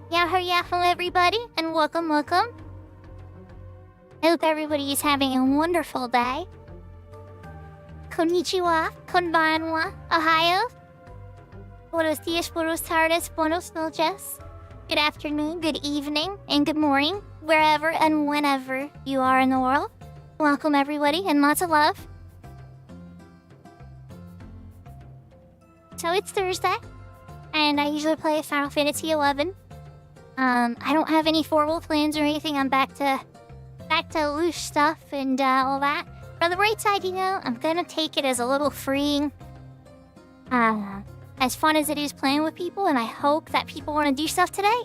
Yahoo yahoo everybody, and welcome. I hope everybody is having a wonderful day. Konnichiwa, konbanwa, ohayo. Buenos dias, buenos tardes, buenos noches. Good afternoon, good evening, and good morning, wherever and whenever you are in the world. Welcome everybody, and lots of love. So it's Thursday, and I usually play Final Fantasy XI. I don't have any formal plans or anything. I'm back to loose stuff and all that. But on the right side, I'm gonna take it as a little freeing. As fun as it is playing with people, and I hope that people want to do stuff today.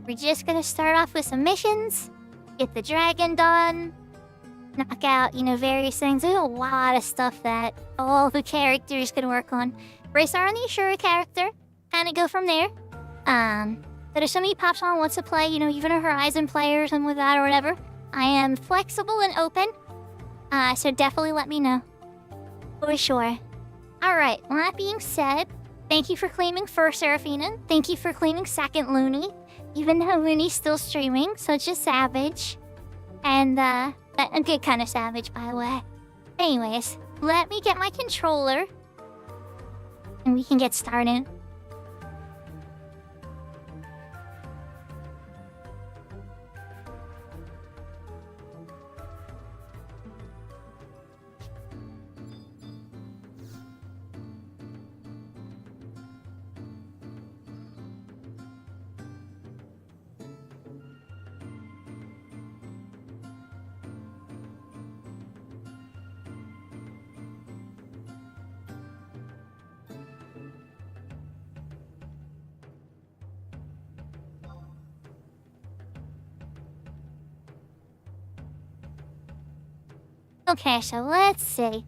We're just gonna start off with some missions, get the dragon done, knock out, various things. There's a lot of stuff that all the characters can work on. Race on the Ashura character, kind of go from there. But if somebody pops on wants to play, even a Horizon player or something like that or whatever, I am flexible and open. So definitely let me know. For sure. Alright, well, that being said, thank you for claiming first, Seraphina. Thank you for claiming second, Looney. Even though Looney's still streaming, such a savage. And, a good kind of savage, by the way. Anyways, let me get my controller. And we can get started. Okay, so let's see.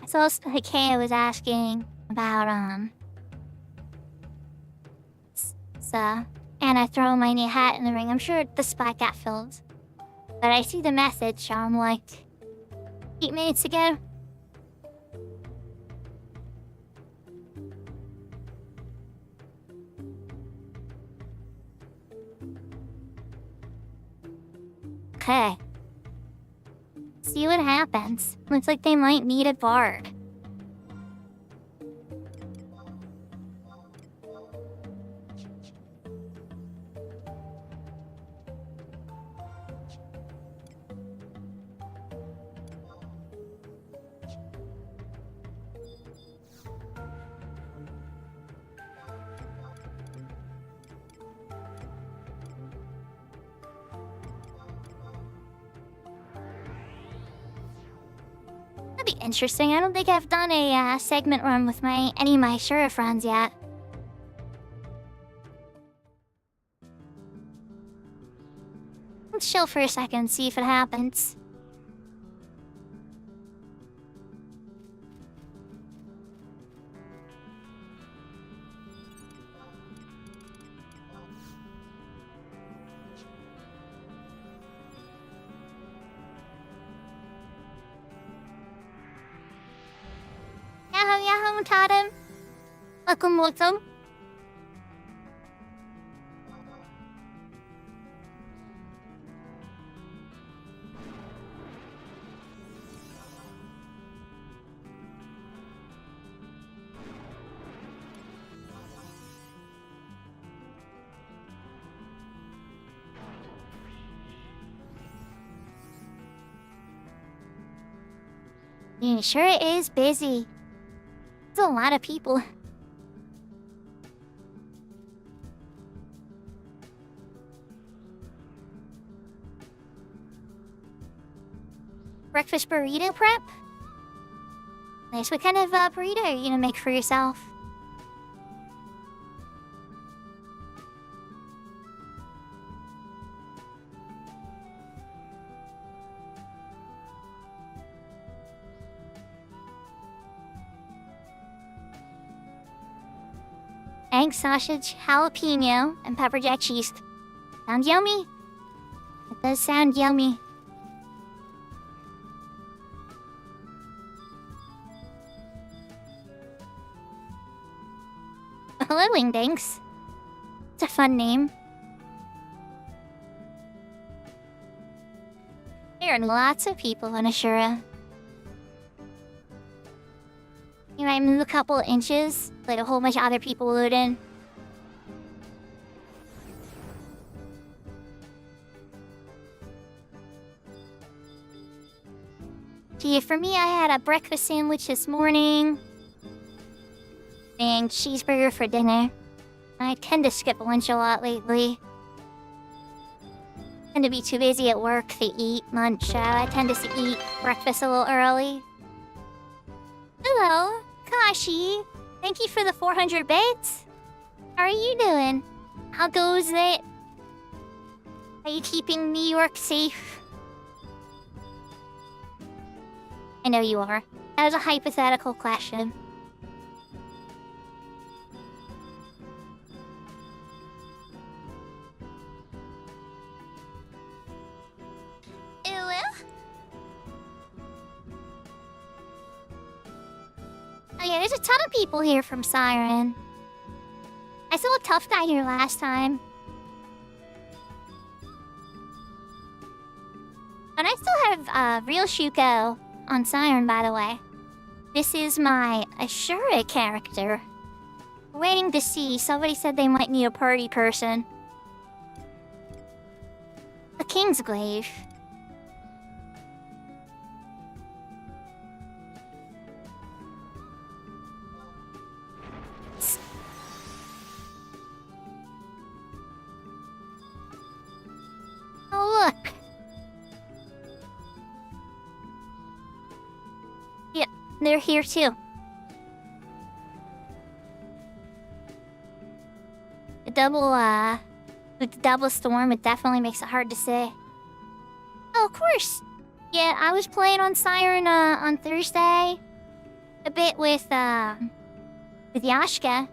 I saw Kaya was asking about, and I throw my new hat in the ring. I'm sure the spot got filled. But I see the message, so I'm like, 8 minutes ago. Okay. See what happens. Looks like they might need a bard. That'd be interesting. I don't think I've done a segment run with any of my Shura friends yet. Let's chill for a second, see if it happens. Yahoo, Tatum. Welcome. Sure it is busy. There's a lot of people. Breakfast burrito prep? Nice. What kind of burrito are you gonna make for yourself? Egg, sausage, jalapeno, and pepper jack cheese. Sounds yummy. It does sound yummy. Hello, Wingdinks. It's a fun name. There are lots of on Ashura. You might move a couple of inches, let a whole bunch of other people loot in. Gee, for me, I had a breakfast sandwich this morning. And cheeseburger for dinner. I tend to skip lunch a lot lately. I tend to be too busy at work to eat lunch. I tend to eat breakfast a little early. Hello, Kashi. Thank you for the 400 bits. How are you doing? How goes it? Are you keeping New York safe? I know you are. That was a hypothetical question. Oh yeah, there's a ton of people here from Siren. I saw a tough guy here last time. And I still have real Shuko on Siren, by the way. This is my Ashura character. We're waiting to see. Somebody said they might need a party person. The Kingsglaive. Oh, look. Yep, they're here too. With the double storm, it definitely makes it hard to say. Oh, of course. Yeah, I was playing on Siren on Thursday. A bit with Yashka.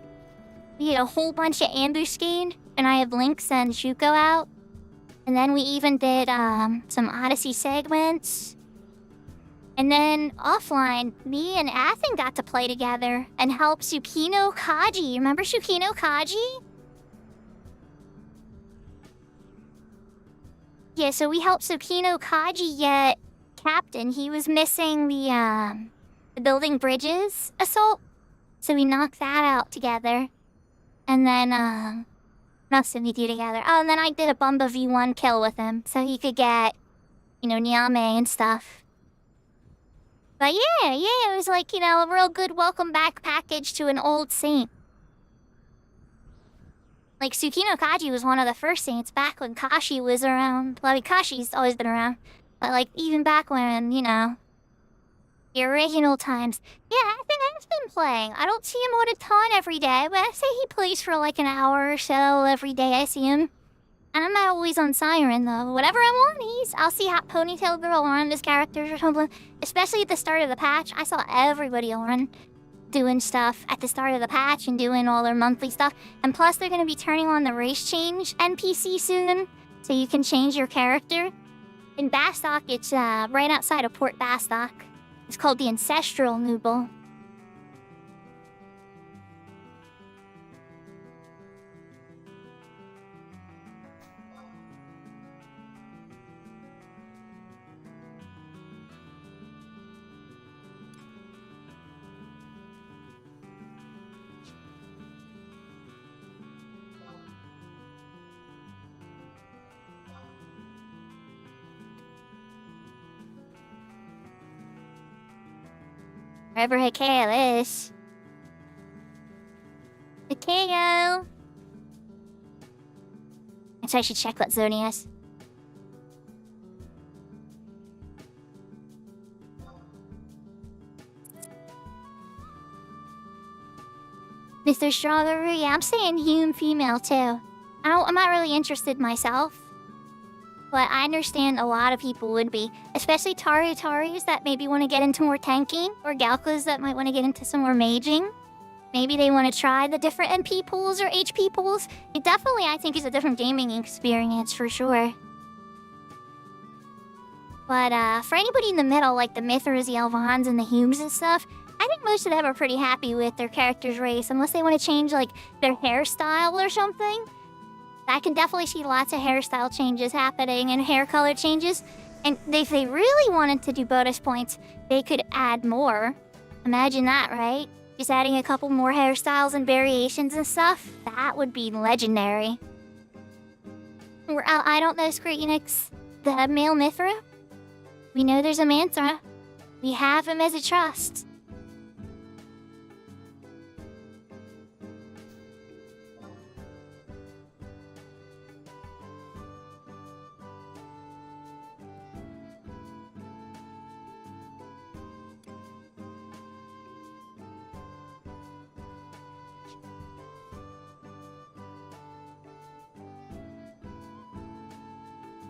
We had a whole bunch of ambuscade, and I have Lynx and Shuko out. And then we even did some Odyssey segments. And then offline, me and Athen got to play together and help Tsukino Kaji. Remember Tsukino Kaji? Yeah, so we helped Tsukino Kaji get captain. He was missing the building bridges assault. So we knocked that out together. And then, what else did we do together? Oh, and then I did a Bumba V1 kill with him. So he could get, Nyame and stuff. But yeah, it was like, a real good welcome back package to an old saint. Like, Tsukino Kaji was one of the first saints back when Kashi was around. Well, I mean, Kashi's always been around. But, like, even back when, the original times. Yeah, I think I've been playing. I don't see him on a ton every day, but I say he plays for like an hour or so every day I see him. And I'm not always on Siren, though. Whatever I'm on, I'll see Hot Ponytail Girl or one of his characters or something. Especially at the start of the patch, I saw everybody on doing stuff at the start of the patch and doing all their monthly stuff. And plus, they're going to be turning on the race change NPC soon, so you can change your character. In Bastock, it's right outside of Port Bastock. It's called the Ancestral Nooble. Wherever Hikale is. Hikale! So I should check what zone he is. Mr. Strawberry, I'm saying human female too. I'm not really interested myself. But I understand a lot of people would be. Especially Taris that maybe want to get into more tanking. Or Galkas that might want to get into some more maging. Maybe they want to try the different MP pools or HP pools. It definitely, I think, is a different gaming experience for sure. But for anybody in the middle, like the Mithras, the Elvons, and the Humes and stuff, I think most of them are pretty happy with their character's race. Unless they want to change, like, their hairstyle or something. I can definitely see lots of hairstyle changes happening and hair color changes. And if they really wanted to do bonus points, they could add more. Imagine that, right? Just adding a couple more hairstyles and variations and stuff. That would be legendary. I don't know, Square Enix. The male Mithra? We know there's a Mantra. We have him as a trust.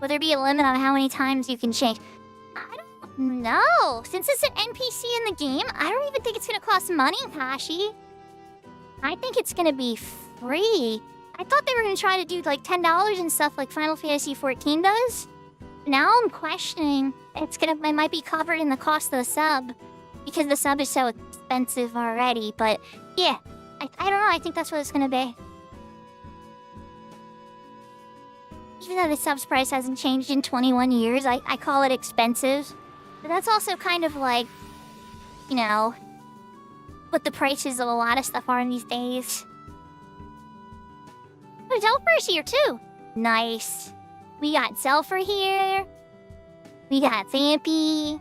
Will there be a limit on how many times you can change? I don't know. Since it's an NPC in the game, I don't even think it's gonna cost money, Hashi. I think it's gonna be free. I thought they were gonna try to do like $10 and stuff like Final Fantasy XIV does. Now I'm questioning it might be covered in the cost of the sub. Because the sub is so expensive already. But yeah, I don't know. I think that's what it's gonna be. Even though the sub's price hasn't changed in 21 years, I call it expensive. But that's also kind of like, you know, what the prices of a lot of stuff are in these days. Oh, Zelfer's here too. Nice. We got Zelfer here. We got Zampy.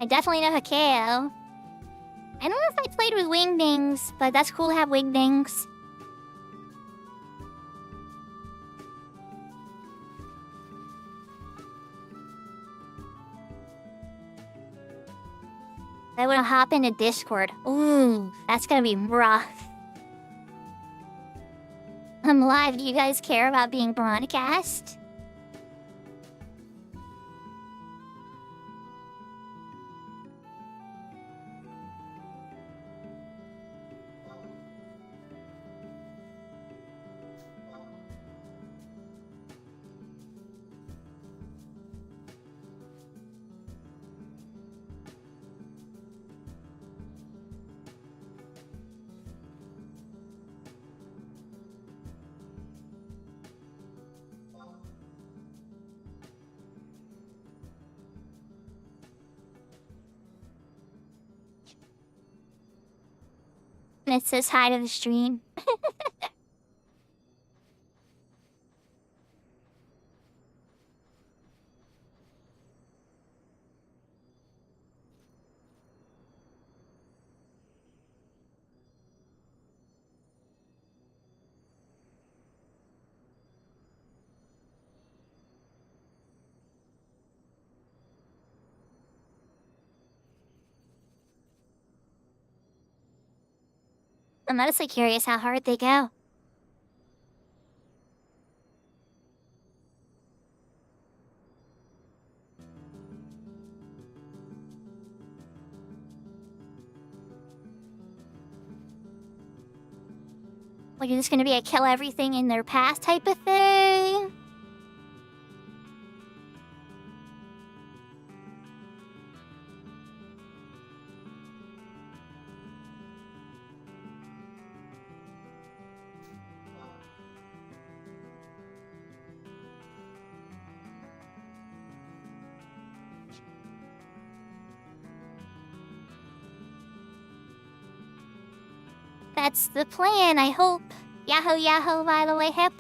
I definitely know Hakeo. I don't know if I played with Wingdings, but that's cool to have Wingdings. I wanna hop into Discord. Ooh, that's gonna be rough. I'm live. Do you guys care about being broadcast? And it says hi to the stream. I'm honestly curious how hard they go. Like, is this gonna be a kill everything in their past type of thing? That's the plan, I hope. Yahoo, yahoo, by the way, hip.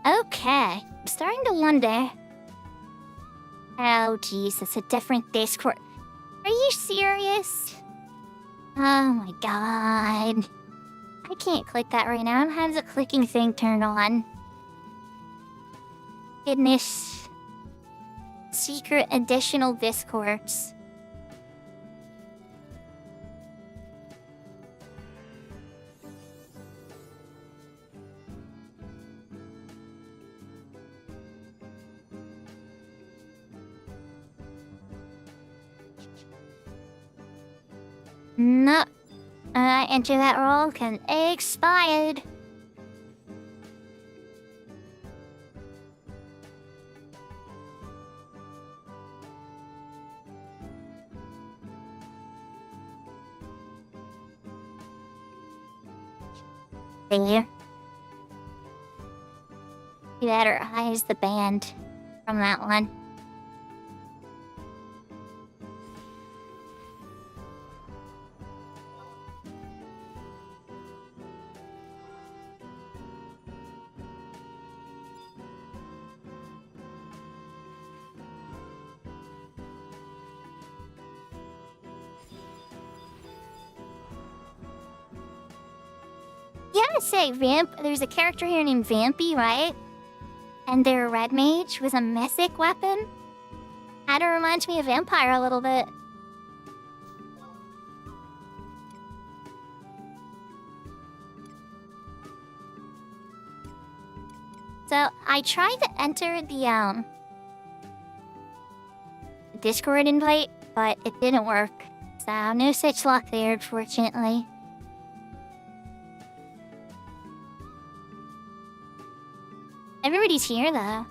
Okay, I'm starting to wonder. Oh, jeez, it's a different Discord. Are you serious? Oh my god. I can't click that right now. I don't have the clicking thing turned on. Goodness. secret additional discords. No, enter that role can expired. There. You better eyes the band from that one. Yeah, I say Vamp. There's a character here named Vampy, right? And their red mage with a mythic weapon. Kinda reminds me of Vampire a little bit. So I tried to enter the Discord invite, but it didn't work. So no such luck there, unfortunately. Everybody's here, though.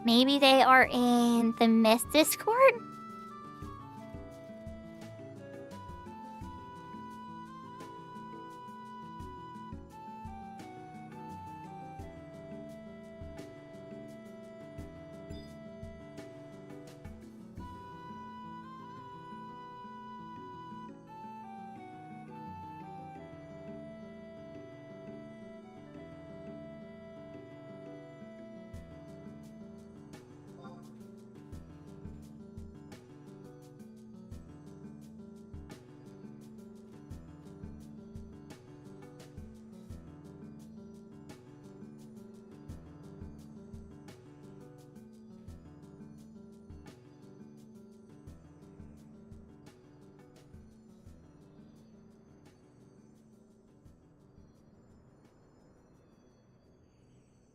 Maybe they are in the Myth Discord?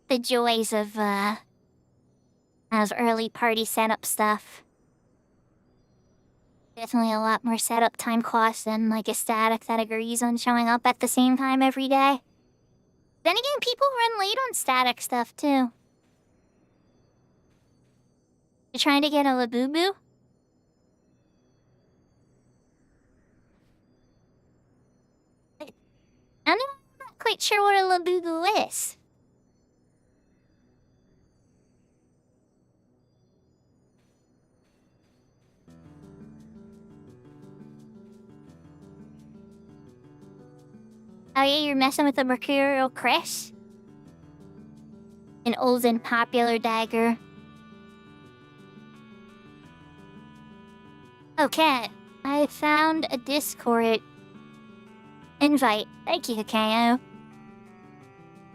The joys of early party setup stuff. Definitely a lot more setup time cost than like a static that agrees on showing up at the same time every day. Then again, people run late on static stuff too. You trying to get a Labubu? I'm not quite sure what a Labubu is. Oh yeah, you're messing with the Mercurial Crest? An old and popular dagger. Okay, I found a Discord invite. Thank you, Kakao.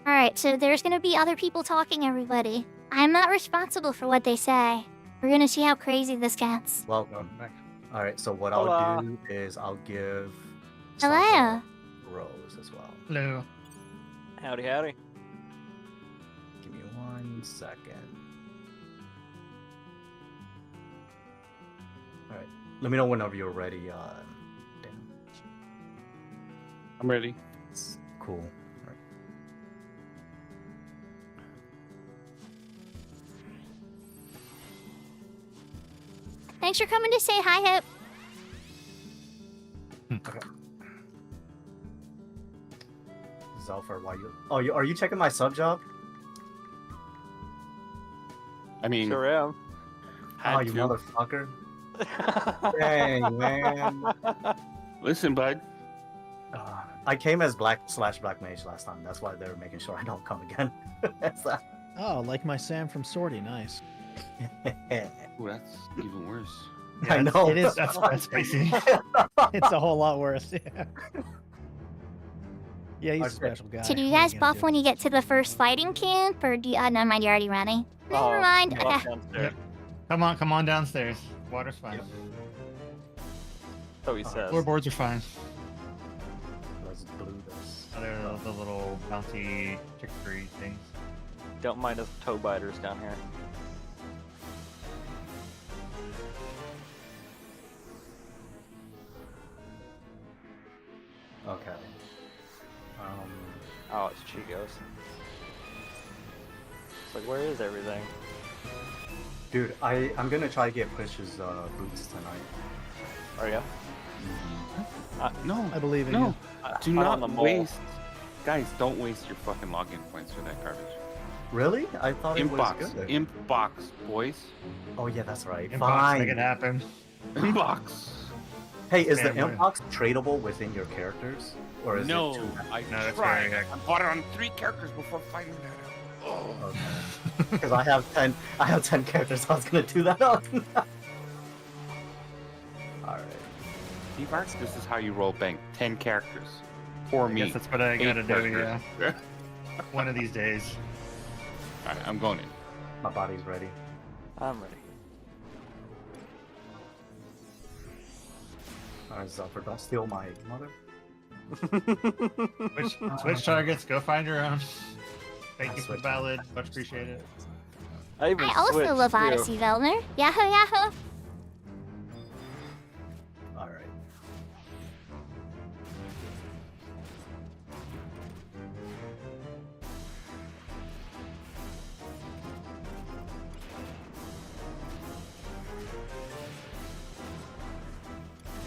Alright, so there's gonna be other people talking, everybody. I'm not responsible for what they say. We're gonna see how crazy this gets. Welcome. Alright, so what I'll do is I'll give Hello. Rose as well. Hello. Howdy, howdy. Give me 1 second. Alright, let me know whenever you're ready. Dan. I'm ready. Cool. Alright. Thanks for coming to say hi, Hip. Okay. Zelfer, why you? Oh, are you checking my sub job? I mean, Sure am. Oh, you motherfucker! Dang, man. Listen, bud. I came as black mage last time. That's why they were making sure I don't come again. Oh, like my Sam from Sorty, nice. Ooh, that's even worse. I know. It is. That's spicy. It's a whole lot worse. Yeah. Yeah, he's a special guy. So do you What are guys gonna buff do? when you get to the first fighting camp, or do you... never mind, you're already running. Oh, Never mind. buff Okay. downstairs. Come on downstairs. Water's fine. Yep. So he says. Floorboards are fine. Let's blue this. They're the little bouncy chicory things. Don't mind us toe biters down here. Okay. Oh, it's Chigos. It's like, where is everything? Dude, I'm gonna try to get Push's boots tonight. Are ya? No, I believe in no. you. Do I'm on the not mole. waste. Guys, don't waste your fucking login points for that garbage. Really? I thought it was Inbox. good. Inbox, boys. Oh yeah, that's right. Inbox, Fine. make it happen. Inbox. Hey, is the Yeah, what- inbox tradable within your characters, or is No, it too? I No, that's tried. very I bought it on 3 characters before finding that out. Oh. Okay. Because I have 10. I have 10 characters. So I was gonna do that on. All right. T-Barks, this is how you roll bank. 10 characters. For I me. guess that's what I 8 gotta do, characters. yeah. One of these days. Alright, I'm going in. My body's ready. I'm ready. Alright, Zuffer, don't steal my mother. Switch targets, go find your own. Thank you for the Switch. ballad, much appreciated. I even I also switched, love too. Odyssey, Velner. Yahoo, yahoo. All right.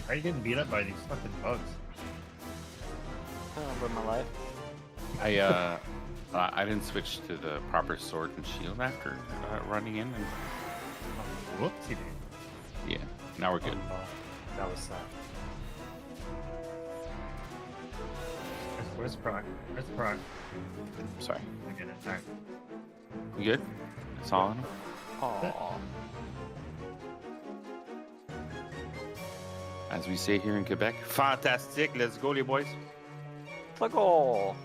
How are you getting beat up by these fucking bugs? I don't live my life. I didn't switch to the proper sword and shield after running in. And Whoopsie doo. yeah, now we're good. Oh, that was sad. Where's the proc? Where's the proc? Sorry. I get it. Alright. You good? That's all on him? Aww. As we say here in Quebec, fantastic. Let's go, les boys. Let's go.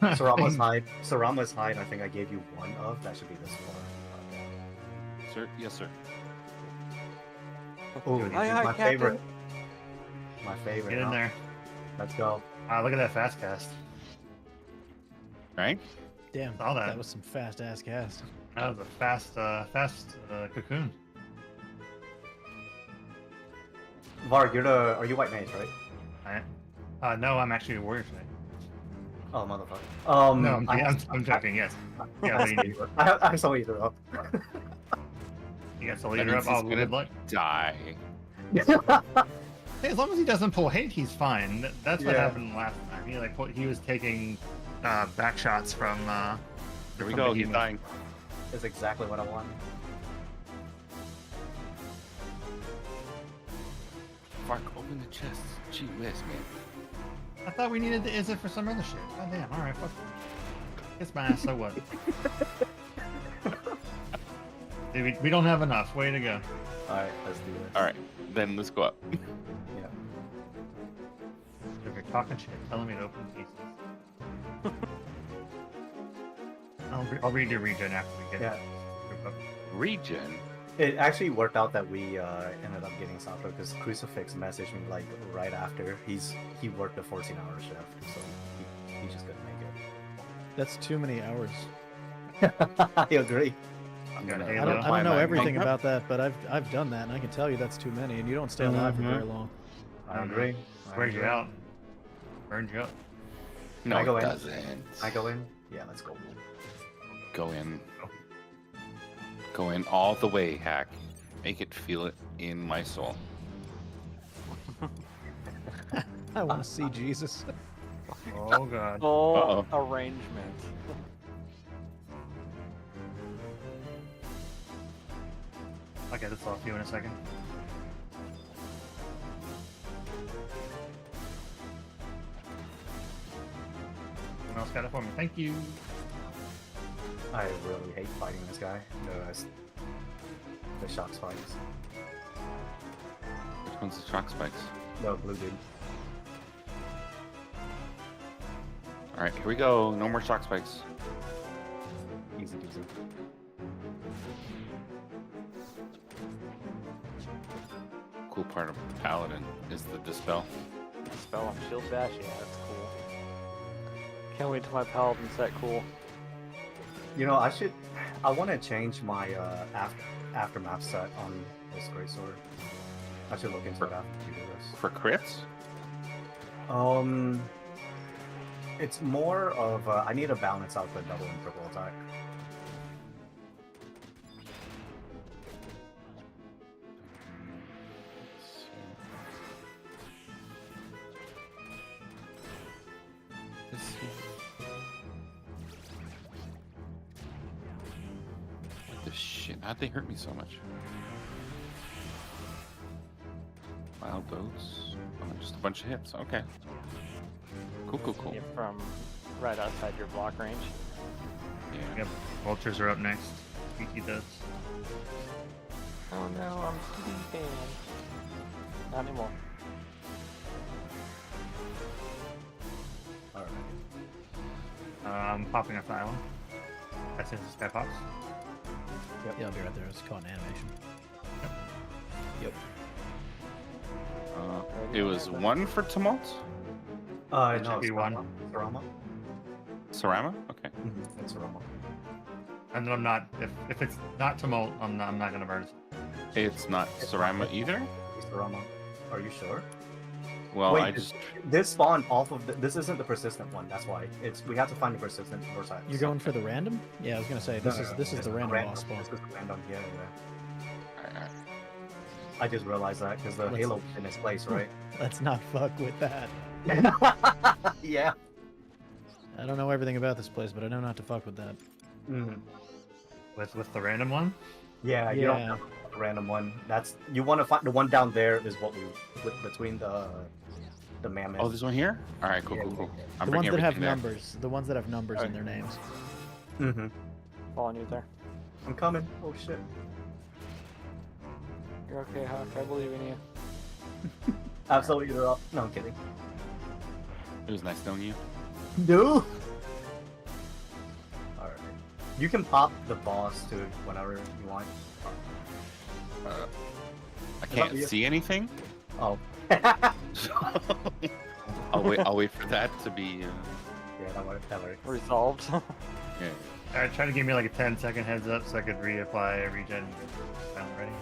Sarama's hide. Sarama's hide. I think I gave you one of. That should be this one. Sir? Yes, sir. Oh, Hi, hi, my Captain. favorite. My favorite. Get in huh? there. Let's go. Look at that fast cast. Right? Damn, Saw that. that was some fast ass cast. That was a fast cocoon. Varg, are you white mage, right? No, I'm actually a warrior today. Oh, motherfucker. No, I'm joking. Yes. Yeah, what do you need? I have somebody to up. You got to That leader up. means he's Oh, gonna good luck. die. Hey, as long as he doesn't pull hate, he's fine. That's what Yeah. happened last time. He was taking back shots from. Here we from go. He's Behemoth. dying. Is exactly what I want. Fuck, open the chest. Gee whiz, man. I thought we needed the Izzet for some other shit. God damn. All right, fuck. Kiss my ass. So what? Dude, we don't have enough. Way to go. Alright, let's do this. Alright, then let's go up. Yeah. If you're talking shit, telling me to open the pieces. I'll read your regen after we get Yeah. group up. Regen? It actually worked out that we ended up getting Sakura because Crucifix messaged me like right after. He worked a 14-hour shift, so he just couldn't make That's too many hours. it. I agree. I'm Got gonna a I Halo. don't, I apply don't know my everything makeup. about that, but I've done that, and I can tell you that's too many, and you don't stay alive for very long. I agree. Swears you out. Burned you up. No, I go it in? doesn't. I go in? Yeah, let's go. Go in. Go in all the way, Hack. Make it feel it in my soul. I want to see Jesus. Oh god. Full Uh-oh. arrangement. I'll get this off you in a second. Someone else got it for me. Thank you. I really hate fighting this guy. The shock spikes. Which one's the shock spikes? The blue dude. Alright, here we go. No more shock spikes. Easy peasy. is the dispel. Spell on shield bash. Yeah, that's cool. Can't wait till my paladin's that cool. You know, I want to change my aftermath set on this greatsword. I should look into it after you do this. For crits? It's more of I need to balance out the double and triple attack. What the shit? How'd they hurt me so much? Wild boats. Oh, just a bunch of hits. Okay. Cool. Get from right outside your block range. Yeah. Yep. Vultures are up next. Kiki does. Oh no, I'm sleeping. Not anymore. Alright. I'm popping up the island. As soon as the sky pops. Yeah, I'll be right there. It's called an animation. Yep. It was 1 for Tumult? No, should be one. Sarama. Sarama? Okay. That's Sarama. And then I'm not. If it's not tumult, I'm not gonna burn it. It's not Sarama either? Sarama. Are you sure? Well, Wait, I just... this spawned off of this isn't the persistent one. That's why we have to find the persistent versa. You're going for the random? Yeah, I was gonna say this is the random boss spawn. This is the random. Yeah. Alright. I just realized that because the Let's- Halo was in its place, right? Let's not fuck with that. Yeah. I don't know everything about this place, but I know not to fuck with that. Mhm. With the random one. Yeah, you don't Yeah. have a random one. That's you want to find the one down there is what we between the mammoth. Oh, this one here? Alright, cool. Yeah. I'm The ones bringing that have everything there. numbers. The ones that have numbers in their names. Mm-hmm. Following you there. I'm coming. Oh shit. You're okay, Hawk. I believe in you. Absolutely. No, I'm kidding. It was nice knowing you. No. All right. You can pop the boss to whenever you want. I can't you? see anything. Oh. I'll wait for that to be. Yeah, that works. Resolved. Yeah. Alright, try to give me like a 10-second heads up so I could reapply regen. Sound ready?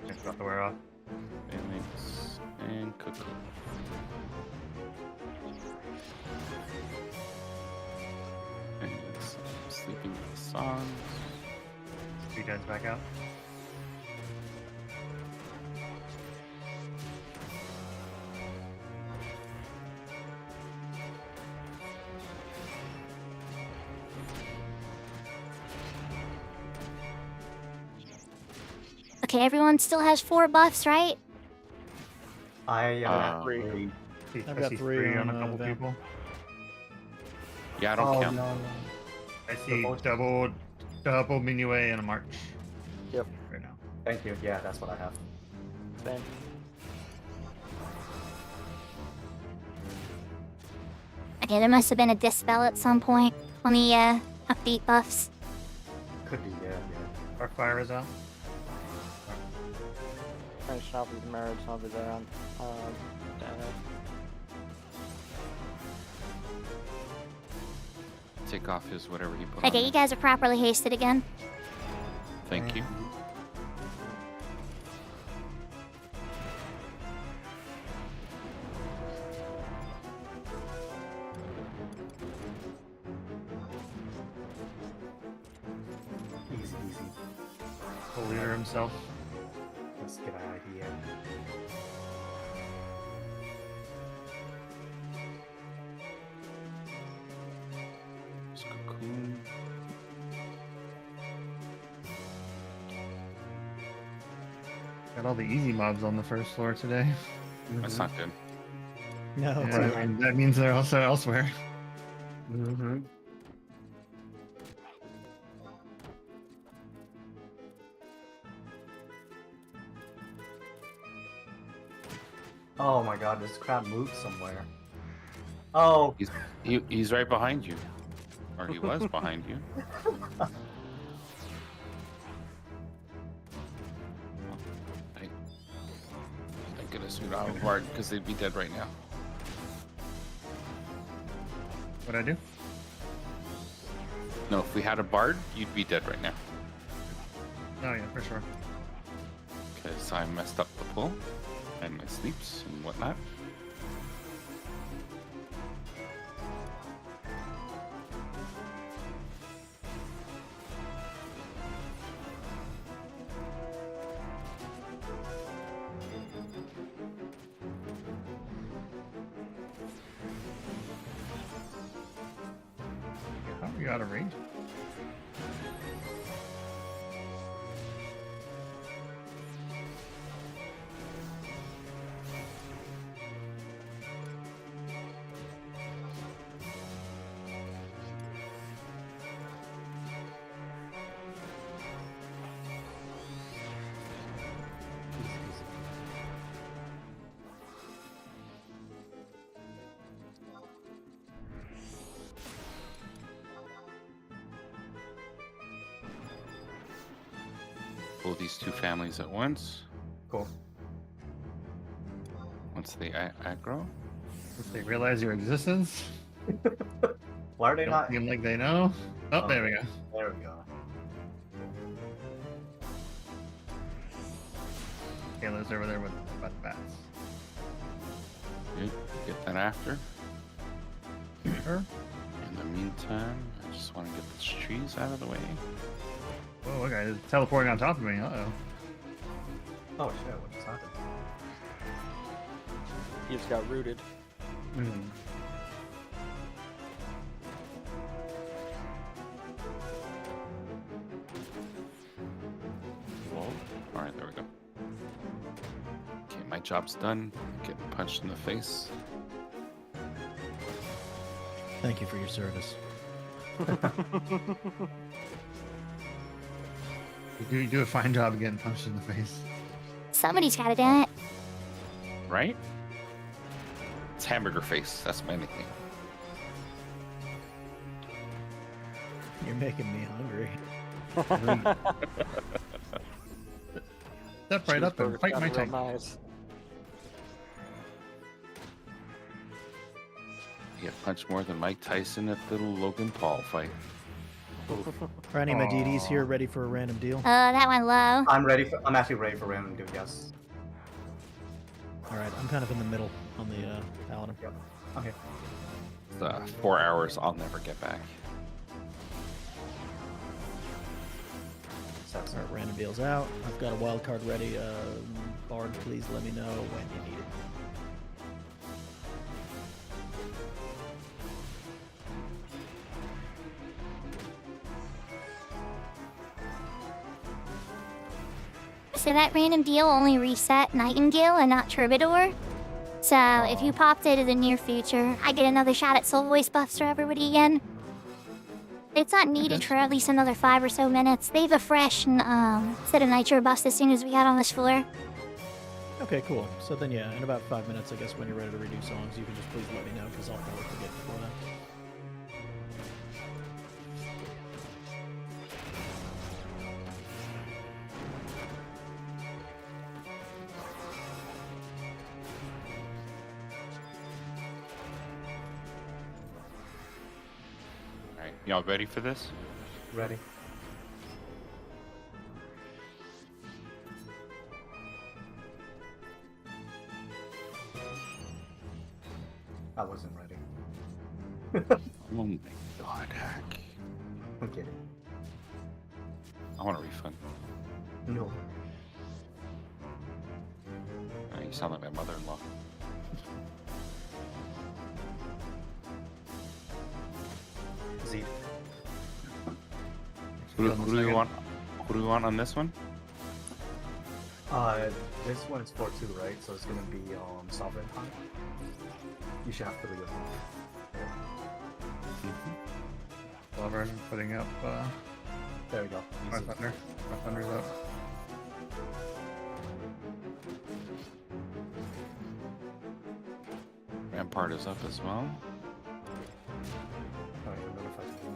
Just about to wear off. Phalanx and Cuckoo. And some sleeping with the songs. Regen's back out. Okay, everyone still has 4 buffs, right? I Three. I've got see three on on, a couple that. people. Yeah, I don't Oh count. no. I see most- double minuet and a march. Yep. Right now. Thank you. Yeah, that's what I have. Same. Okay, there must have been a dispel at some point on the update buffs. Could be. Yeah. Our fire is out. Finishing off with marriage, I'll be there on Dana. Take off his whatever he put Okay, on you guys are properly hasted again. there. Thank you. Easy. The leader himself. Let's get out of here. It's Cocoon. Got all the easy mobs on the first floor today. That's not good. No, it's Yeah, not. and that means they're also elsewhere. Mm-hmm. Oh my god, this crab moved somewhere. Oh, He's right behind you, or he was behind you. guess we don't have a bard because they'd be dead right now. What'd I do? No, if we had a bard, you'd be dead right now. Oh yeah, for sure. Because I messed up the pull and my sleeps and whatnot. How are you out of range? Pull these two families at once. Cool. Once they aggro. If they realize your existence, Why are they don't not? seem like they know. Oh, there we go. There we go. Kayla's over there with the bats. Good. Get that after. Sure. In the meantime, I just want to get these trees out of the way. Whoa, okay, it's teleporting on top of me. Uh-oh. Oh shit! What just happened? He just got rooted. Hmm. Whoa. Alright, there we go. Okay, my job's done. Getting punched in the face. Thank you for your service. You do a fine job of getting punched in the face. Somebody's gotta do it. Right? It's hamburger face. That's my nickname. You're making me hungry. Step right up and Cheeseburger fight my sounds real tank. nice. You get punched more than Mike Tyson at the Logan Paul fight. Are any of my DDs Aw. here ready for a random deal? That went low. I'm actually ready for random dude. Yes. All right, I'm kind of in the middle on the paladin. Yep. Okay. The 4 hours I'll never get back. Sounds All right, random deals out. I've got a wild card ready. Bard, please let me know when you need it. So that random deal only reset Nightingale and not Troubadour. So if you popped it in the near future, I get another shot at Soul Voice buffs for everybody again. It's not needed Okay. for at least another 5 or so minutes. They've a fresh set of nitro buffs as soon as we got on this floor. Okay, cool. So then, yeah, in about 5 minutes, I guess, when you're ready to redo songs, you can just please let me know, because I'll probably forget before that. Alright, y'all ready for this? ready. I wasn't ready. Oh my god, Hack. I'm kidding. I want a refund. No. You sound like my mother-in-law. Z. Who do we want? Who do we want on this one? This one's 4-2, right? So it's gonna be Sovereign Time. You should have 3 of them. Lover putting up There we go. my Easy. thunder. My thunder's up. Rampart is up as well. Alright, we're notified again.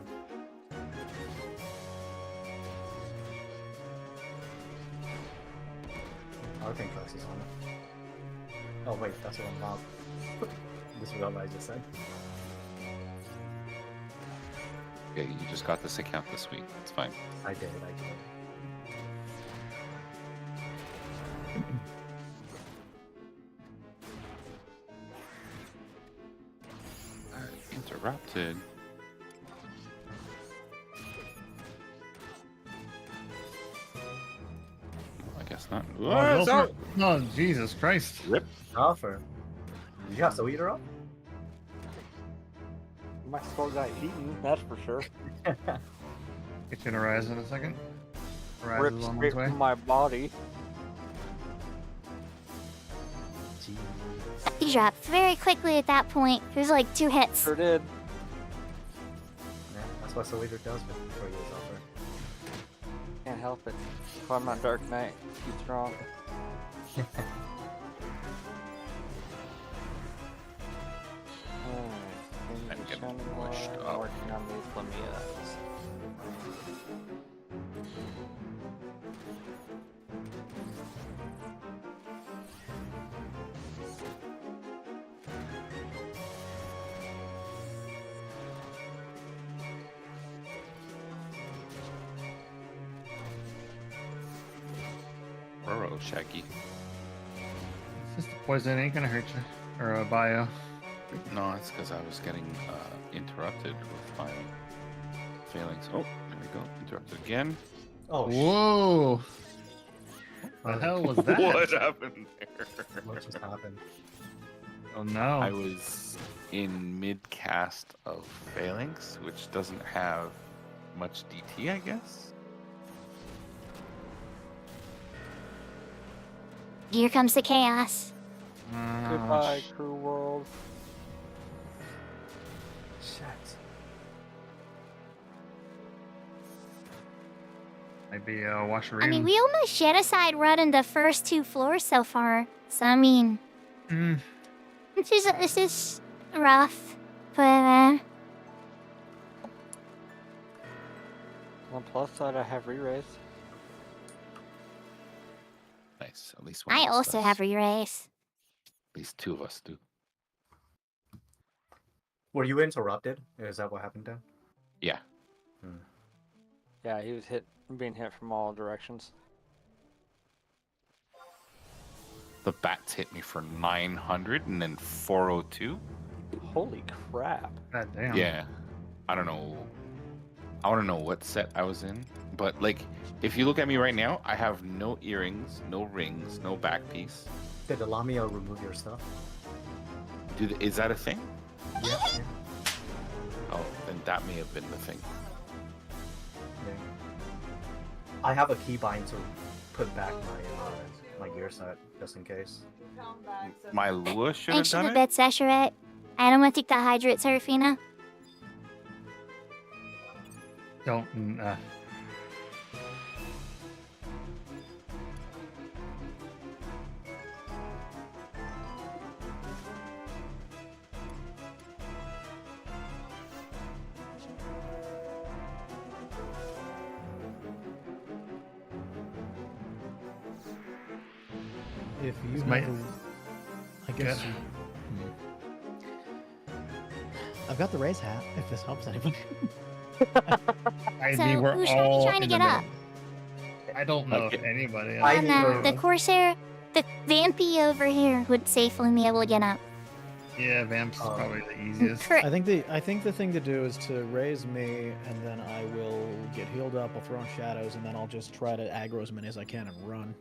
Our thing class is on. Oh wait, that's what I'm not. This is what I just said. Yeah, you just got this account this week. It's fine. I did. Interrupted. I guess not. Oh, no, no, Jesus Christ. Rip. Offer. Did you have to eat her up? My skull got eaten, that's for sure. Get you to rise in a second. Rise Ripped is on straight its way. from my body. Jeez. He dropped very quickly at that point. It was like 2 hits. Sure did. Yeah, that's what Soul Eater does before he is offer. Can't help it. If I'm not Dark Knight, too strong. I'm getting pushed I'm up. working on these Lamias. Burrow, Shaggy. It's just the poison ain't gonna hurt you. Or a bio. No, it's because I was getting interrupted with my failings. Oh, there we go. Interrupted again. Oh, Whoa! What the hell was that? What happened there? what just happened? Oh no. I was in mid cast of Phalanx, which doesn't have much DT, I guess. Here comes the chaos. Goodbye, crew world. Shit. Maybe Washerine. I mean, we almost genocide running the first 2 floors so far. So, I mean, this is rough. But, On the plus side, I have re-raise. Nice. At least one I of us also does. have re-race. At least 2 of us do. Were you interrupted? Is that what happened then? Yeah. Yeah, he was being hit from all directions. The bats hit me for 900 and then 402. Holy crap. God damn. Yeah. I don't know. I want to know what set I was in. But, like, if you look at me right now, I have no earrings, no rings, no back piece. Did the Lamia remove your stuff? Is that a thing? Yeah. Oh, then that may have been the thing. Yeah. I have a keybind to put back my gear set just in case. My Lua should Ain't have you done the it. bed, Sasharet? I don't want to take the hydrate, Serafina. Don't. If you This have might- I guess. Good. I've got the race hat. If this helps anybody. I So, mean, we're who's all trying to in get the up? middle. I don't know if Okay. anybody. I Oh need no, her- the Corsair, the Vampy over here would safely be able to get up. Yeah, Vamp's Oh. probably the easiest. Cor- I think the thing to do is to raise me, and then I will get healed up. I'll throw in shadows, and then I'll just try to aggro as many as I can and run.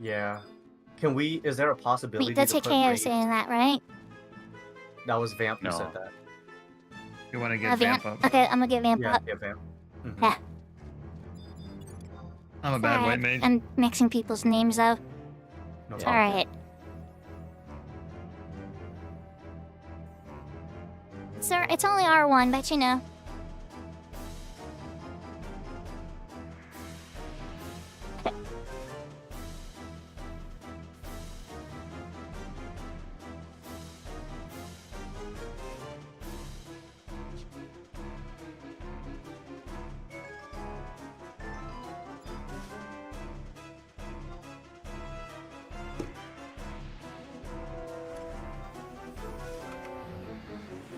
Yeah. Can we? Is there a possibility Wait, that's to put Takeo Raze- saying that, right? That was Vamp who No. said that. You want to get Vamp up? Okay, I'm gonna get Vamp Yeah, up. yeah, Vamp. Mhm. Yeah. I'm a bad Sorry, white mage. I'm mixing people's names though. No Yeah. problem. Alright. Sir, it's only R1, but you know.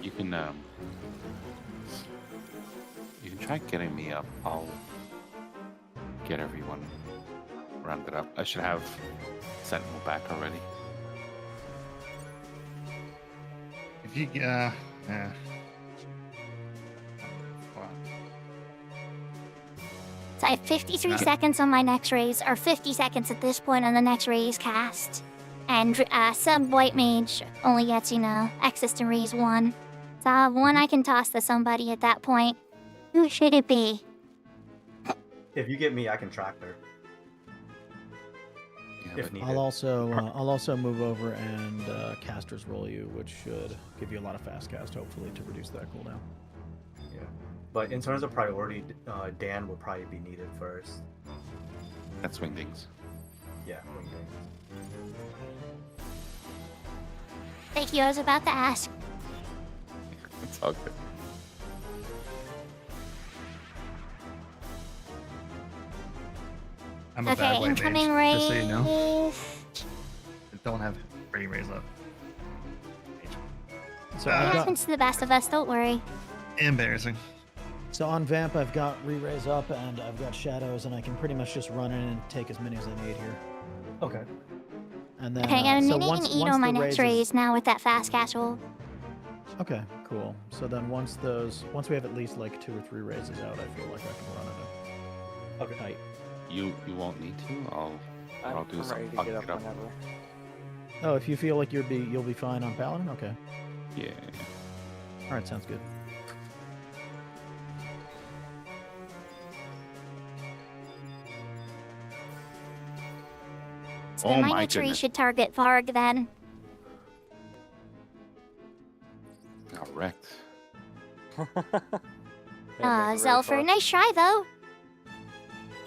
You can try getting me up. I'll get everyone rounded up. I should have Sentinel back already. If you yeah. So I have 53 seconds on my next raise, or 50 seconds at this point on the next raise cast. And sub white mage only gets, access to raise 1. So I'll have 1 I can toss to somebody at that point. Who should it be? If you get me, I can track her. Yeah, If but needed. I'll also move over and casters roll you, which should give you a lot of fast cast, hopefully, to reduce that cooldown. Yeah. But in terms of priority, Dan will probably be needed first. that's Wingdings. Yeah, Wingdings. Thank you, I was about to ask. It's all good. I'm a Okay, bad white incoming mage, raise. just so you know. I don't have free raise up. So It I've got, happens to the best of us, don't worry. Embarrassing. so on Vamp, I've got re-raise up and I've got shadows, and I can pretty much just run in and take as many as I need here. Okay. And then Okay, I got a so minute once, and eat once on my the next raise raise now with that fast cast roll. Okay, cool. So then once we have at least like 2 or 3 raises out, I feel like I can run it Okay. tight. You won't need to. I'll do I'm some. ready to I'll get up get up. whenever. Oh, if you feel like you'll be fine on Paladin, okay. Yeah. All right, sounds good. So Oh my my next raise goodness. should target Varg then. Got wrecked. Zelfer, nice try though.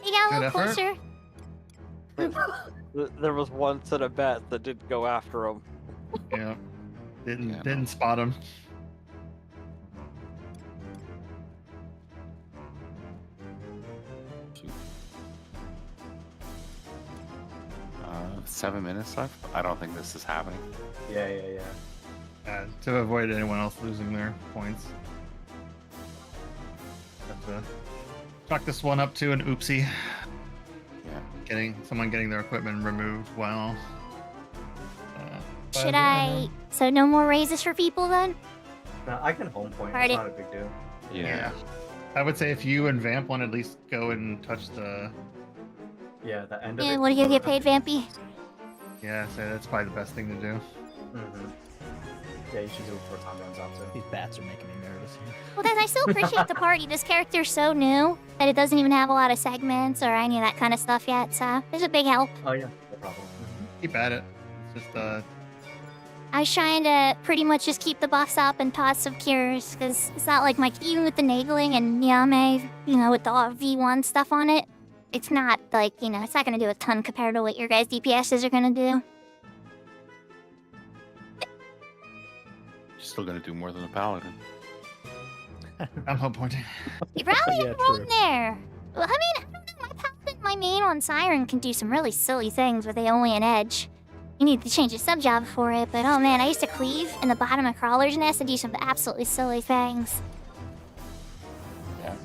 You got a Good little effort. closer. There was one set of bats that didn't go after him. Yeah. Didn't Yeah, no. didn't spot him. 7 minutes left. I don't think this is happening. Yeah. To avoid anyone else losing their points. Have to chalk this one up to an oopsie. Yeah. Someone getting their equipment removed while. Should I? So no more raises for people then? Now, I can home point. Alrighty. It's not a big deal. Yeah. I would say if you and Vamp want to at least go and touch the. Yeah, the end of Yeah, it. what do you get paid, Vampy? Yeah, so that's probably the best thing to do. Mm-hmm. Yeah, you should do it before time runs out too. These bats are making me nervous here. Well, then I still appreciate the party. This character's so new that it doesn't even have a lot of segments or any of that kind of stuff yet. So there's a big help. Oh yeah, no problem. Keep at it. It's just I was trying to pretty much just keep the buffs up and toss some cures, because it's not like even with the Nagling and Yame, with the V1 stuff on it, it's not like, it's not going to do a ton compared to what your guys' DPSs are going to do. Still gonna do more than a paladin. I'm home pointing. You probably Yeah, wrong true. there. Well, I mean, I don't know, my Paladin, my main on Siren can do some really silly things with Aeolian Edge. You need to change your sub-job for it, but oh man, I used to cleave in the bottom of Crawler's Nest and do some absolutely silly things. Yeah.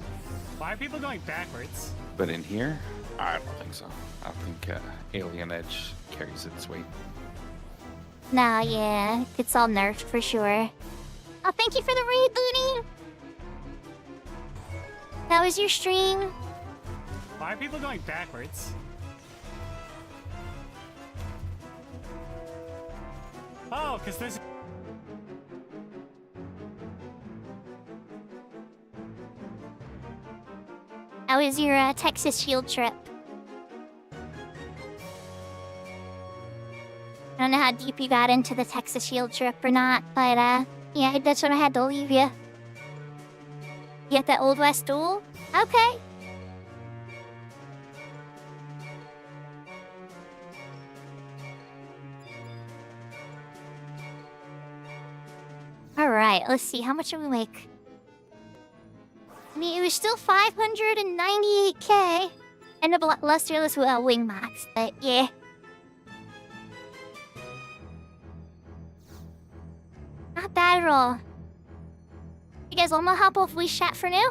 Why are people going backwards? But in here, I don't think so. I think Alien Edge carries its weight. Nah, yeah, it's all nerfed for sure. Oh, thank you for the raid, Looney! How was your stream? Why are people going backwards? Oh, because there's... How was your Texas field trip? I don't know how deep you got into the Texas field trip or not, but yeah, that's when I had to leave you. You at that Old West duel? Okay. Alright, let's see, how much did we make? I mean, it was still 598k. And a lustreless wing max, but yeah. Not bad at all. You guys, I'm gonna hop off voice chat for now.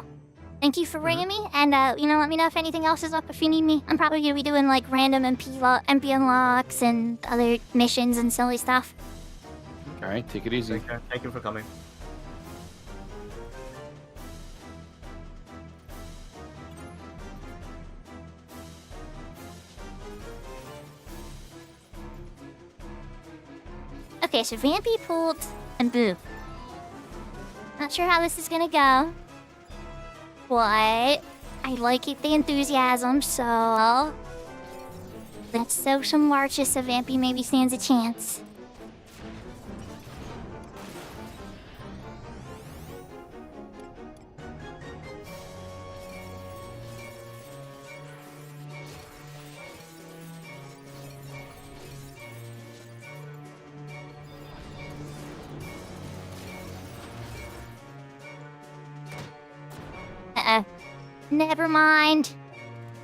Thank you for ringing me, and let me know if anything else is up if you need me. I'm probably gonna be doing like random MP unlocks and other missions and silly stuff. All right, take it easy. Take care. Thank you for coming. Okay, so Vampy pulled and Boo. Not sure how this is gonna go, but I like it, the enthusiasm, so let's sow some marches so Vampy maybe stands a chance. Never mind.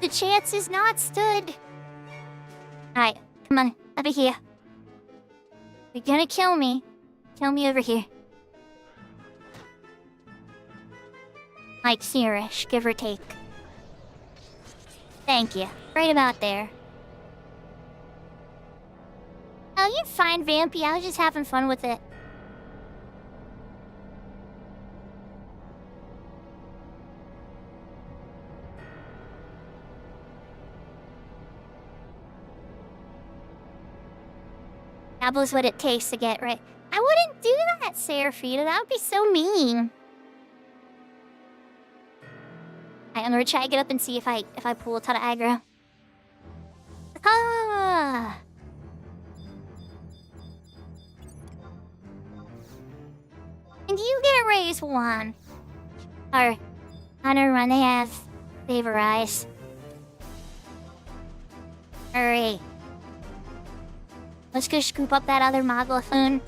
The chance is not stood. Alright, come on, over here. You're gonna kill me. Kill me over here. Like Searish, give or take. Thank you. Right about there. Oh, you're fine, Vampy. I was just having fun with it. Dabble's what it takes to get right. I wouldn't do that, Seraphita. That would be so mean. I'm gonna try to get up and see if I pull a ton of aggro. Ah! And you get raised one. Or, never mind, they have favor eyes. Hurry. Let's go scoop up that other Moglafoon.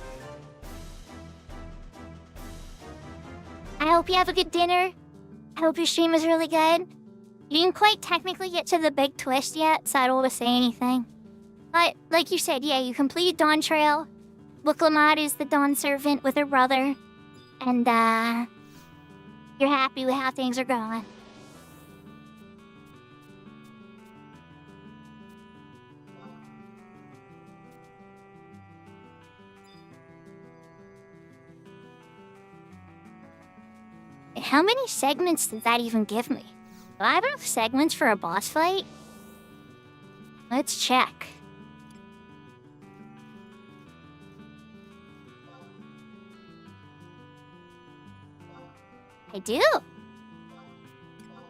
I hope you have a good dinner. I hope your stream was really good. You didn't quite technically get to the big twist yet, so I don't want to say anything. But, like you said, yeah, you completed Dawn Trail. Wicklamat is the Dawn Servant with her brother. And, you're happy with how things are going. How many segments did that even give me? Do I have enough segments for a boss fight? Let's check. I do.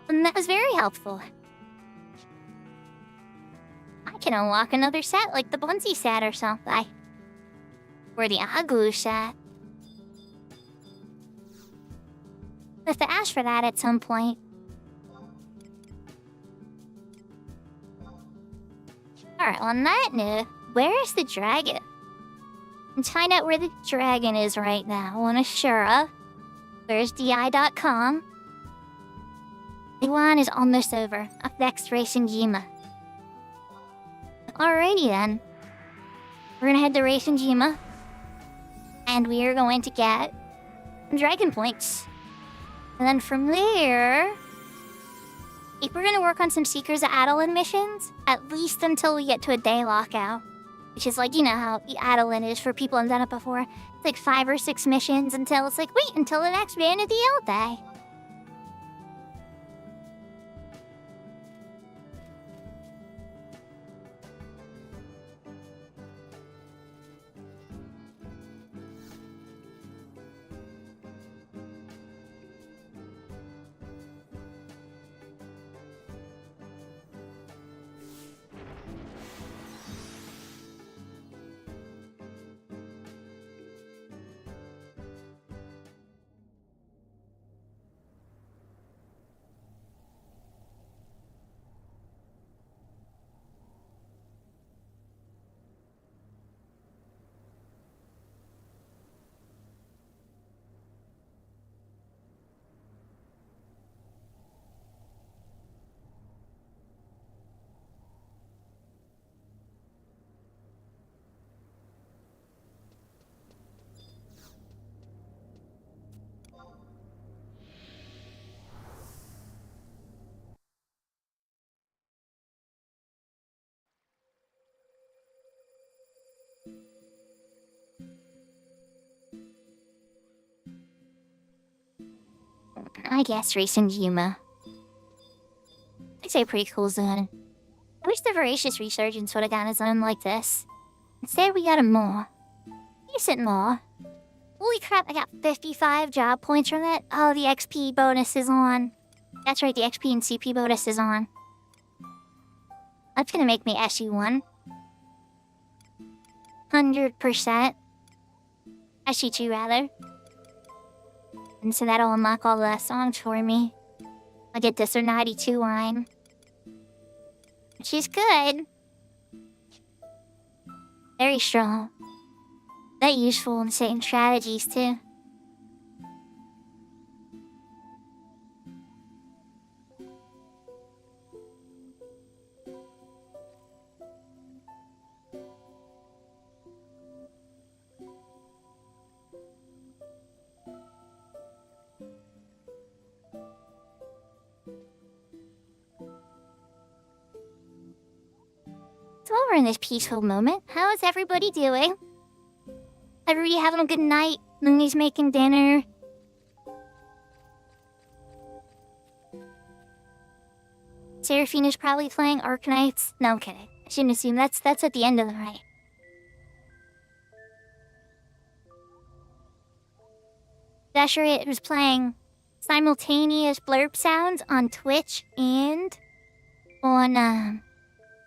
And that was very helpful. I can unlock another set like the Bunsey set or something. Or the Agu set. I have to ask for that at some point. Alright, on that note, where is the dragon? Let's find out where the dragon is right now on Ashura. Where's DI.com? The one is almost over. Up next, Racing Jima. Alrighty then. We're gonna head to Racing Jima. And we are going to get dragon points. And then from there, if we're gonna work on some Seekers of Adeline missions, at least until we get to a day lockout. Which is like, you know how Adeline is for people who've done it before. It's like 5 or 6 missions until it's like, wait until the next Vanadil day. I guess racing Yuma. I'd say a pretty cool zone. I wish the Voracious Resurgence would have gotten a zone like this. Instead, we got a more. Decent more. Holy crap, I got 55 job points from it. Oh, the XP bonus is on. That's right, the XP and CP bonus is on. That's gonna make me SU1. 100%. SU2 rather. And so that'll unlock all the songs for me. I'll get this or 92 line. Which is good. Very strong. That useful in certain strategies too. So while we're in this peaceful moment, how is everybody doing? Everybody having a good night? Mooney's making dinner. Seraphina's probably playing Arknights. No, I'm kidding. I shouldn't assume that's at the end of the night. Dasher was playing simultaneous blurb sounds on Twitch and on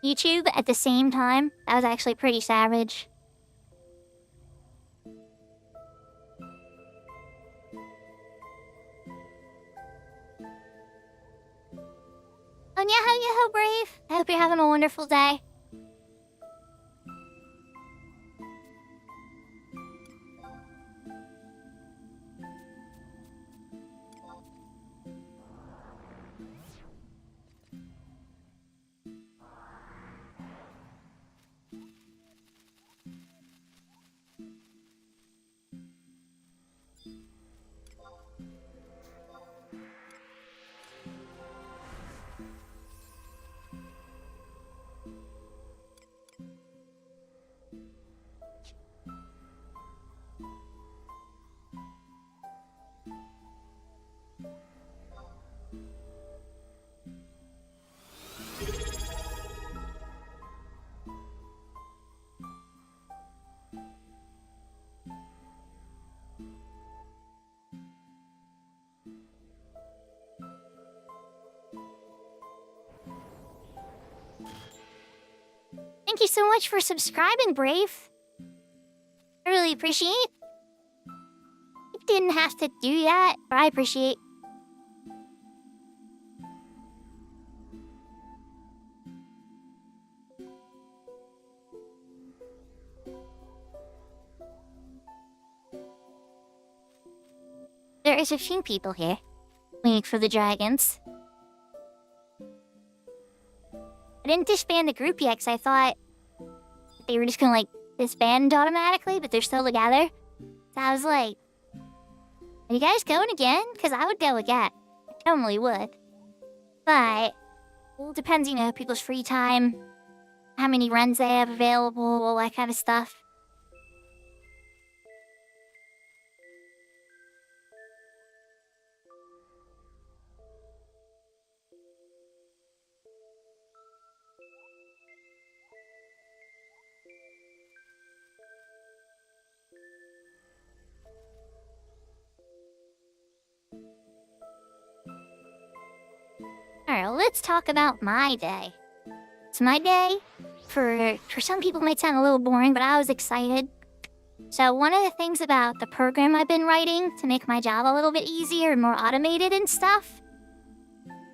YouTube at the same time. That was actually pretty savage. Annyeonghaseyo, Brave. I hope you're having a wonderful day. Thank you so much for subscribing, Brave. I really appreciate it. You didn't have to do that, but I appreciate. There is a few people here waiting for the dragons. I didn't disband the group yet because I thought they were just gonna like disband automatically, but they're still together. So I was like, are you guys going again? Because I would go again. I normally would. But, well, it depends, you know, people's free time, how many runs they have available, all that kind of stuff. Alright, let's talk about my day. So my day, for some people might sound a little boring, but I was excited. So one of the things about the program I've been writing to make my job a little bit easier and more automated and stuff,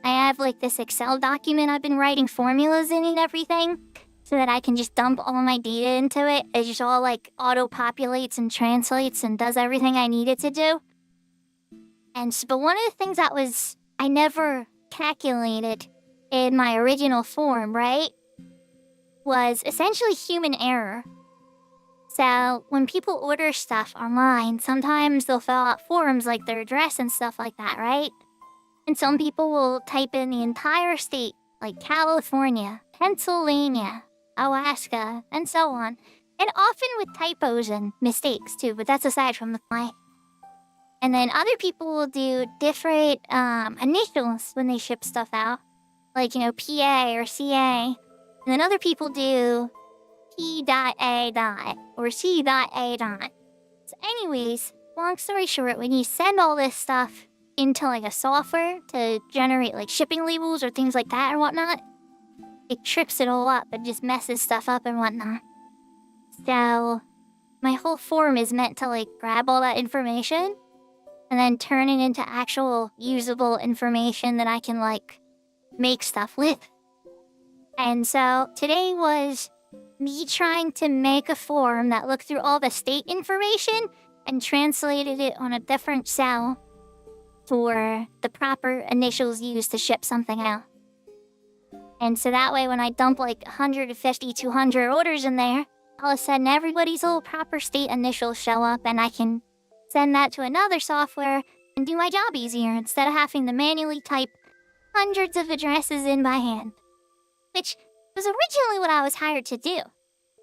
I have like this Excel document I've been writing formulas in and everything, so that I can just dump all my data into it. It just all like auto-populates and translates and does everything I need it to do. But one of the things that I never calculated in my original form, right, was essentially human error. So when people order stuff online, sometimes they'll fill out forms like their address and stuff like that, right? And some people will type in the entire state, like California, Pennsylvania, Alaska, and so on. And often with typos and mistakes too, but that's aside from the point. And then other people will do different initials when they ship stuff out. Like, you know, PA or CA. And then other people do P.A. or C.A. So anyways, long story short, when you send all this stuff into like a software to generate like shipping labels or things like that or whatnot, it trips it all up and just messes stuff up and whatnot. So my whole form is meant to like grab all that information and then turn it into actual usable information that I can like make stuff with. And so today was me trying to make a form that looked through all the state information and translated it on a different cell for the proper initials used to ship something out. And so that way when I dump like 150, 200 orders in there, all of a sudden everybody's little proper state initials show up and I can send that to another software and do my job easier instead of having to manually type hundreds of addresses in by hand. Which was originally what I was hired to do.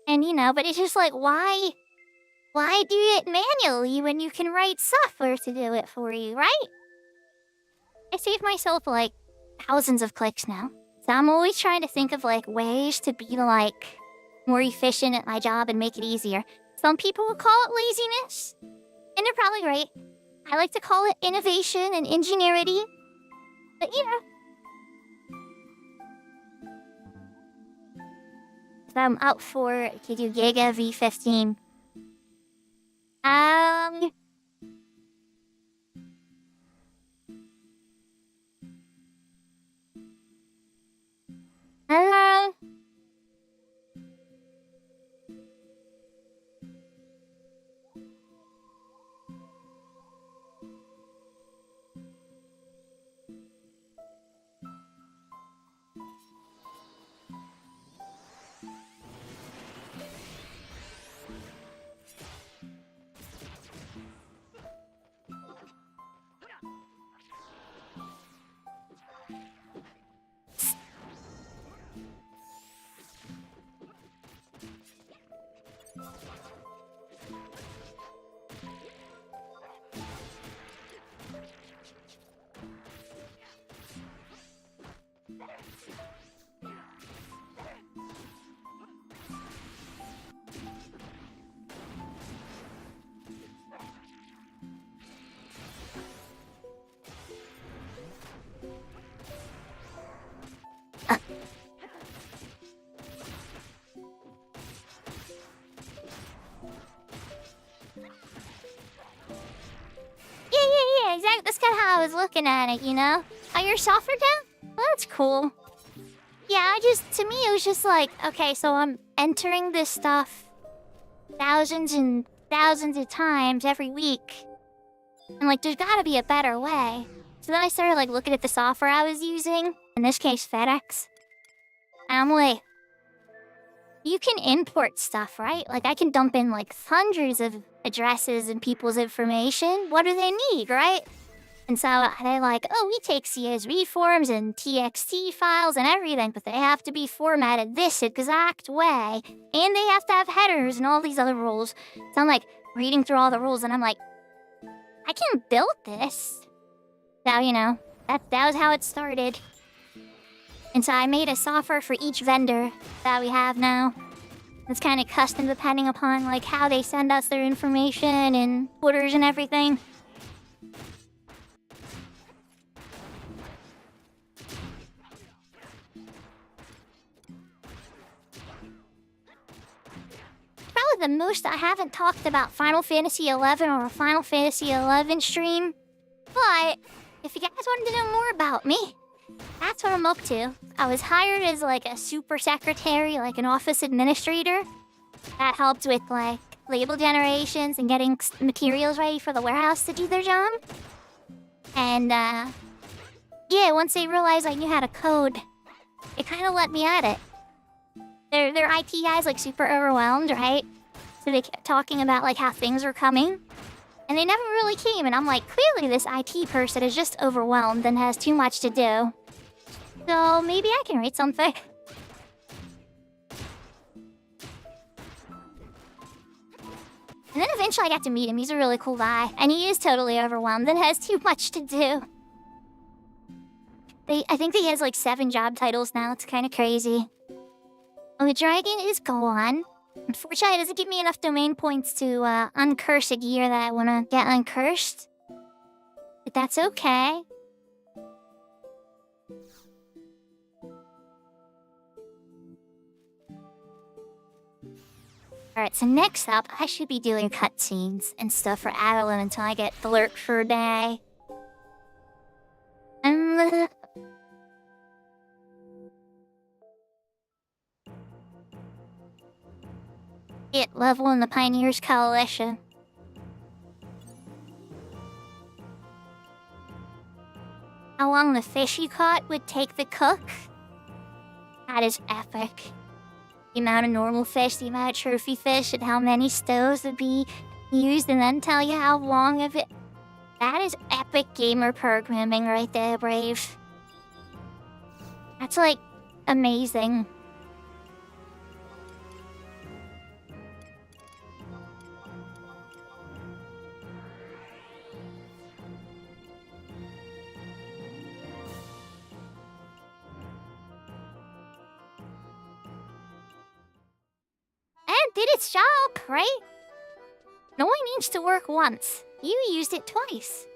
And you know, but it's just like, why do it manually when you can write software to do it for you, right? I save myself like thousands of clicks now. So I'm always trying to think of like ways to be like more efficient at my job and make it easier. Some people would call it laziness, and they're probably right. I like to call it innovation and ingenuity. But you know. So I'm up for to do Giga V15. Yeah, exactly. That's kind of how I was looking at it, you know? Oh, your software down? Well, that's cool. Yeah, to me, it was just like, okay, so I'm entering this stuff thousands and thousands of times every week. And, like, there's gotta be a better way. So then I started, like, looking at the software I was using. In this case, FedEx. And I'm like, you can import stuff, right? Like, I can dump in, like, hundreds of addresses and people's information. What do they need, right? And so they're like, oh, we take CSV forms and TXT files and everything, but they have to be formatted this exact way. And they have to have headers and all these other rules. So I'm, like, reading through all the rules, and I'm like, I can build this. So, you know, that was how it started. And so I made a software for each vendor that we have now. It's kind of custom depending upon like how they send us their information and orders and everything. Probably the most I haven't talked about Final Fantasy XI or a Final Fantasy XI stream. But if you guys wanted to know more about me, that's what I'm up to. I was hired as like a super secretary, like an office administrator. That helped with like label generations and getting materials ready for the warehouse to do their job. And yeah, once they realized I knew how to code, it kind of let me at it. Their IT guys like super overwhelmed, right? So they kept talking about like how things were coming. And they never really came, and I'm like, clearly this IT person is just overwhelmed and has too much to do. So maybe I can write something. And then eventually I got to meet him. He's a really cool guy. And he is totally overwhelmed and has too much to do. I think that he has like 7 job titles now. It's kind of crazy. Oh, the dragon is gone. Unfortunately, it doesn't give me enough domain points to uncurse a gear that I want to get uncursed. But that's okay. Alright, so next up, I should be doing cutscenes and stuff for Adeline until I get the lurk for a day. Get level in the Pioneers Coalition. How long the fish you caught would take the cook? That is epic. The amount of normal fish, the amount of trophy fish, and how many stoves would be used, and then tell you how long of it. That is epic gamer programming right there, Brave. That's like amazing. Did its job, right? No one needs to work once. You used it twice.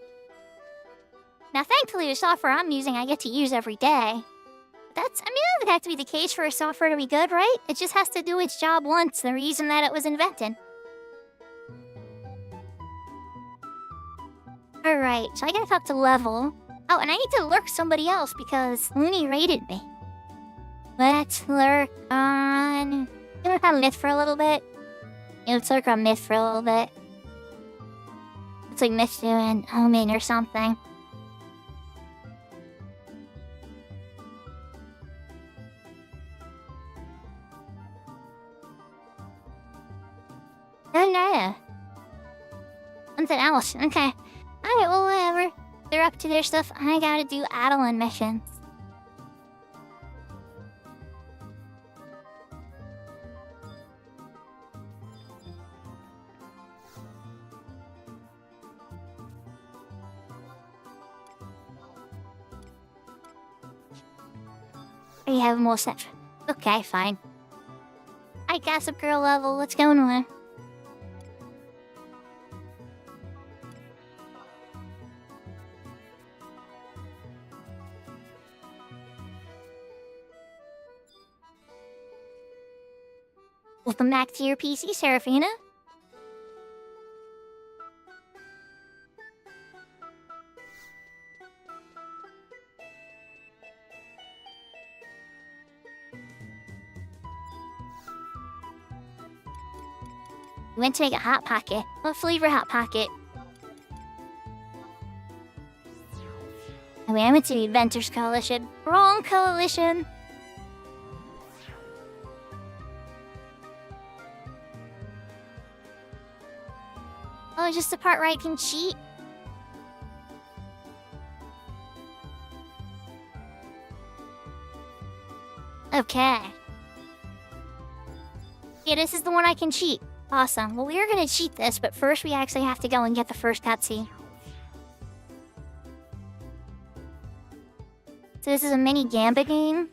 Now, thankfully, the software I'm using, I get to use every day. That doesn't have to be the case for a software to be good, right? It just has to do its job once, the reason that it was invented. Alright, so I gotta talk to Level. Oh, and I need to lurk somebody else because Looney raided me. Let's lurk on... You know, have Myth for a little bit? Yeah, let's lurk on Myth for a little bit. It's like Myth doing Omen or something. No. Something else. Okay. Alright, well, whatever. They're up to their stuff. I gotta do Adeline missions. We have more set. Okay, fine. Hi, Gossip Girl Level. What's going on? Welcome back to your PC, Seraphina. We went to make a Hot Pocket. What flavor Hot Pocket? I mean, I went to the Inventors Coalition. Wrong coalition! Oh, just the part where I can cheat? Okay. Yeah, this is the one I can cheat. Awesome. Well, we are gonna cheat this, but first we actually have to go and get the first cutscene. So this is a mini Gamba game,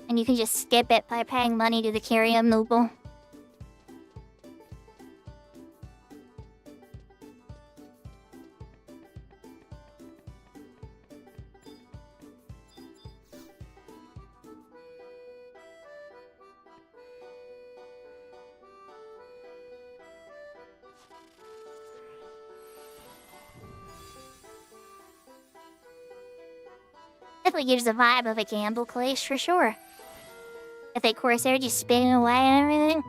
and you can just skip it by paying money to the Kyrium Noble. Definitely gives the vibe of a gamble place for sure. If they Corsair just spinning away and everything.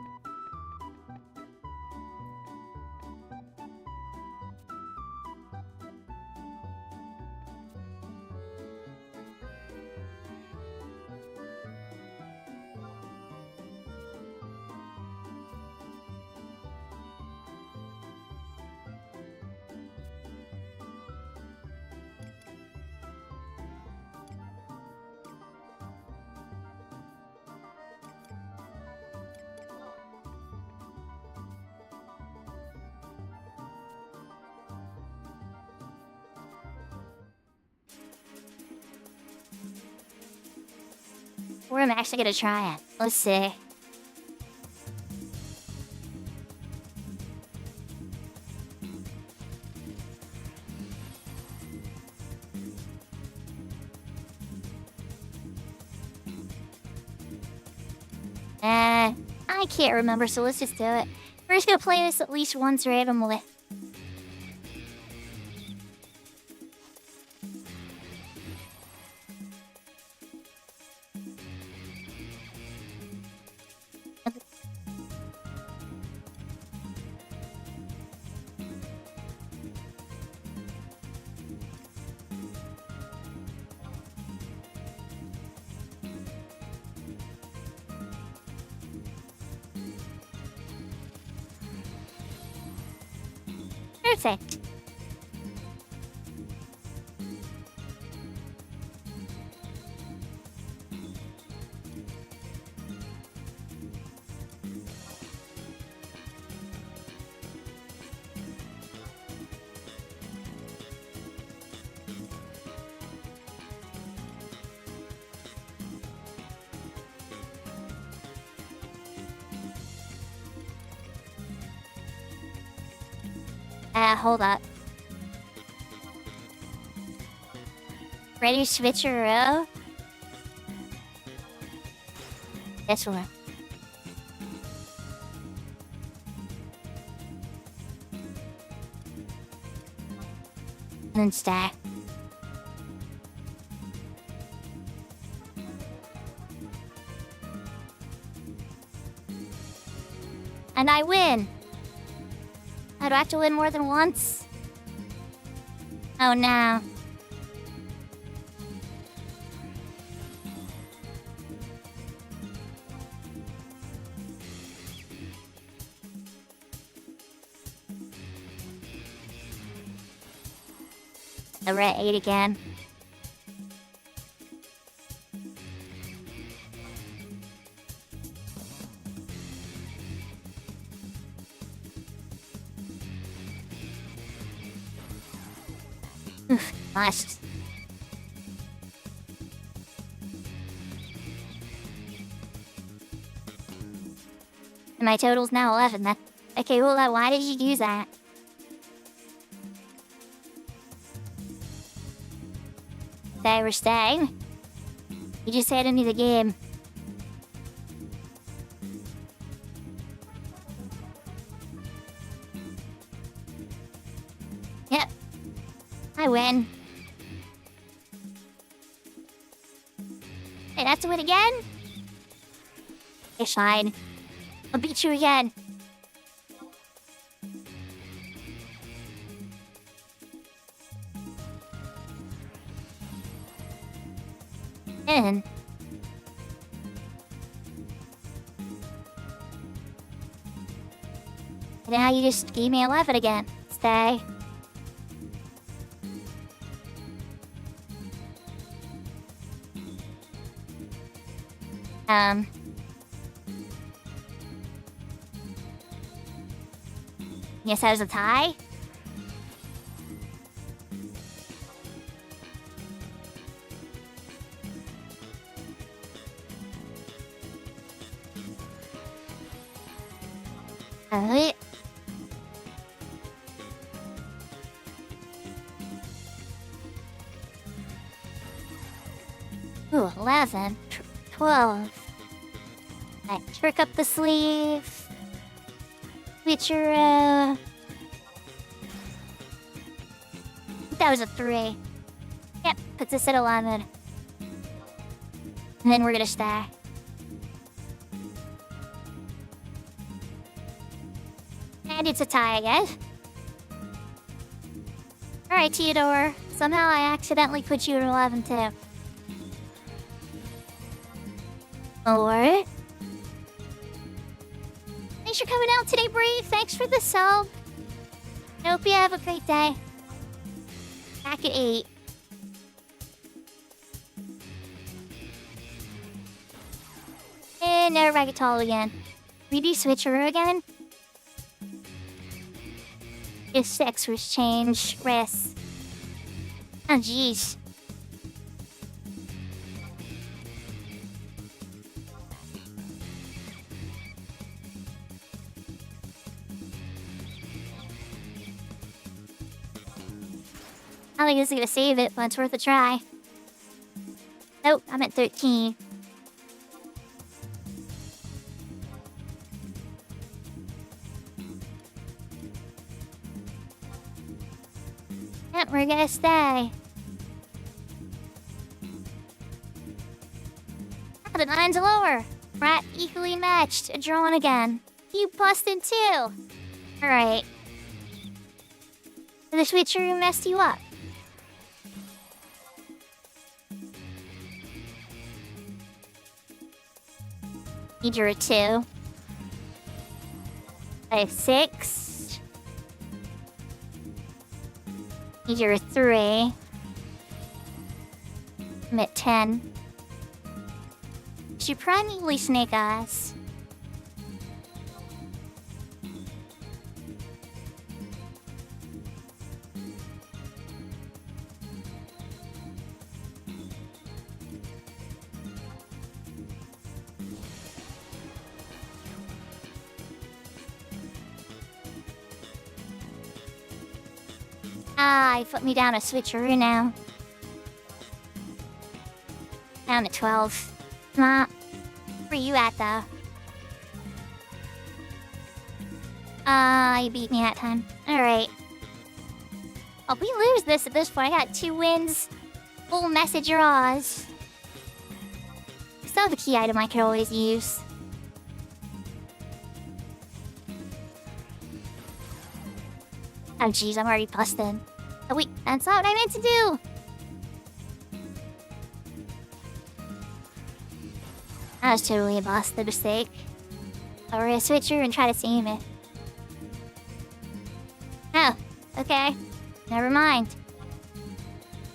Or I'm actually gonna try it. Let's see. I can't remember, so let's just do it. We're just gonna play this at least once randomly. Perfect. Hold up. Ready switcheroo? This one. And then stay. And I win! Do I have to win more than once? Oh no. We're at 8 again. Nice. And my total's now 11 then. Okay, well, why did you do that? They were staying. You just handed me the game. Yep. I win. Hey, that's a win again? It's fine. I'll beat you again. And now you just gave me 11 again. Stay. Yes, that was a tie. Alright. Ooh, 11, 12. Alright, trick up the sleeve. Switcheroo. That was a 3. Yep, puts us at 11. And then we're gonna stay. And it's a tie again. Alright, Theodore. Somehow I accidentally put you at 11 too. Alright. Thanks for coming out today, Brave. Thanks for the sub. I hope you have a great day. Back at 8. And never back at all again. We do switcheroo again? If 6 was change. Rest. Oh, jeez. I don't think this is gonna save it, but it's worth a try. Nope, I'm at 13. Yep, we're gonna stay. The nine's lower. We're at equally matched. Drawn again. You busted too. Alright. The switcheroo messed you up. Need your 2. I have 6. Need your 3. I'm at 10. Should primarily snake eyes. Ah, he put me down a switcheroo now. Down to 12. Nah. Where you at, though? You beat me that time. Alright. Oh, if we lose this at this point, I got 2 wins. Full message draws. Still have a key item I could always use. Oh jeez, I'm already busted. Oh wait, that's not what I meant to do! That was totally a busted mistake. Oh, we're gonna switch her and try to save it. Oh, okay. Never mind.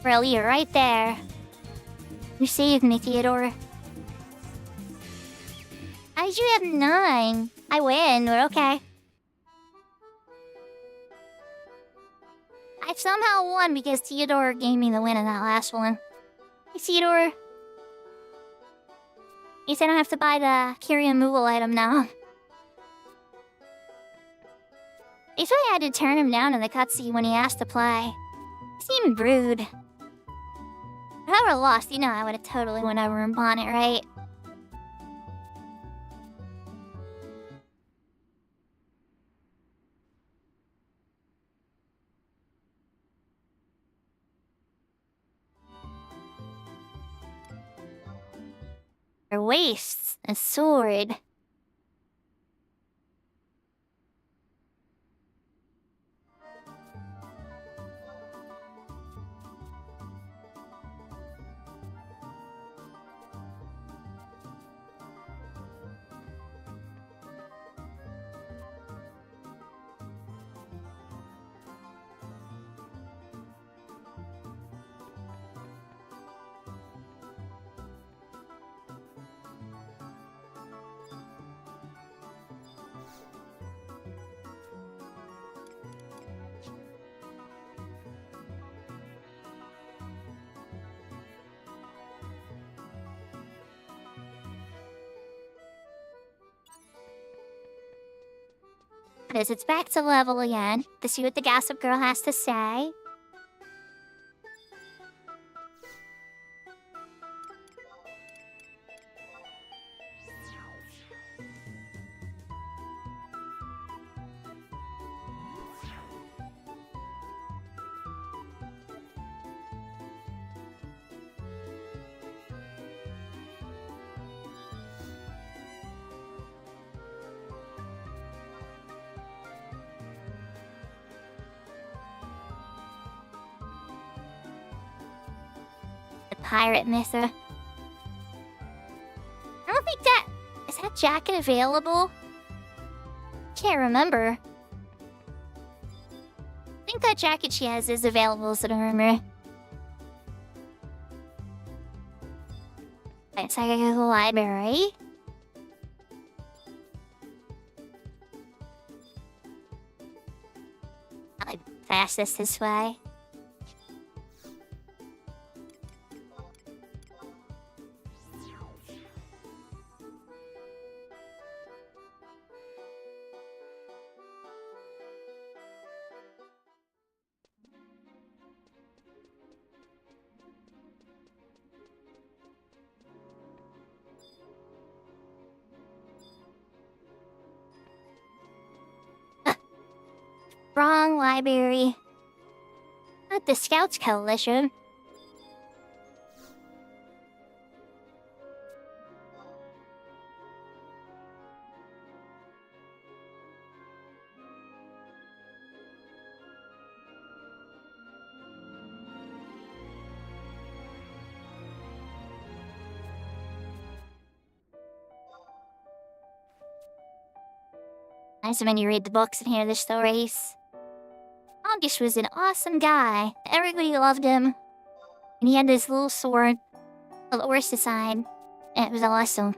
Well, you're right there. You saved me, Theodore. How did you have 9? I win, but okay. I somehow won because Theodore gave me the win in that last one. Hey, Theodore. At least I don't have to buy the carry removal item now. At least I had to turn him down in the cutscene when he asked to play. He seemed rude. If I would've lost, you know I would've totally went over and bought it, right? Her waists, a sword. It's back to level again to see what the Gossip Girl has to say. Pirate Misser. I don't think that... Is that jacket available? Can't remember. I think that jacket she has is available as an armor. Right, so I gotta go to the library. I'll fastest this way. Wrong library. Not the Scouts Coalition. Nice when you read the books and hear the stories. August was an awesome guy. Everybody loved him. And he had this little sword called Orsicide. And it was awesome.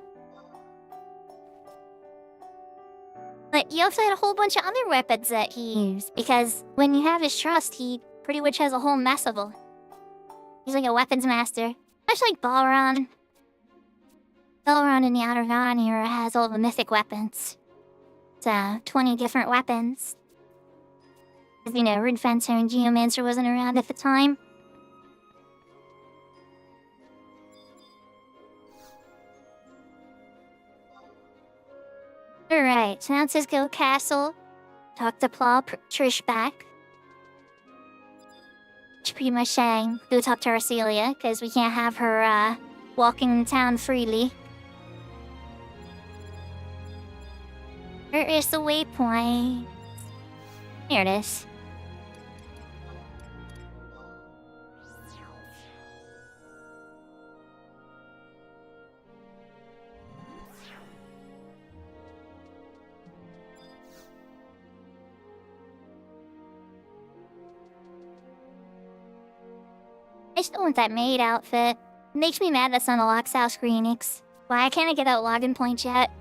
But he also had a whole bunch of other weapons that he used. Because when you have his trust, he pretty much has a whole mess of them. He's like a weapons master. Much like Balron. Balron in the Outer Dawn era has all the mythic weapons. 20 different weapons. You know, Rid Fencer and Geomancer wasn't around at the time. Alright, so now it says go castle. Talk to Paul, Trish back. She's pretty much saying go talk to Arcelia, because we can't have her walking in town freely. Where is the waypoint? Here it is. I still want that maid outfit. It makes me mad that's on a lock South Screenix. Why can't I get that login point yet?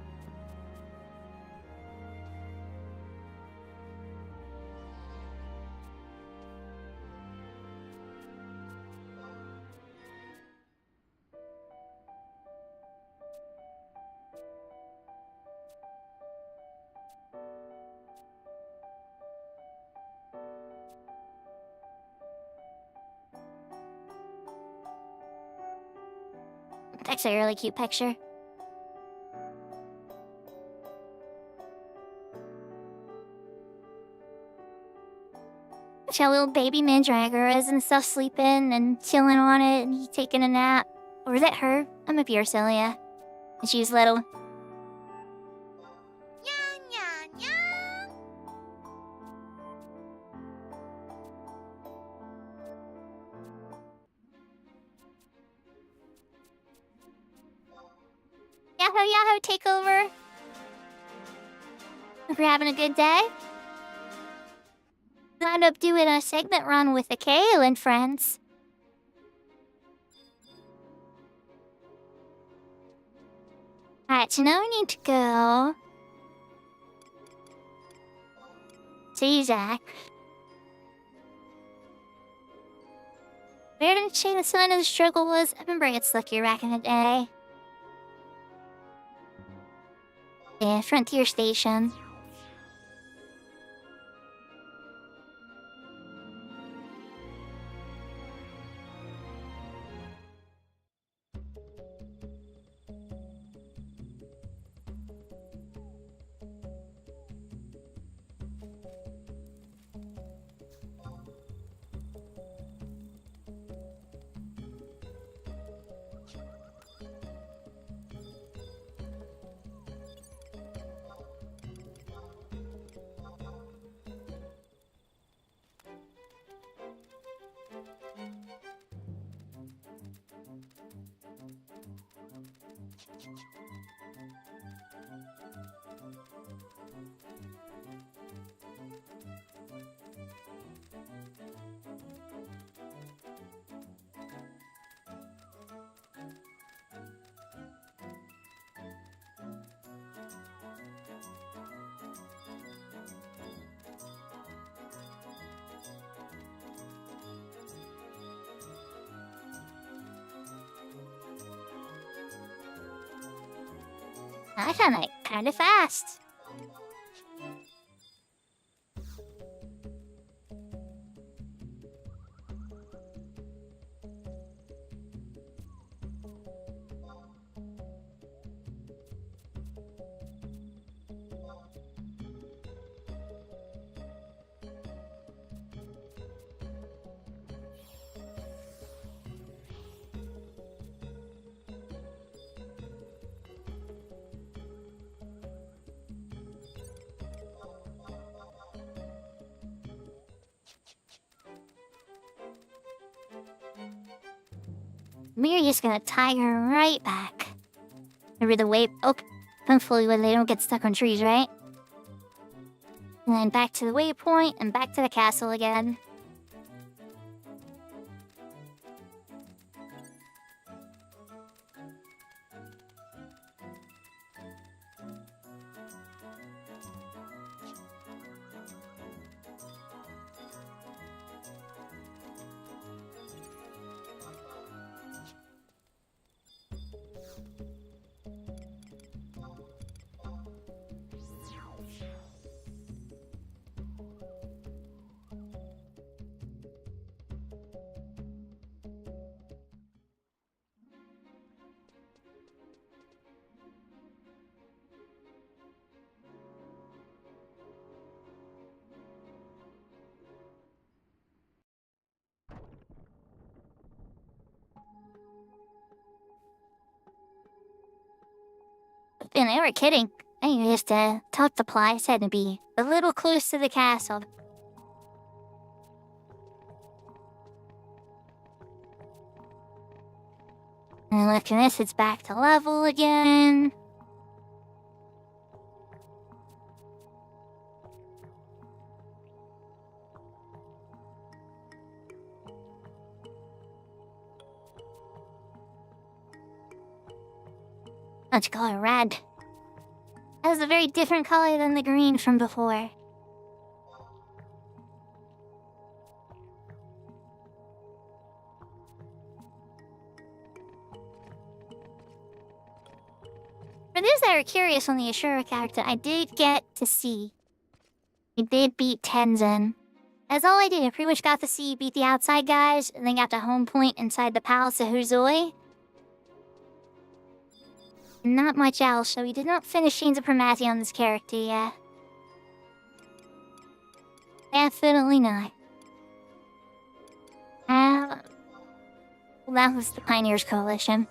That's a really cute picture. Our little baby Mandragora is and stuff sleeping and chilling on it and he taking a nap. Or is that her? I'm a Ursilia. And she's little. Yahoo Yahoo takeover. Hope you're having a good day. Wound up doing a segment run with the Kale and friends. Alright, so now I need to go see Zach. Where did it say the sign of the struggle was? I remember it's lucky back in the day. Yeah, Frontier Station. I found that kind of fast. we're just gonna tie her right back. Over the way. Oh, hopefully they don't get stuck on trees, right? And then back to the waypoint and back to the castle again. And they were kidding. I used to talk the plot said to be a little close to the castle. And look at this, it's back to level again. Let's call it red. That was a very different color than the green from before. For those that are curious on the Ashura character, I did get to see. We did beat Tenzin. That's all I did. I pretty much got to see beat the outside guys, and then got to home point inside the Palace of Huzoi. Not much else, so we did not finish Chains of Promethea on this character yet. Definitely not. Well, that was the Pioneers Coalition.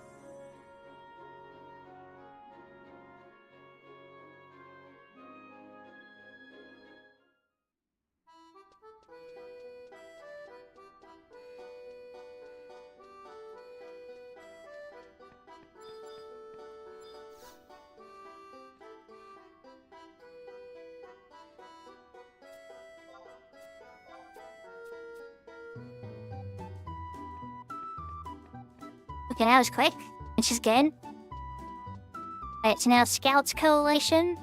Okay, that was quick, which is good. Alright, so now Scouts Coalition.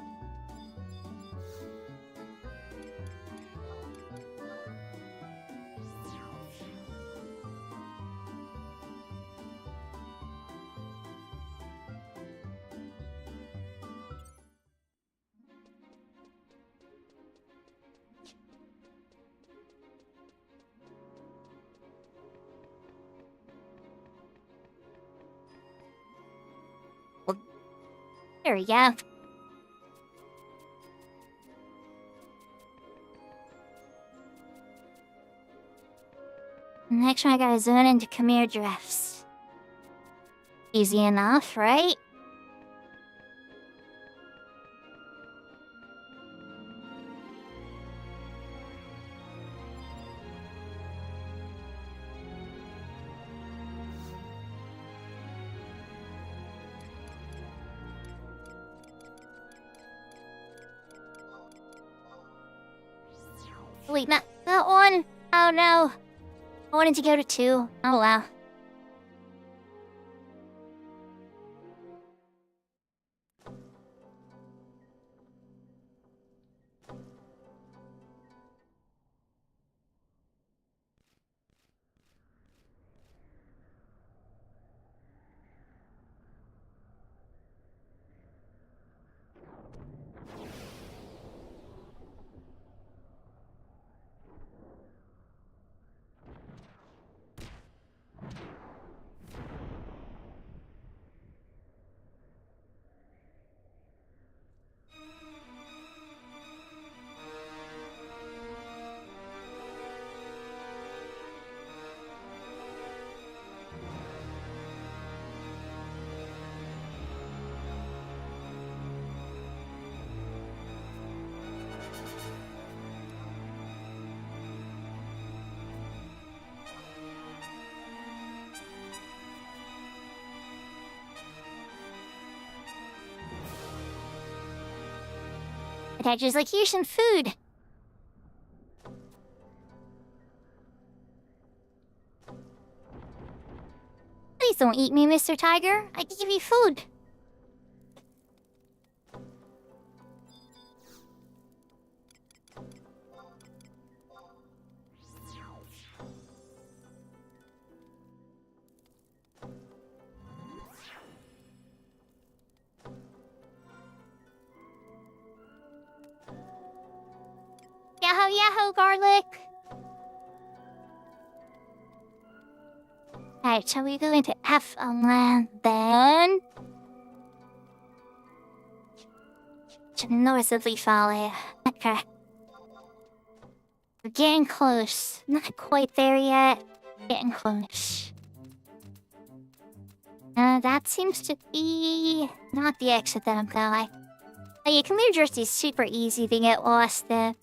There we go. Next one, I gotta zone into Khmer Drifts. Easy enough, right? Wait, not that one. Oh no. I wanted to go to 2. Oh wow. Tiger's like, here's some food. Please don't eat me, Mr. Tiger. I can give you food. Yahoo, yahoo, garlic. Alright, shall we go into F-Land then? To the north of Leaf Valley. Okay. We're getting close. Not quite there yet. Getting close. That seems to be not the exit that I'm going. Oh, yeah, Clear Jersey is super easy to get lost in.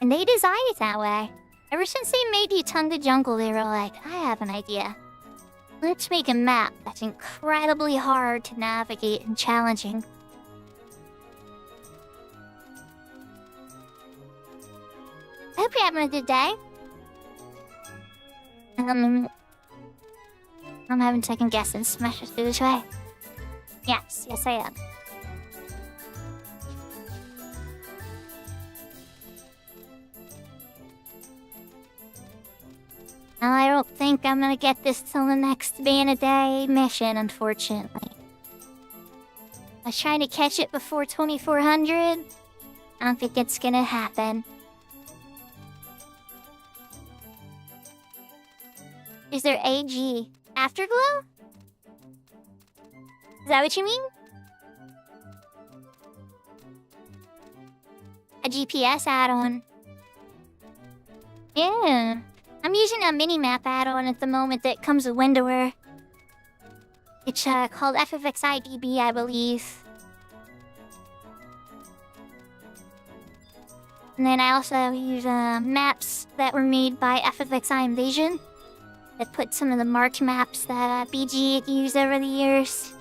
And they designed it that way. Ever since they made Utunga Jungle, they were like, I have an idea. Let's make a map that's incredibly hard to navigate and challenging. I hope you're having a good day. I'm having second guessing. Smash us through this way. Yes, I am. I don't think I'm gonna get this till the next Ban Day mission, unfortunately. I was trying to catch it before 2400. I don't think it's gonna happen. Is there AG Afterglow? Is that what you mean? A GPS add-on. Yeah. I'm using a mini-map add-on at the moment that comes with Windower. It's called FFXI DB, I believe. And then I also use maps that were made by FFXI Invasion that put some of the marked maps that BG had used over the years.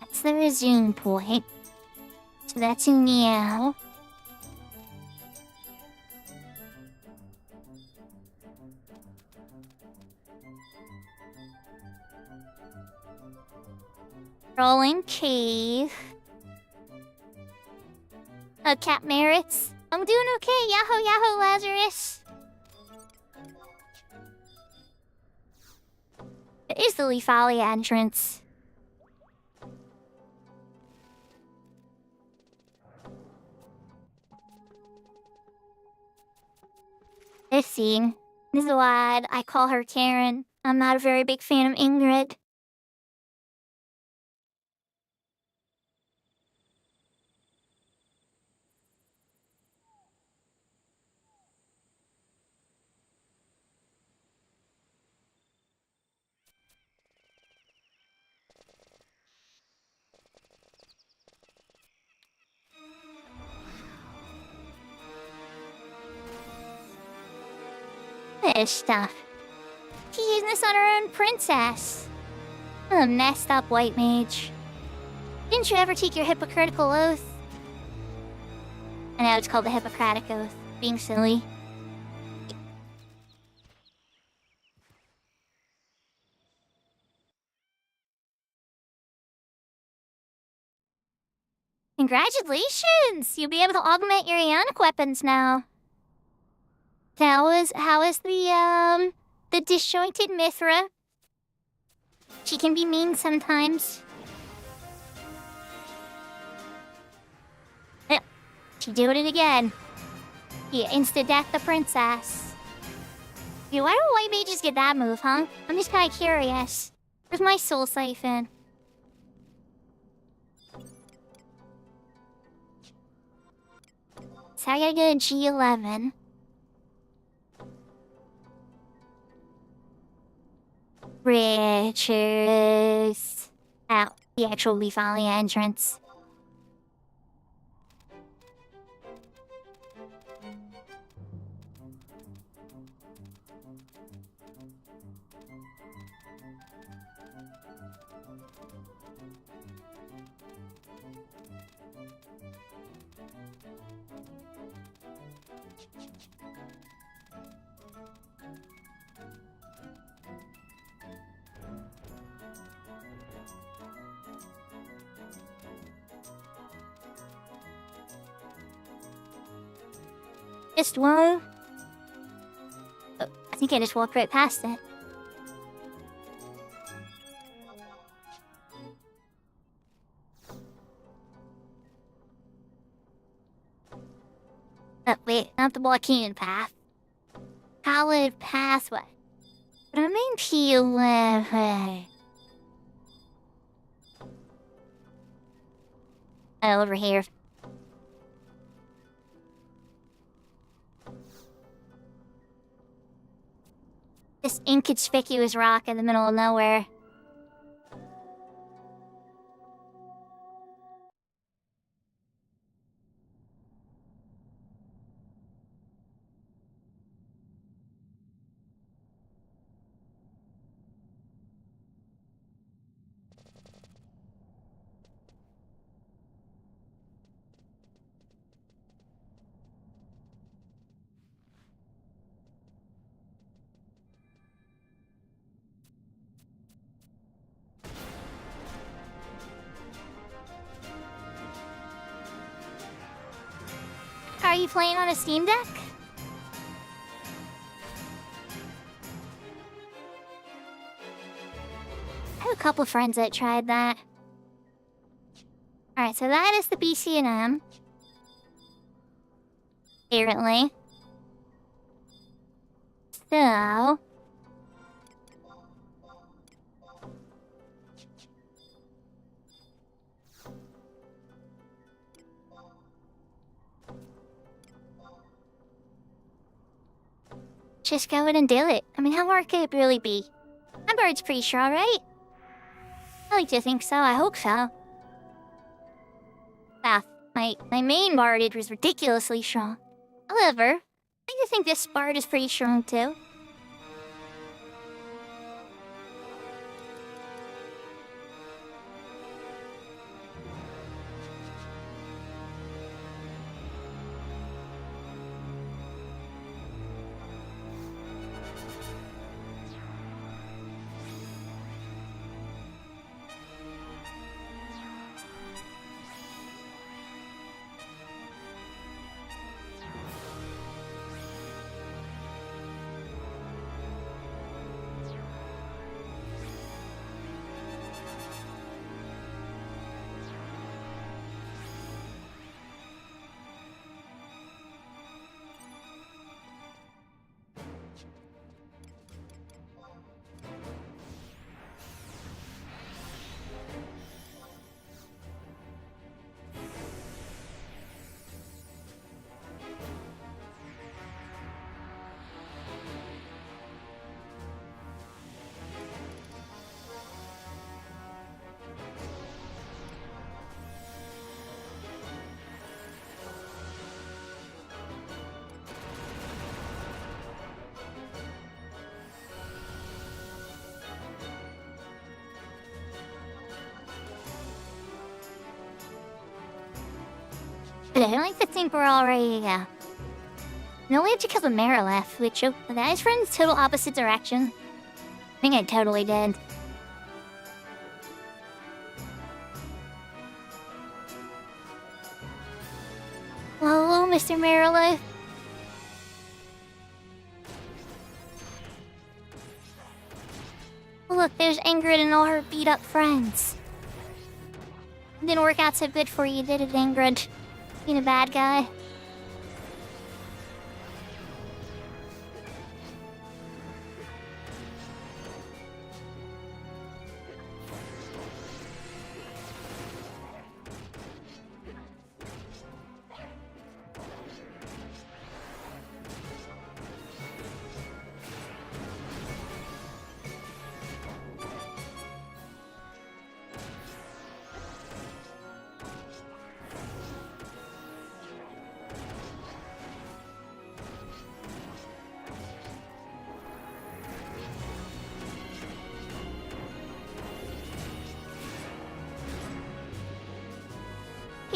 That's the resume point. So that's a meow. Rolling cave. Cap merits. I'm doing okay. Yahoo, yahoo, Lazarus. It is the Leaf Alley entrance. This scene. This is why I call her Karen. I'm not a very big fan of Ingrid. This stuff. She's using this on her own princess. A messed up white mage. Didn't you ever take your Hippocratical Oath? I know it's called the Hippocratic Oath. Being silly. Congratulations! You'll be able to augment your ionic weapons now. How is the disjointed Mithra? She can be mean sometimes. Yeah, she doing it again. Yeah, insta-death the princess. Yeah, why do white mages get that move, huh? I'm just kinda curious. Where's my soul siphon? so I gotta go to G11. Which is out the actual Leaf Valley entrance. Just one. Oh, I think I just walked right past it. Oh, wait, not the walking path. Hallowed pathway. But I'm in P11. Oh, over here. This inconspicuous rock in the middle of nowhere. Are you playing on a Steam Deck? I have a couple friends that tried that. Alright, so that is the BC&M. Apparently. So... just go in and do it. I mean, how hard could it really be? My bird's pretty strong, right? I like to think so. I hope so. Well, my main bard was ridiculously strong. However, I like to think this bard is pretty strong too. But I like to think we're all ready to go. No, we have to kill the mayor left, which that is from the total opposite direction. I think I totally did. Hello, Mr. Marilyn. Look, there's Ingrid and all her beat-up friends. Didn't work out so good for you, did it, Ingrid? Being a bad guy.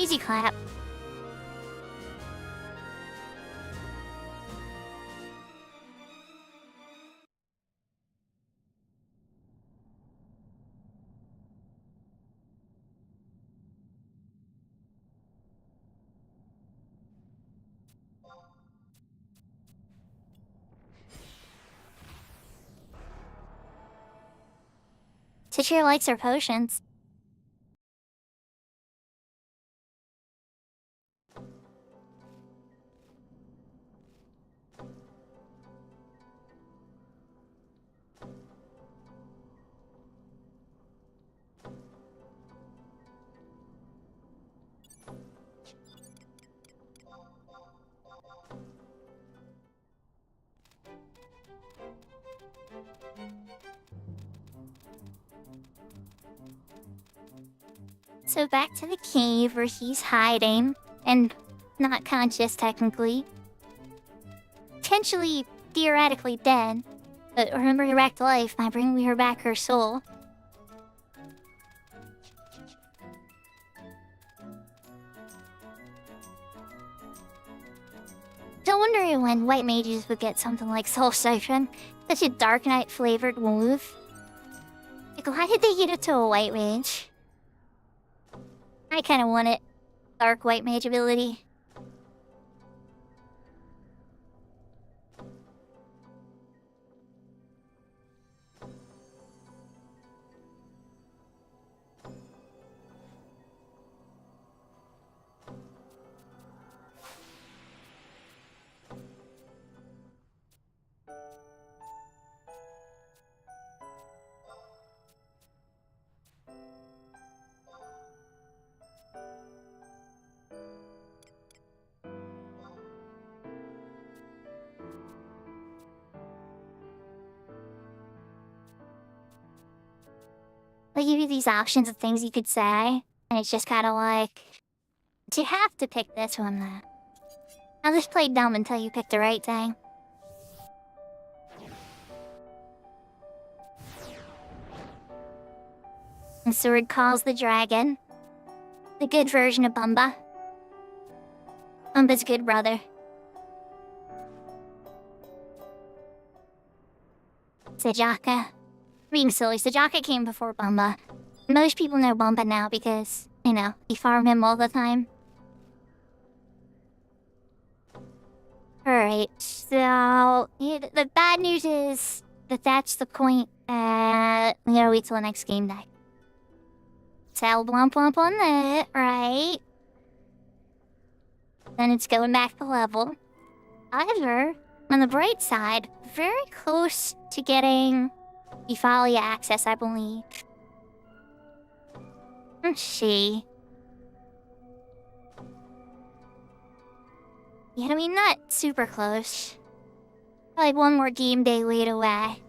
Easy clap. Teacher likes her potions. So back to the cave where he's hiding, and not conscious technically. Potentially, theoretically dead, but her resurrect life might bring her back her soul. Don't wonder when white mages would get something like Soul Siphon, such a Dark Knight flavored move. Like, why did they get it to a white mage? I kinda want it. Dark white mage ability. They give you these options of things you could say, and it's just kind of like, you have to pick this one then. I'll just play dumb until you pick the right thing. And Sword calls the dragon. The good version of Bumba. Bumba's good brother. Sajaka. Being silly, Sajaka came before Bumba. Most people know Bumba now because, you know, you farm him all the time. Alright, so yeah, the bad news is that that's the point. We gotta wait till the next game day. Sell blump blump on that, right? Then it's going back to level. However, on the bright side, very close to getting Euphalia access, I believe. Let's see. Yeah, I mean, not super close. Like one more game day wait away.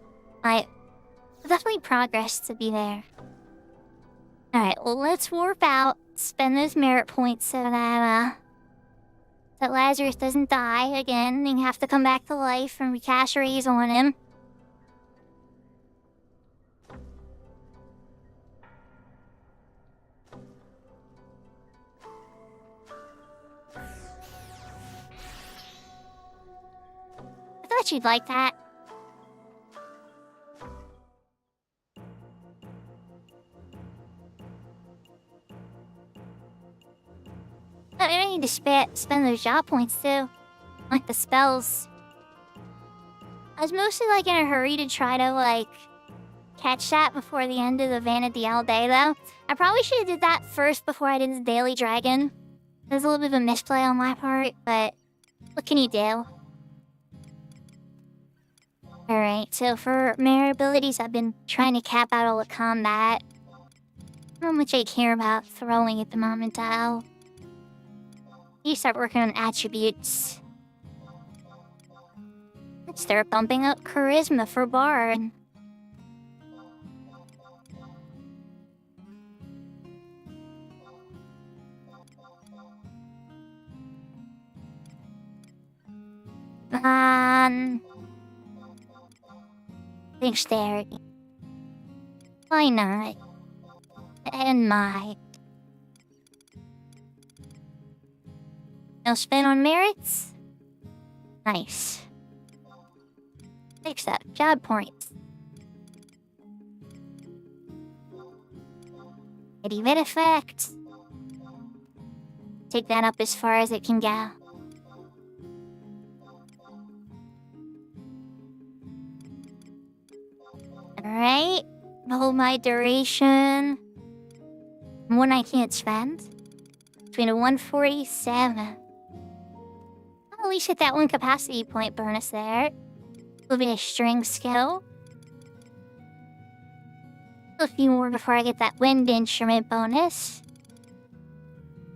Definitely progress to be there. Alright, well, let's warp out, spend those merit points so that Lazarus doesn't die again and have to come back to life and recast raise on him. I thought you'd like that. I need to spend those job points too. Like the spells. I was mostly like in a hurry to try to like catch that before the end of the Vanity all day though. I probably should have did that first before I did the Daily Dragon. There's a little bit of a misplay on my part, but what can you do? Alright, so for merit abilities, I've been trying to cap out all the combat. Not much I care about throwing at the moment though. You start working on attributes. Let's start bumping up charisma for Bard. Dexterity. Why not? And might. No spin on merits? Nice. Fix that. Job points. Event effect. Take that up as far as it can go. Alright. Hold my duration. One I can't spend. Between a 147. I'll at least hit that one capacity point bonus there. Will be a string skill. A few more before I get that wind instrument bonus.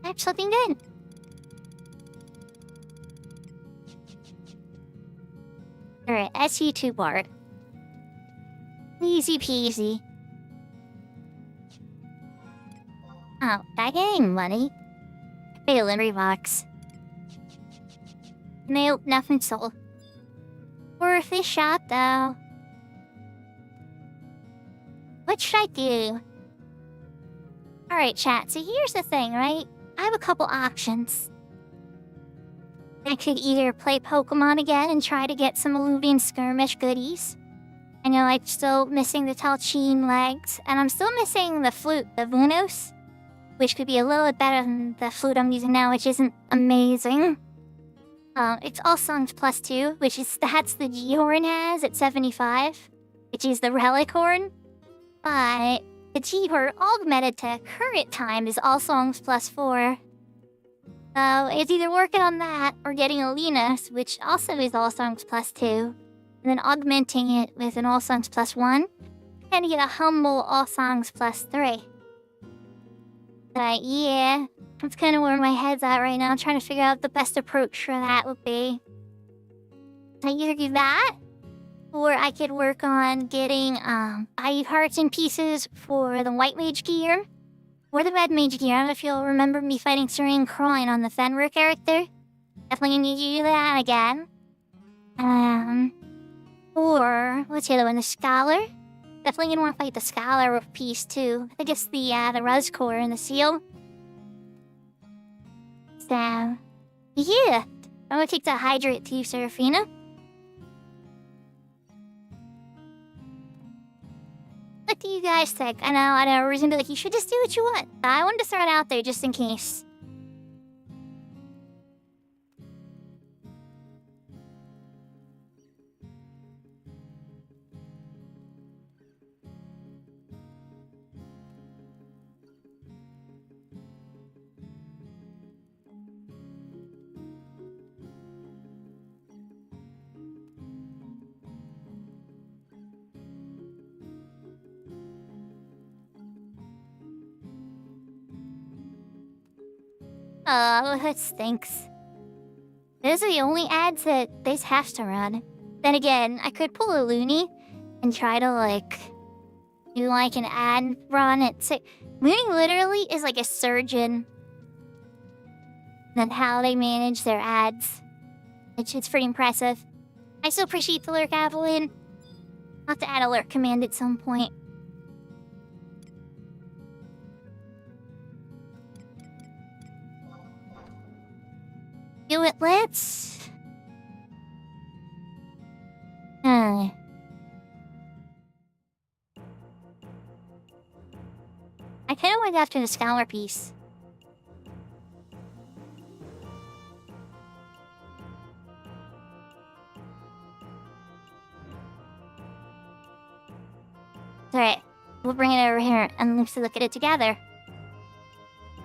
That's looking good. Alright, SU2 board. Easy peasy. Oh, not getting money. Memory box. Nope, nothing sold. Worth a shot though. What should I do? Alright, chat, so here's the thing, right? I have a couple options. I could either play Pokemon again and try to get some Illuvian Skirmish goodies. I know I'm still missing the Talchine legs, and I'm still missing the flute, the Vunos, which could be a little bit better than the flute I'm using now, which isn't amazing. It's all songs +2, which is that's the G-Horn has at 75, which is the Relic Horn. But the G-Horn augmented to current time is all songs +4. So it's either working on that or getting Alina's, which also is all songs +2, and then augmenting it with an all songs +1, and to get a humble all songs +3. But yeah, that's kind of where my head's at right now. I'm trying to figure out the best approach for that would be. I either do that, or I could work on getting body parts and pieces for the white mage gear, or the red mage gear. I don't know if you'll remember me fighting Serene Croyne on the Fenrir character. Definitely need to do that again. Or what's the other one? The Scholar. Definitely gonna want to fight the Scholar piece too. I think it's the Ruz Core and the Seal. So yeah, I'm gonna take the Hydrate to you, Seraphina. What do you guys think? I know, we're gonna be like, you should just do what you want. I wanted to throw it out there just in case. Oh, that stinks. Those are the only ads that this has to run. Then again, I could pull a loony and try to, do, an ad run at Loony literally is like a surgeon on how they manage their ads. It's pretty impressive. I still appreciate the lurk, Evelyn. I'll have to add a lurk command at some point. Do it, let's. I kind of went after the Scholar piece. Alright, we'll bring it over here and let's look at it together.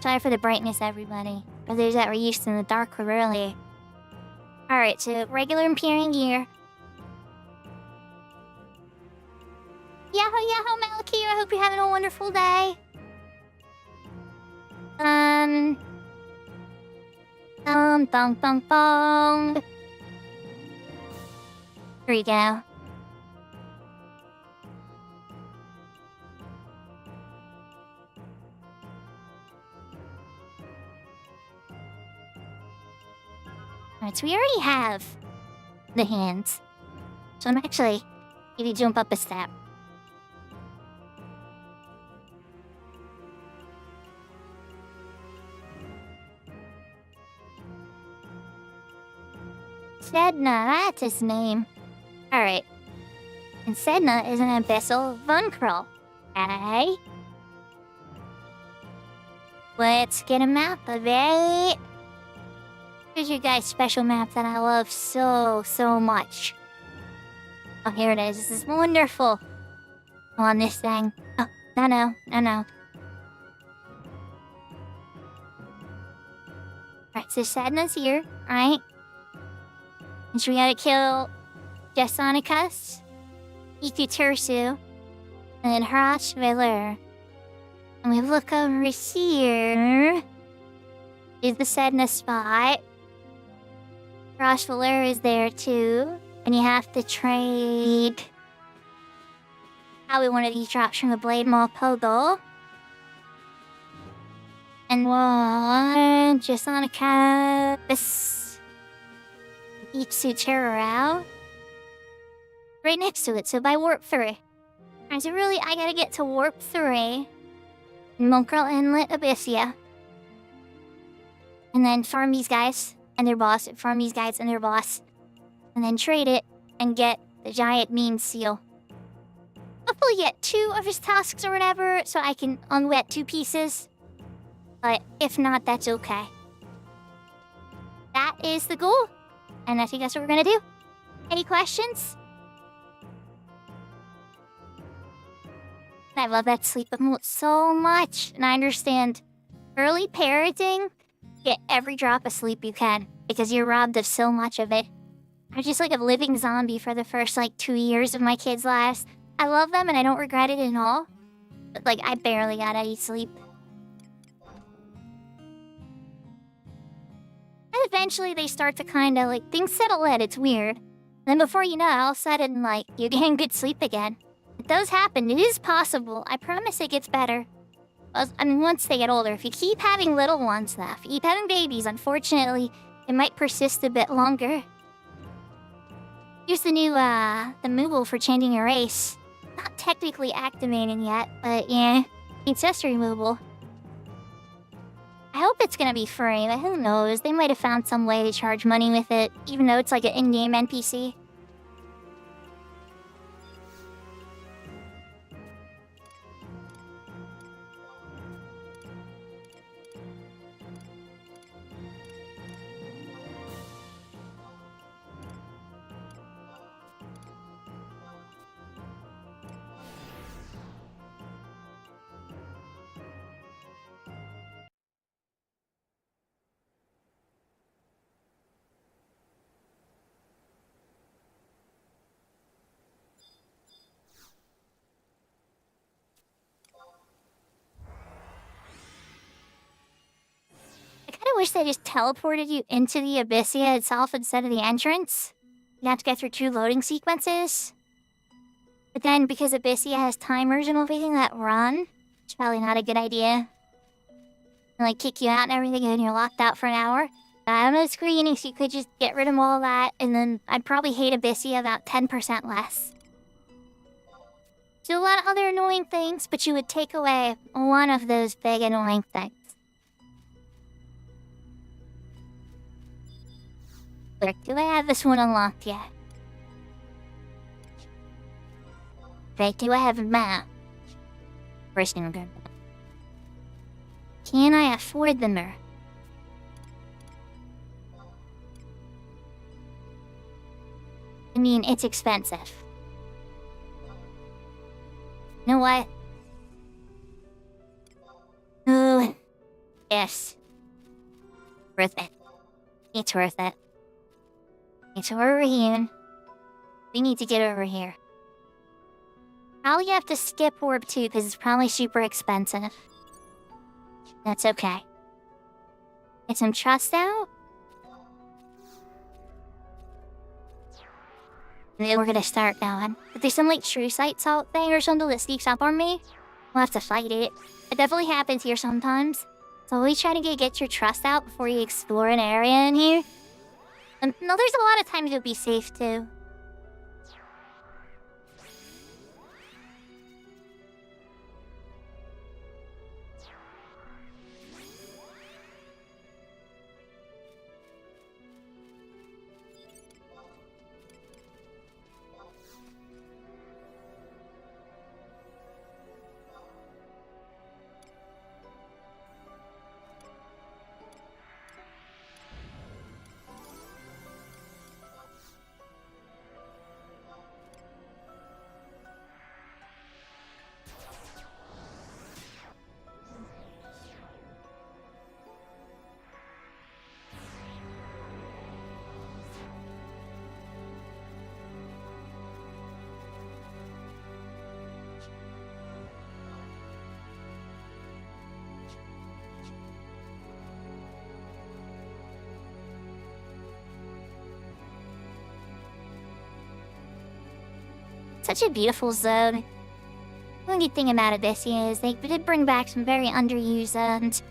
Sorry for the brightness, everybody. For those that were used in the dark earlier. Alright, so regular Imperial gear. Yahoo, Malakir, I hope you're having a wonderful day. Bong. Here we go. Alright, so we already have the hands. So I'm actually going to jump up a step. Sedna, that's his name. Alright. And Sedna is an abyssal Vunkrul. Okay? Let's get a map of it. Here's your guys' special map that I love so much. Oh, here it is. This is wonderful. On this thing. Oh, no. Alright, so Sedna's here, right? And so we gotta kill Jasonikas, Ikutursu, and then Harash Veler. And we look over here. Is the Sedna spot. Harash Veler is there too. And you have to trade probably one of these drops from the Blade Maul Pogo. And one Jasonikas. Itsuterra. Right next to it, so by Warp 3. Alright, so really, I gotta get to Warp 3. Monkrel Inlet Abyssia. And then farm these guys and their boss, farm these guys and their boss. And then trade it and get the giant mean seal. Hopefully get 2 of his tusks or whatever, so I can unwet 2 pieces. But if not, that's okay. That is the goal. And I think that's what we're gonna do. Any questions? I love that sleep emote so much. And I understand early parenting, get every drop of sleep you can. Because you're robbed of so much of it. I'm just like a living zombie for the first 2 years of my kids' lives. I love them and I don't regret it at all. But I barely got any sleep. And eventually they start to things settle in, it's weird. Then before you know it, all of a sudden, you're getting good sleep again. It does happen, it is possible. I promise it gets better. Once they get older. If you keep having little ones, though, if you keep having babies, unfortunately, it might persist a bit longer. Here's the new, the Moogle for changing your race. Not technically activating yet, but yeah. Ancestry Moogle. I hope it's gonna be free, but who knows? They might have found some way to charge money with it, even though it's an in-game NPC. I wish they just teleported you into the Abyssia itself instead of the entrance. You'd have to go through 2 loading sequences. But then, because Abyssia has timers and everything that run, it's probably not a good idea. And kick you out and everything and you're locked out for an hour. I don't know, Square Enix, you could just get rid of all that, and then I'd probably hate Abyssia about 10% less. Do a lot of other annoying things, but you would take away one of those big annoying things. Do I have this one unlocked yet? Right, do I have a map? First thing I'm gonna... Can I afford the mirror? I mean, it's expensive. You know what? Ooh. Yes. Worth it. It's worth it. Okay, so we're over here. We need to get over here. Probably have to skip Orb 2 because it's probably super expensive. That's okay. Get some trust out. And then we're gonna start going. But there's some true sight salt thing or something that sneaks up on me. We'll have to fight it. It definitely happens here sometimes. So always try to get your trust out before you explore an area in here. And no, there's a lot of times you'll be safe too. Such a beautiful zone. The only thing about it this year is they did bring back some very underused zones.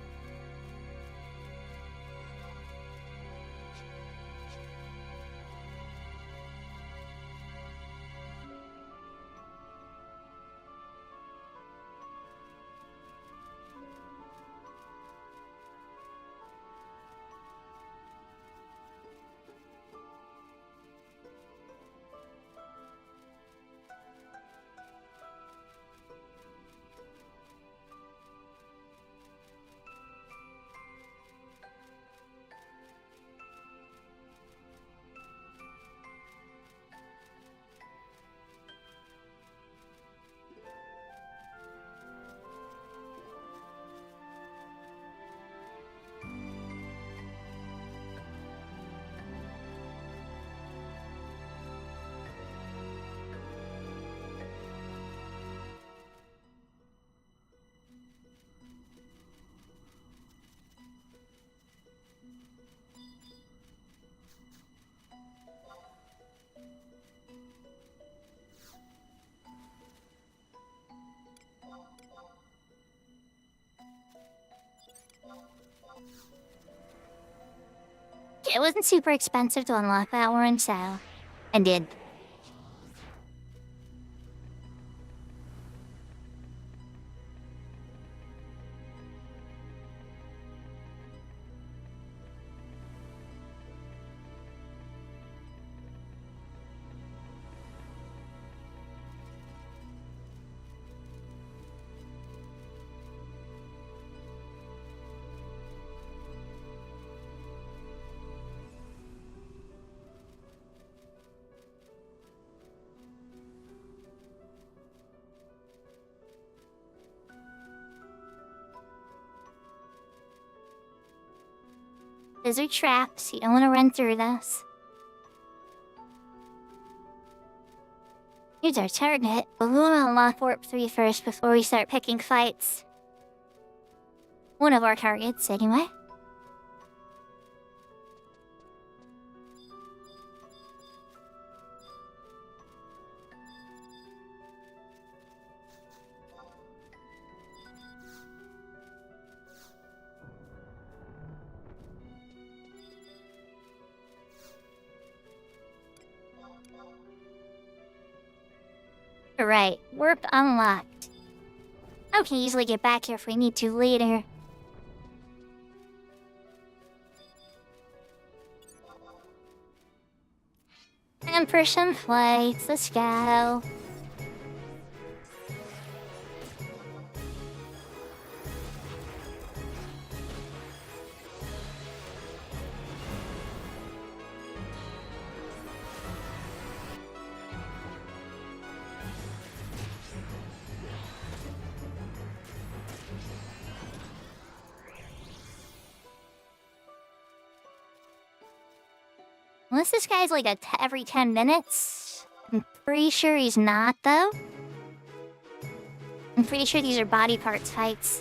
It wasn't super expensive to unlock that one, so I did. These are traps. You don't want to run through those. Here's our target, but we want to unlock Warp 3 first before we start picking fights. One of our targets, anyway. Right, warp unlocked. I can easily get back here if we need to later. And for some flights, let's go. Unless this guy's like every 10 minutes. I'm pretty sure he's not, though. I'm pretty sure these are body parts fights.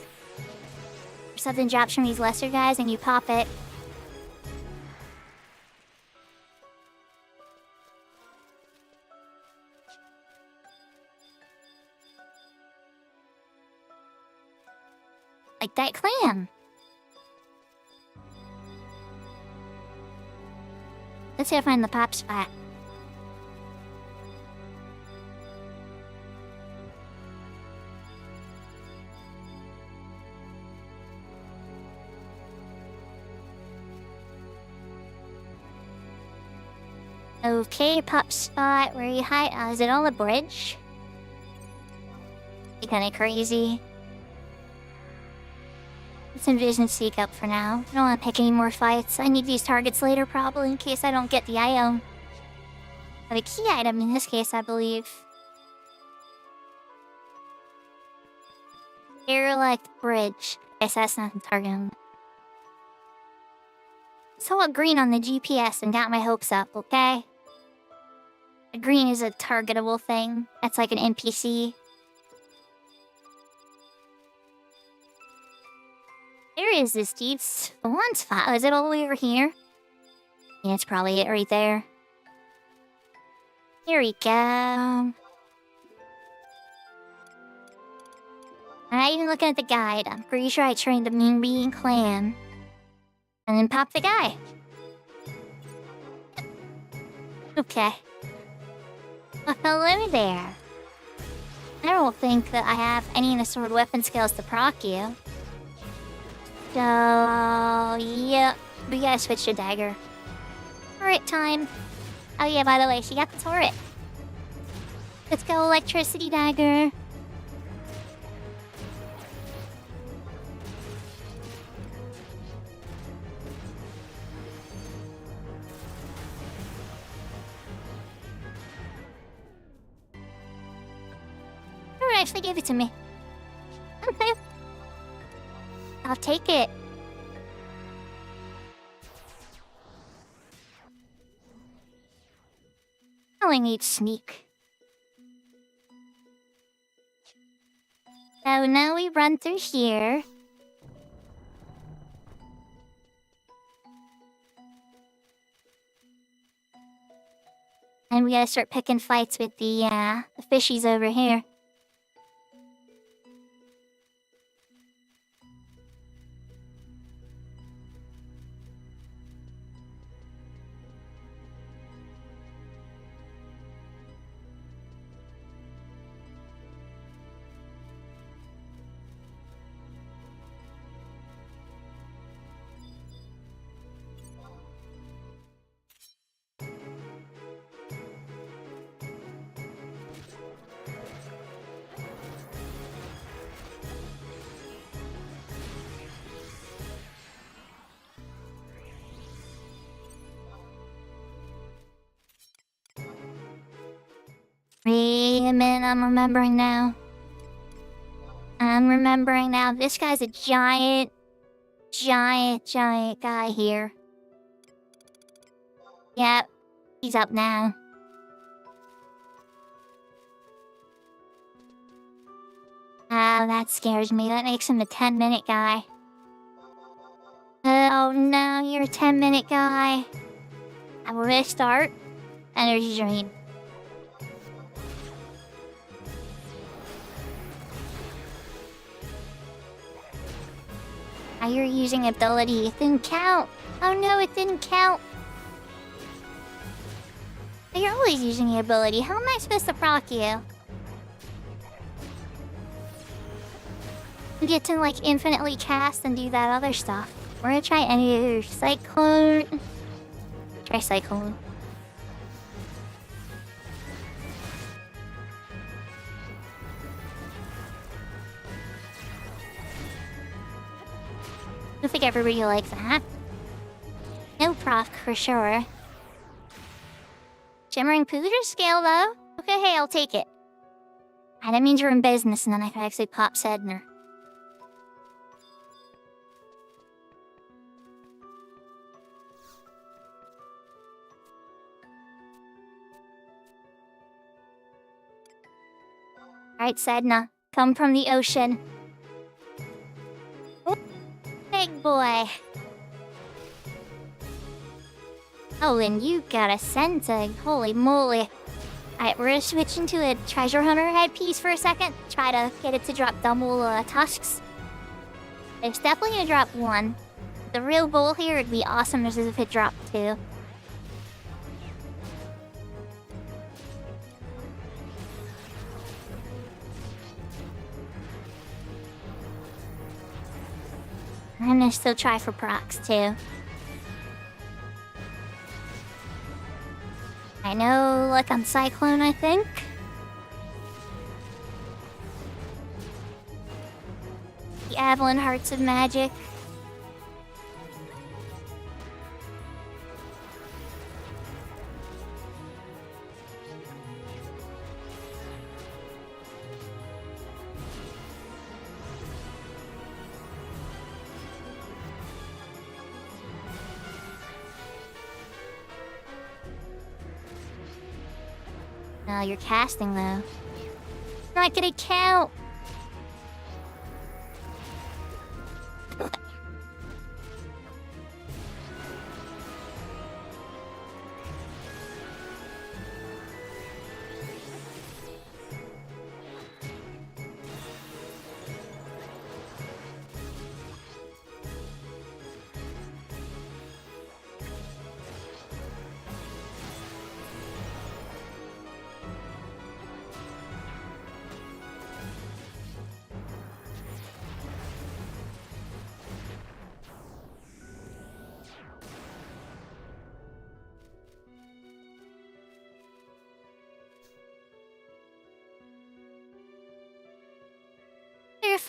Or something drops from these lesser guys and you pop it. Like that clam. Let's see if I find the pop spot. Okay, pop spot. Where are you hiding? Is it on the bridge? Be kinda crazy. Let's envision Seek up for now. I don't want to pick any more fights. I need these targets later, probably, in case I don't get the item. Or the key item in this case, I believe. Derelict Bridge. Guess that's not the target. Saw a green on the GPS and got my hopes up, okay? A green is a targetable thing. That's like an NPC. There is this dude's the one spot. Oh, is it all the way over here? Yeah, it's probably it right there. Here we go. I'm not even looking at the guide. I'm pretty sure I trained the Mean Bean clan. And then pop the guy. Okay. Well, hello there. I don't think that I have any of the sword weapon skills to proc you. So, yeah. We gotta switch to dagger. Turret time. Oh yeah, by the way, she got the turret. Let's go electricity dagger. Alright, actually give it to me. I'll take it. I need sneak. So now we run through here. And we gotta start picking fights with the fishies over here. Wait a minute, I'm remembering now. This guy's a giant guy here. Yep, he's up now. Oh, that scares me. That makes him a 10-minute guy. Oh no, you're a 10-minute guy. I'm gonna start. Energy drain. Now you're using ability. It didn't count. Oh no, it didn't count. You're always using the ability. How am I supposed to proc you? You get to like infinitely cast and do that other stuff. We're gonna try any other cyclone. Try cyclone. I think everybody likes that. No proc for sure. Shimmering Pooter scale though. Okay, hey, I'll take it. Ah, that means you're in business and then I can actually pop Sedner. Alright, Sedna. Come from the ocean. Big boy. Oh, and you got a Senteg. Holy moly. Alright, we're gonna switch into a treasure hunter headpiece for a second. Try to get it to drop double tusks. It's definitely gonna drop one. The real goal here would be awesome as if it dropped two. I'm gonna still try for procs too. I know, like on Cyclone, I think. The Avalon Hearts of Magic. No, you're casting though. Not gonna count.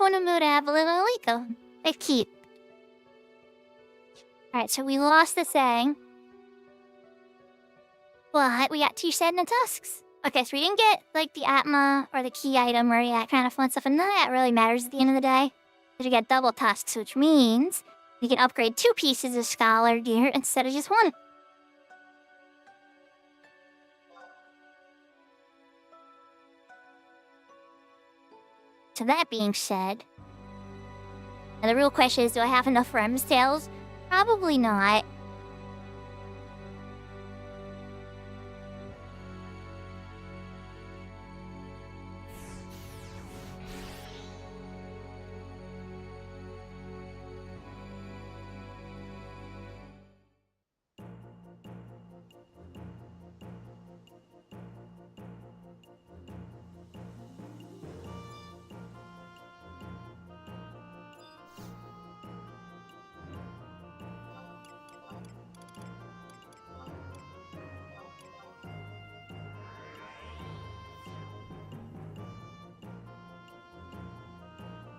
Fonamura They keep. Alright, so we lost the thing. But we got 2 Sedna tusks. Okay, so we didn't get, like, the Atma or the key item or that kind of fun stuff, and none of that really matters at the end of the day. Because we got double tusks, which means we can upgrade 2 pieces of Scholar gear instead of just 1. So that being said, now the real question is, do I have enough Rem's tails? Probably not.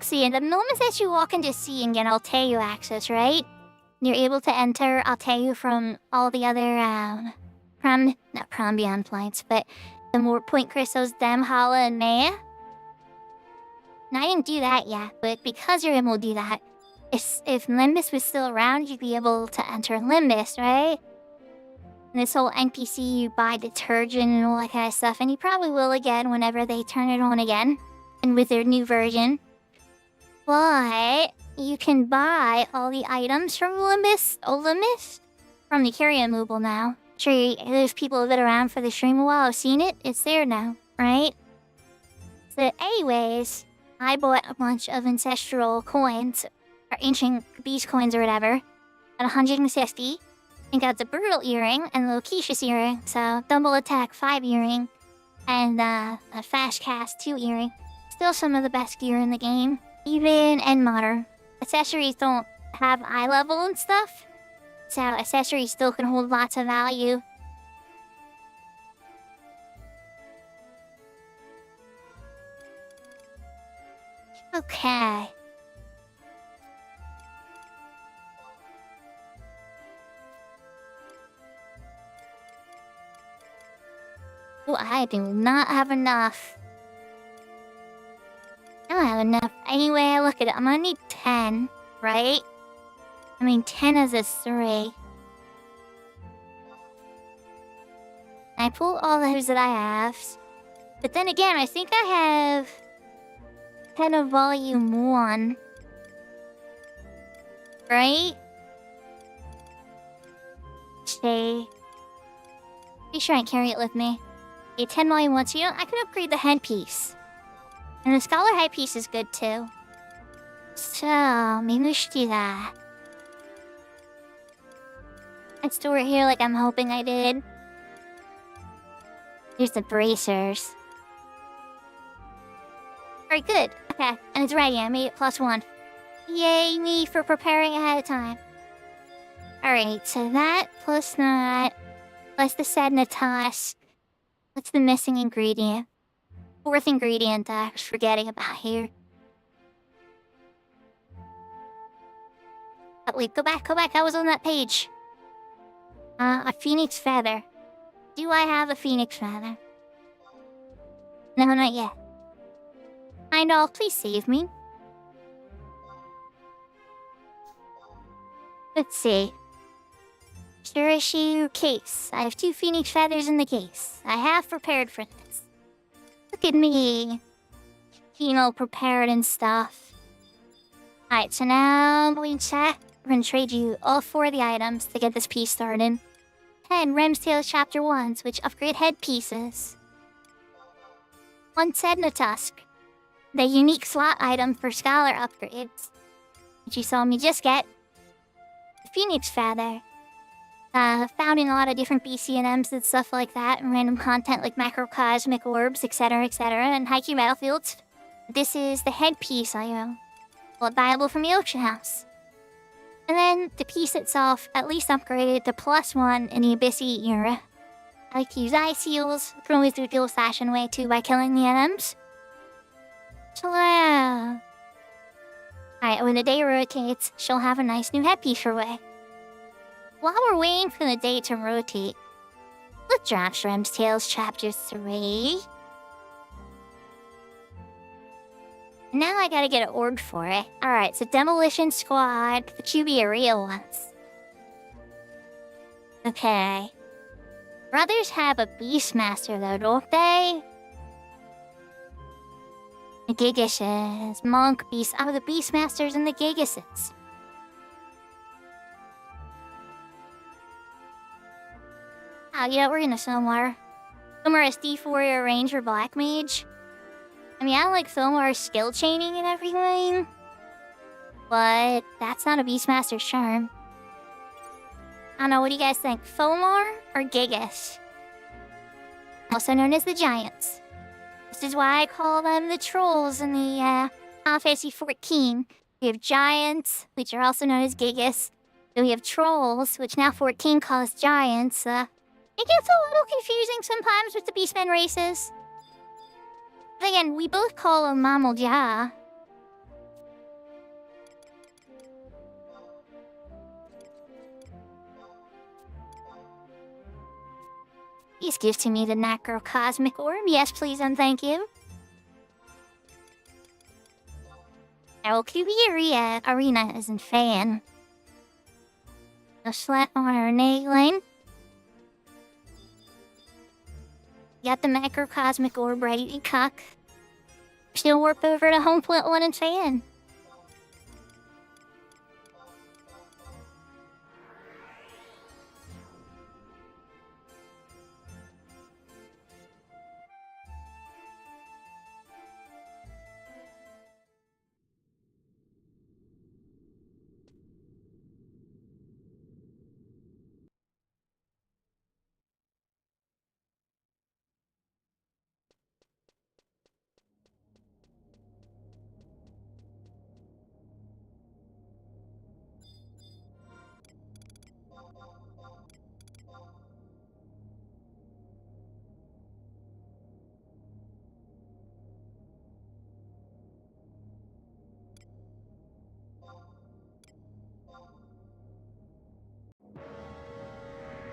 See, and the moment that you walk into sea and get Altair access, right? You're able to enter Altair from all the other, not Prom Beyond points, but the more point crystals, Dem, Hala, and Maya. Now, I didn't do that yet, but because you're able to do that, if Limbus was still around, you'd be able to enter Limbus, right? And this whole NPC, you buy detergent and all that kind of stuff, and you probably will again whenever they turn it on again, and with their new version. But you can buy all the items from Limbus, from the Kyrian Mooble now. Sure, there's people who've been around for the stream a while, have seen it, it's there now, right? So anyways, I bought a bunch of ancestral coins, or ancient beast coins or whatever, at 150, and got the Brutal Earring and the Lokishus Earring, so double attack 5 earring, and a fast cast 2 earring. Still some of the best gear in the game. Even in modern, accessories don't have eye level and stuff, so accessories still can hold lots of value. Okay. Oh, I do not have enough. I don't have enough. Any way I look at it, I'm gonna need 10, right? I mean, 10 is a 3. I pull all those that I have. But then again, I think I have 10 of Volume 1. Right? Stay. Be sure I carry it with me. Okay, 10 Volume 1, so you know, I can upgrade the headpiece. And the Scholar headpiece is good too. So, maybe we should do that. I'd store it here like I'm hoping I did. Here's the bracers. Very good. Okay, and it's ready. I made it +1. Yay me for preparing ahead of time. Alright, so that plus that, plus the Sedna tusk. What's the missing ingredient? 4th ingredient I was forgetting about here. Oh, wait, go back. I was on that page. A phoenix feather. Do I have a phoenix feather? No, not yet. Heimdall, please save me. Let's see. Shirashu case. I have 2 phoenix feathers in the case. I have prepared for this. Look at me. You know, prepared and stuff. Alright, so now we're gonna trade you all 4 of the items to get this piece started. 10 Rem's Tales Chapter 1s, which upgrade headpieces. 1 Sedna Tusk, the unique slot item for Scholar upgrades, which you saw me just get. The Phoenix Feather, found in a lot of different BCNMs and stuff like that, and random content like macrocosmic orbs, etc., and Haikyuu battlefields. This is the headpiece item, valuable from the Ocean House. And then the piece itself, at least upgraded to +1 in the Abyssy era. I like to use eye seals, can always do the old-fashioned way too by killing the NMs. So Alright, when the day rotates, she'll have a nice new headpiece her way. While we're waiting for the day to rotate, let's drop Shrimp's Tales Chapter 3. Now I gotta get an org for it. Alright, so Demolition Squad, the QB real ones. Okay. Brothers have a Beastmaster though, don't they? The Gigases, Monk Beast, the Beastmasters and the Gigases. Oh, yeah, we're gonna Somewhere. Somewhere is Thief Warrior Ranger Black Mage. I mean, I like Thomar's skill chaining and everything, but that's not a Beastmaster's charm. I don't know, what do you guys think? Thomar or Gigas? Also known as the Giants. This is why I call them the Trolls in the Final Fantasy XIV. We have Giants, which are also known as Gigas. Then we have Trolls, which now 14 calls Giants. It gets a little confusing sometimes with the Beastmen races. But again, we both call them Mammal Ja. Please give to me the Necrocosmic Orb. Yes, please and thank you. Now, QB Arena isn't fan. No sweat on our nailing. Got the Macrocosmic Orb ready to cock. Still warp over to Home Plant 1 and fan.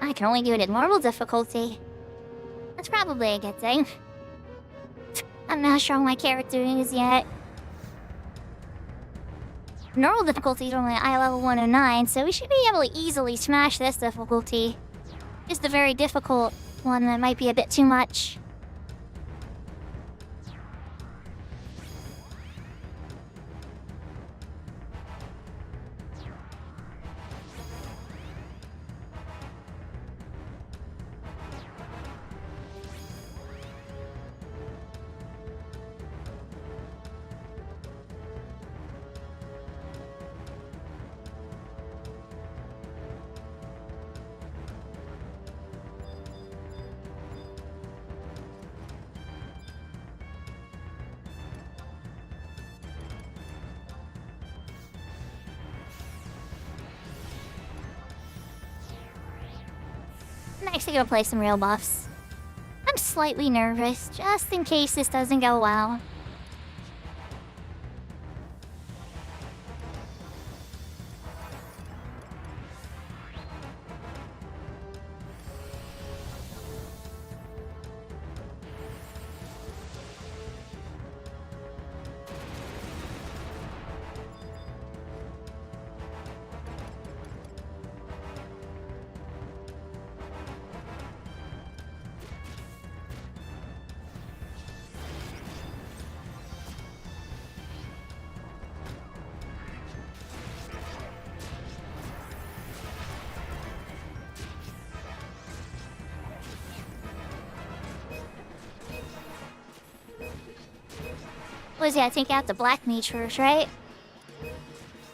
I can only do it at normal difficulty. That's probably a good thing. I'm not sure how my character is yet. Normal difficulty is only eye level 109, so we should be able to easily smash this difficulty. Just the very difficult one that might be a bit too much. Nice to go play some real buffs. I'm slightly nervous, just in case this doesn't go well. Was yeah, take out the black mage first, right?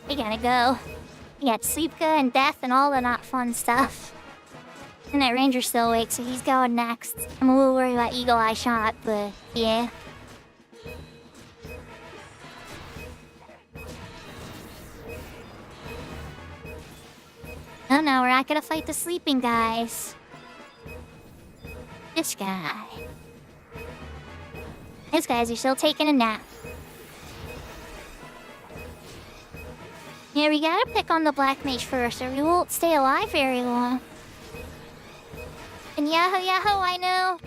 We gotta go. We got Sleepka and Death and all the not fun stuff. And that ranger's still awake, so he's going next. I'm a little worried about Eagle Eye Shot, but yeah. Oh no, we're not gonna fight the sleeping guys. This guy. These guys are still taking a nap. Yeah, we gotta pick on the black mage first, or we won't stay alive very long. And Yahoo, I know.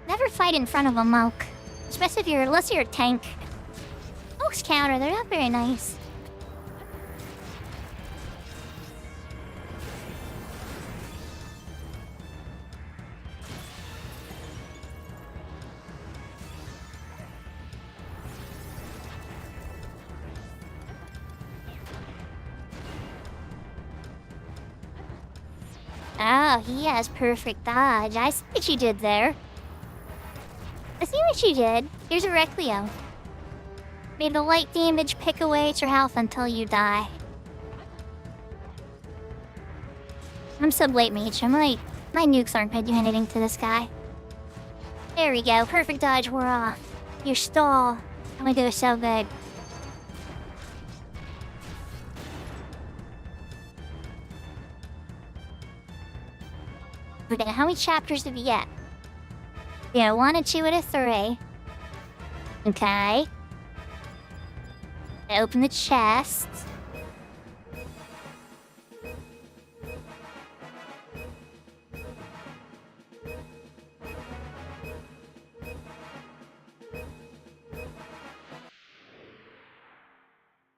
Never fight in front of a monk, especially unless you're a tank. Monks counter, they're not very nice. Oh, he has perfect dodge. I see what you did there. I see what you did. Here's a Requiem. Made a light damage pick away at your health until you die. I'm sub-late mage. My nukes aren't gonna do anything to this guy. There we go. Perfect dodge, we're off. Your stall. I'm gonna do so good. Okay, how many chapters did we get? Yeah, 1, a 2, and a 3. Okay. I open the chest.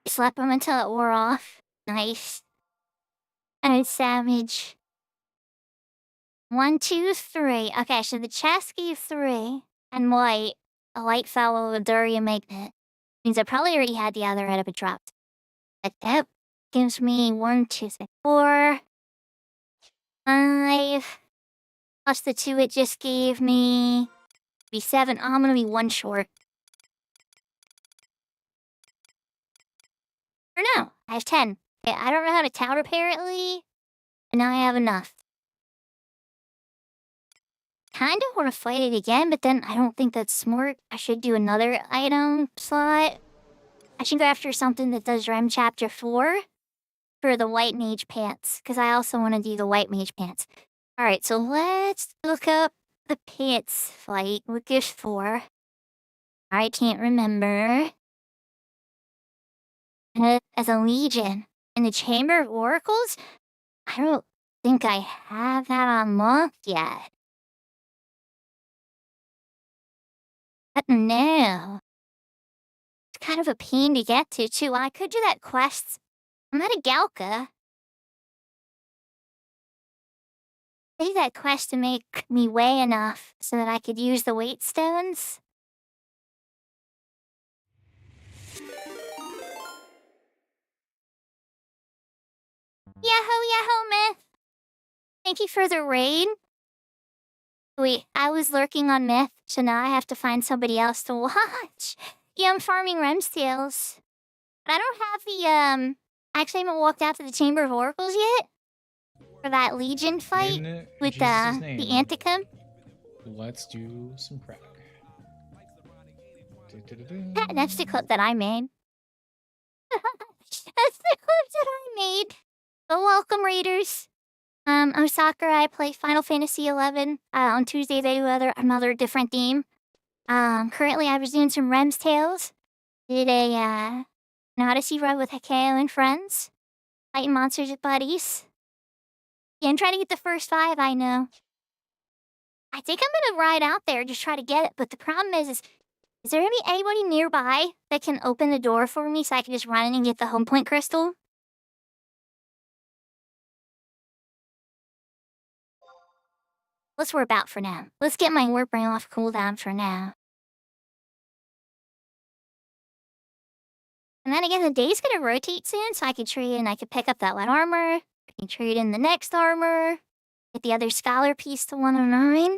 Slap him until it wore off. Nice. And savage. 1, 2, 3. Okay, so the chest gave 3. And white. A light fellow with Duria magnet. Means I probably already had the other item dropped. But that gives me 1, 2, 3, 4. 5. Plus the 2 it just gave me. Be 7. Oh, I'm gonna be 1 short. Or no, I have 10. Okay, I don't know how to tout apparently. And now I have enough. Kind of want to fight it again, but then I don't think that's smart. I should do another item slot. I should go after something that does Rem Chapter 4 for the White Mage Pants, because I also want to do the White Mage Pants. Alright, so let's look up the pants fight. What gives 4? I can't remember. As a Legion. In the Chamber of Oracles? I don't think I have that unlocked yet. No. It's kind of a pain to get to, too. I could do that quest. I'm at a Galka. I do that quest to make me weigh enough so that I could use the weight stones. Yahoo, Myth! Thank you for the raid. Wait, I was lurking on Myth, so now I have to find somebody else to watch. Yeah, I'm farming Remsteels. But I don't have the, actually, I haven't walked out to the Chamber of Oracles yet. For that Legion fight with, the Anticum. Let's do some crack. That's the clip that I made. That's the clip that I made. But welcome, Raiders. I'm Sakura. I play Final Fantasy XI. On Tuesdays, I do another different theme. Currently, I was doing some Rem's Tales. Did an Odyssey run with Hakeo and friends. Fighting monsters with buddies. Yeah, I'm trying to get the first 5, I know. I think I'm gonna ride out there, just try to get it. But the problem is there anybody nearby that can open the door for me so I can just run in and get the home point crystal? Let's warp out for now. Let's get my warp ring off cooldown for now. And then again, the day's gonna rotate soon, so I could trade in, I could pick up that light armor, I can trade in the next armor, get the other scholar piece to 109.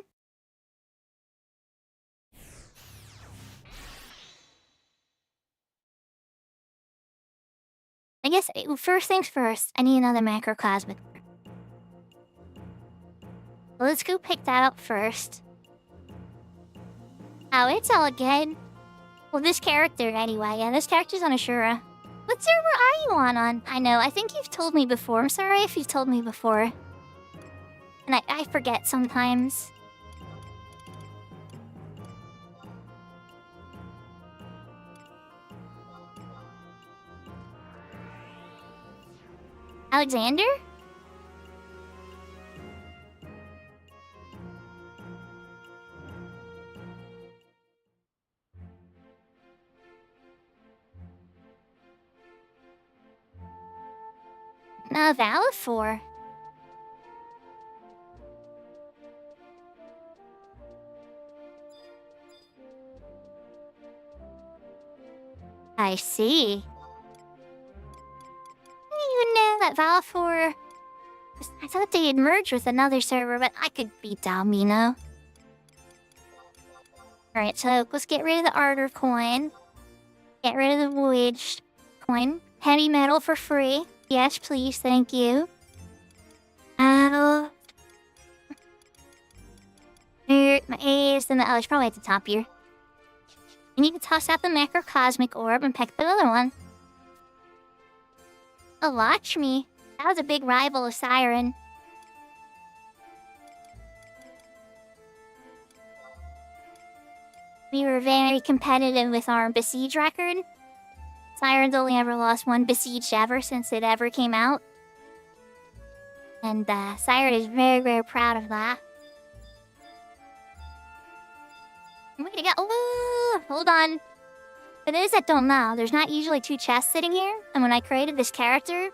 I guess, first things first, I need another macrocosmic. Let's go pick that up first. Oh, it's all good. Well, this character anyway. Yeah, this character's on Ashura. What server are you on? I know, I think you've told me before. I'm sorry if you've told me before. And I forget sometimes. Alexander? Valifor. I see. I didn't even know that Valifor... I thought they had merged with another server, but I could be dumb, you know? Alright, so let's get rid of the Ardor coin. Get rid of the Voyage coin. Heavy metal for free. Yes, please, thank you. Here, my A is then it's probably at the top here. And you can toss out the macrocosmic orb and pick the other one. Oh, Lakshmi. That was a big rival of Siren. We were very competitive with our Besiege record. Siren's only ever lost one Besieged ever since it ever came out. And Siren is very, very proud of that. Way to go. Oh, hold on. For those that don't know, there's not usually two chests sitting here. And when I created this character,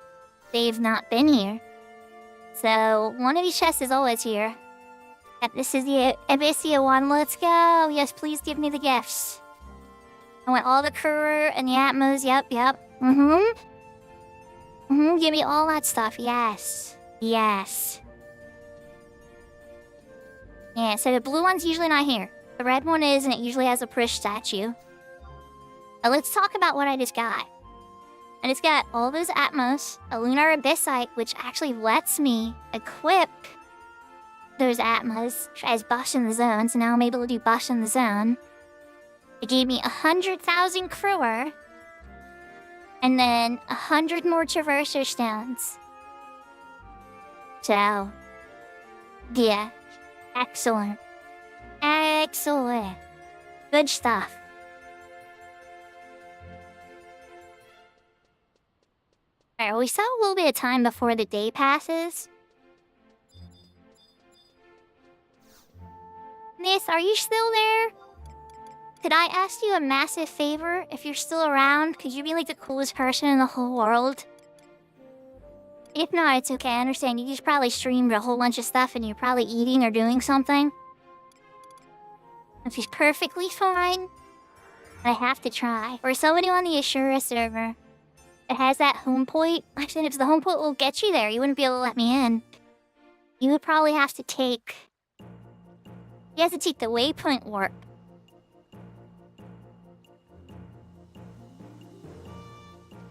they've not been here. So, one of these chests is always here. Yep, this is the Abyssia one. Let's go. Yes, please give me the gifts. I want all the Kuru and the Atmos. Yep. Give me all that stuff. Yes. Yeah, so the blue one's usually not here. The red one is, and it usually has a Prish statue. Now let's talk about what I just got. I just got all those Atmos, a Lunar Abyssite, which actually lets me equip those Atmos as Bush in the Zone, so now I'm able to do Bush in the Zone. It gave me 100,000 Kruer, and then 100 more Traverser Stones. So, yeah, excellent. Excellent. Good stuff. Alright, we still have a little bit of time before the day passes. Miss, are you still there? Could I ask you a massive favor if you're still around? Could you be like the coolest person in the whole world? If not, it's okay. I understand. You just probably streamed a whole bunch of stuff and you're probably eating or doing something. Which is perfectly fine. I have to try. Or somebody on the Ashura server that has that home point. Actually, if the home point will get you there, you wouldn't be able to let me in. You would probably have to take... You have to take the waypoint warp.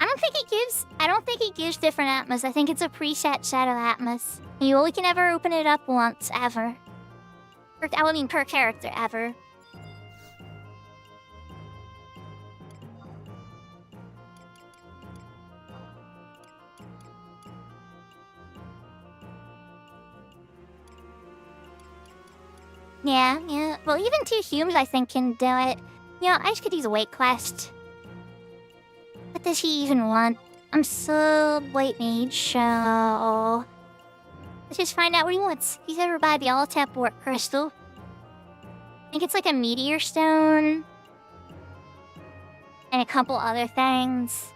I don't think it gives different Atmos. I think it's a preset set of Atmos. You only can ever open it up once, ever. I mean, per character, ever. Yeah. Well, even 2 humans, I think, can do it. You know, I just could use a weight quest. What does he even want? I'm so white mage, so... Let's just find out what he wants. He's ever buy the all-tap warp crystal. I think it's like a meteor stone. And a couple other things.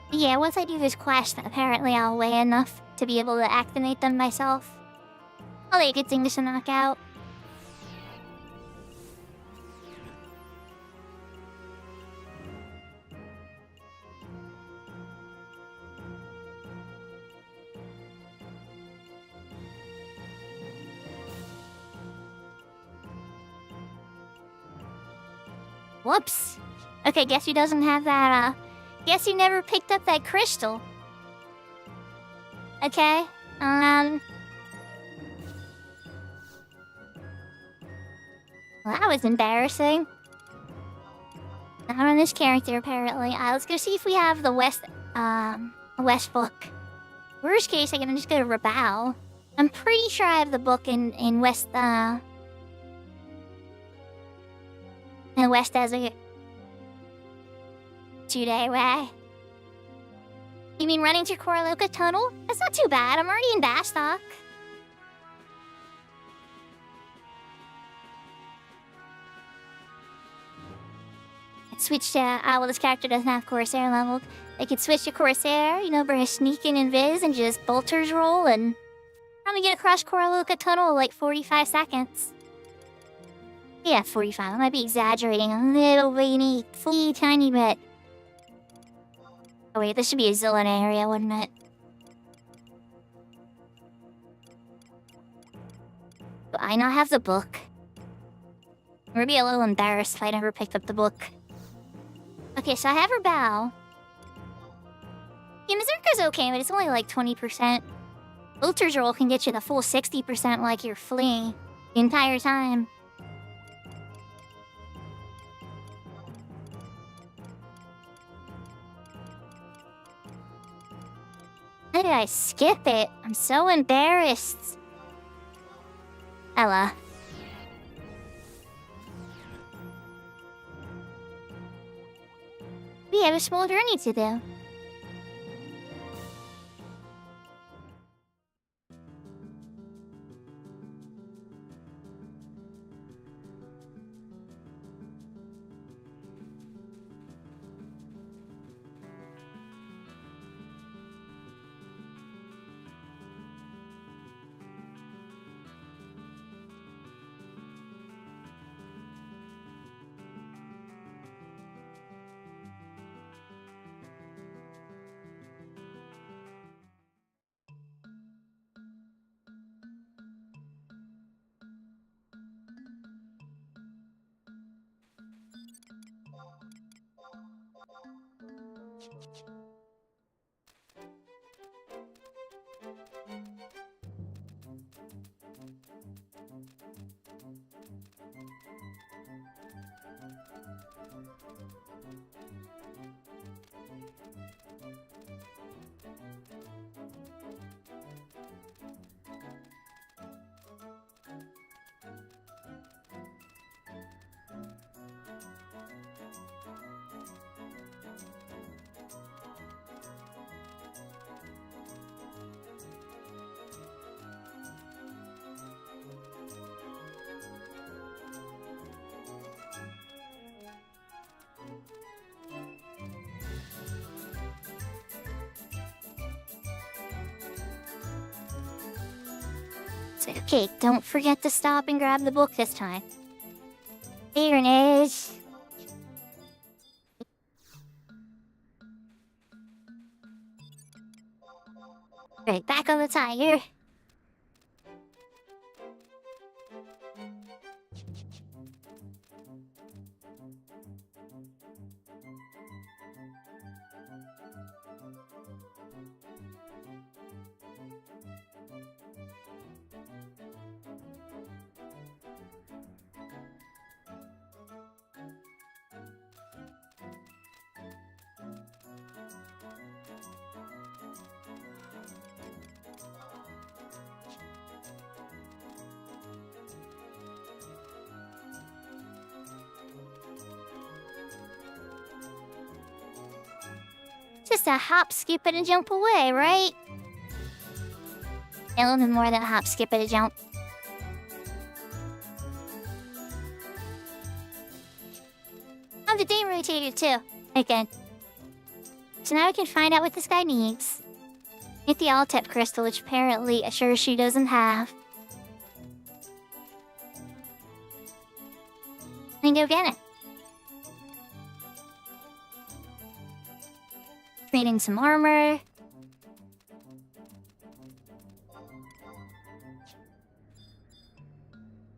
But yeah, once I do this quest, apparently I'll weigh enough to be able to activate them myself. Probably a good thing to knock out. Whoops. Okay, guess he doesn't have that, guess he never picked up that crystal. Okay, well, that was embarrassing. Not on this character, apparently. Let's go see if we have the West book. Worst case, I can just go to Rabao. I'm pretty sure I have the book in West, in West Desert. 2-day way. You mean running through Koraloka Tunnel? That's not too bad. I'm already in Bastok. Switch to, well, this character doesn't have Corsair leveled. They could switch to Corsair, you know, bring a sneak in Invis and just bolters roll and probably get across Koraloka Tunnel in like 45 seconds. Yeah, 45. I might be exaggerating a little bitty, tiny bit. Oh wait, this should be a Zillion area, wouldn't it? Do I not have the book? I'm gonna be a little embarrassed if I never picked up the book. Okay, so I have her bow. Yeah, Mazurka's okay, but it's only like 20%. Bolter's roll can get you the full 60% like you're fleeing the entire time. How did I skip it? I'm so embarrassed. Ella. We have a small journey to do. Okay, don't forget to stop and grab the book this time. Here it is. Right, back on the tiger. Just a hop, skip, and a jump away, right? A little bit more than a hop, skip, and a jump. Oh, the day rotated too. Okay. So now we can find out what this guy needs. Get the Altep crystal, which apparently assures she doesn't have. And go get it. Creating some armor.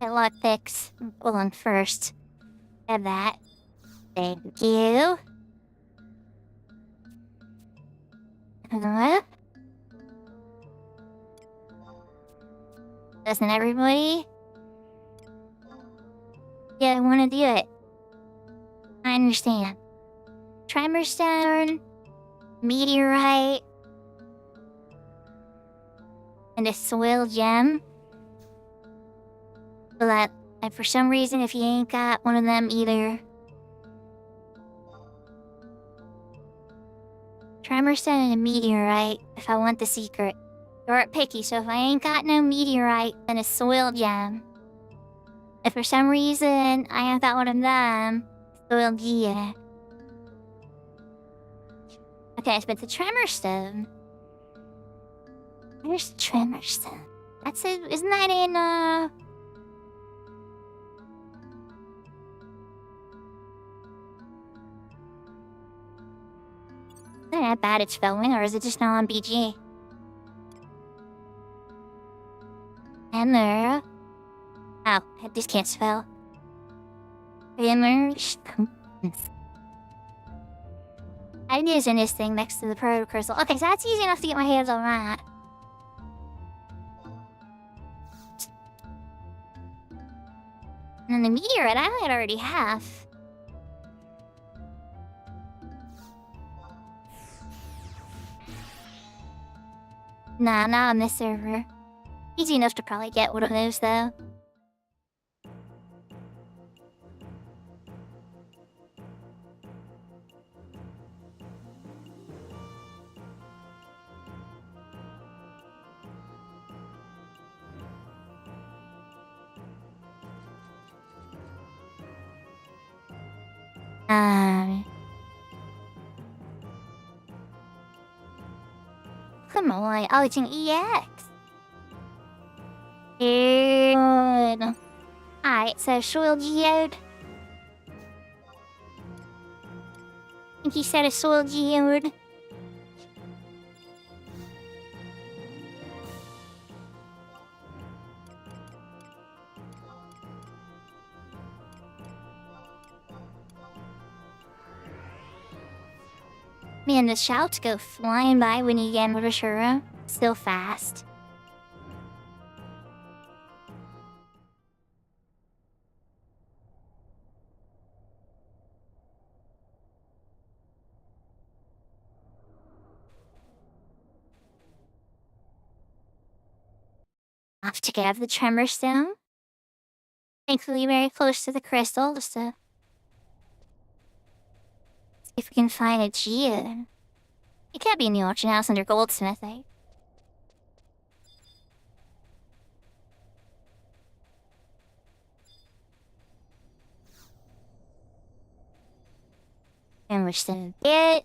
Get lockpicks. Well, on first. Have that. Thank you. Doesn't everybody? Yeah, I want to do it. I understand. Tremor stone, meteorite, and a soil gem. But for some reason, if you ain't got one of them either. Tremor stone and a meteorite if I want the secret. You're picky, so if I ain't got no meteorite, then a soil gem. If for some reason I ain't got one of them, soil gem. Okay, but the tremor stone. Where's the tremor stone? That's it. Isn't that in Isn't that bad at spelling, or is it just not on BG? And there. Oh, I just can't spell. I knew it was in this thing next to the proto crystal. Okay, so that's easy enough to get my hands on that. And then the meteorite I might already have. Nah, not on this server. Easy enough to probably get one of those, though. Come on. Oh, it's an EX. Good. Alright, so soil geode. I think he said a soil geode. Man, the shouts go flying by when you get with Ashura. Still fast. Off to grab the tremor stone. Thankfully very close to the crystal, just to see if we can find a geode. It can't be in the auction house under goldsmith, eh? And we're still it.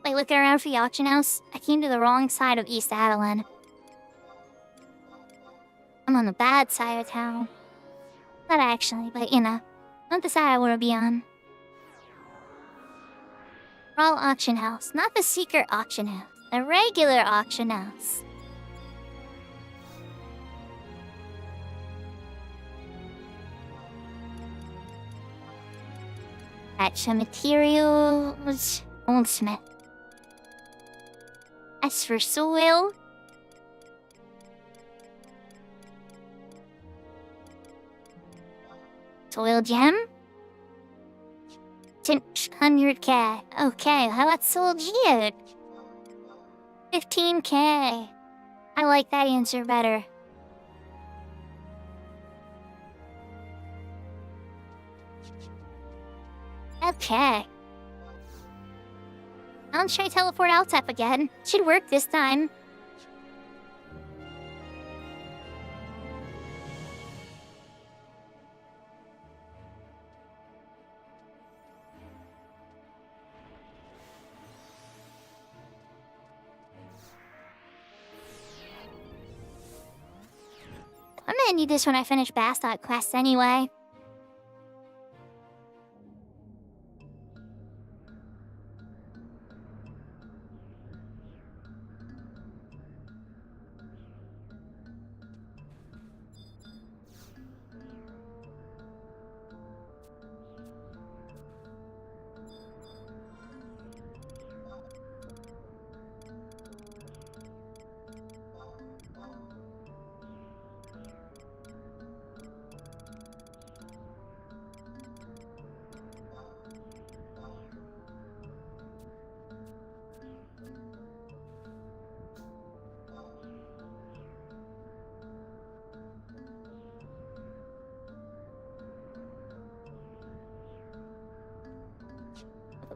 Like looking around for the auction house, I came to the wrong side of East Adeline. I'm on the bad side of town. Not actually, but you know, not the side I want to be on. Raw auction house, not the secret auction house, the regular auction house. Fetch materials, goldsmith. As for soil, soil gem? 600k. Okay, how about soul geode? 15k. I like that answer better. Okay. I'll try teleport Altep again. Should work this time. I'm gonna need this when I finish Bastot quests anyway.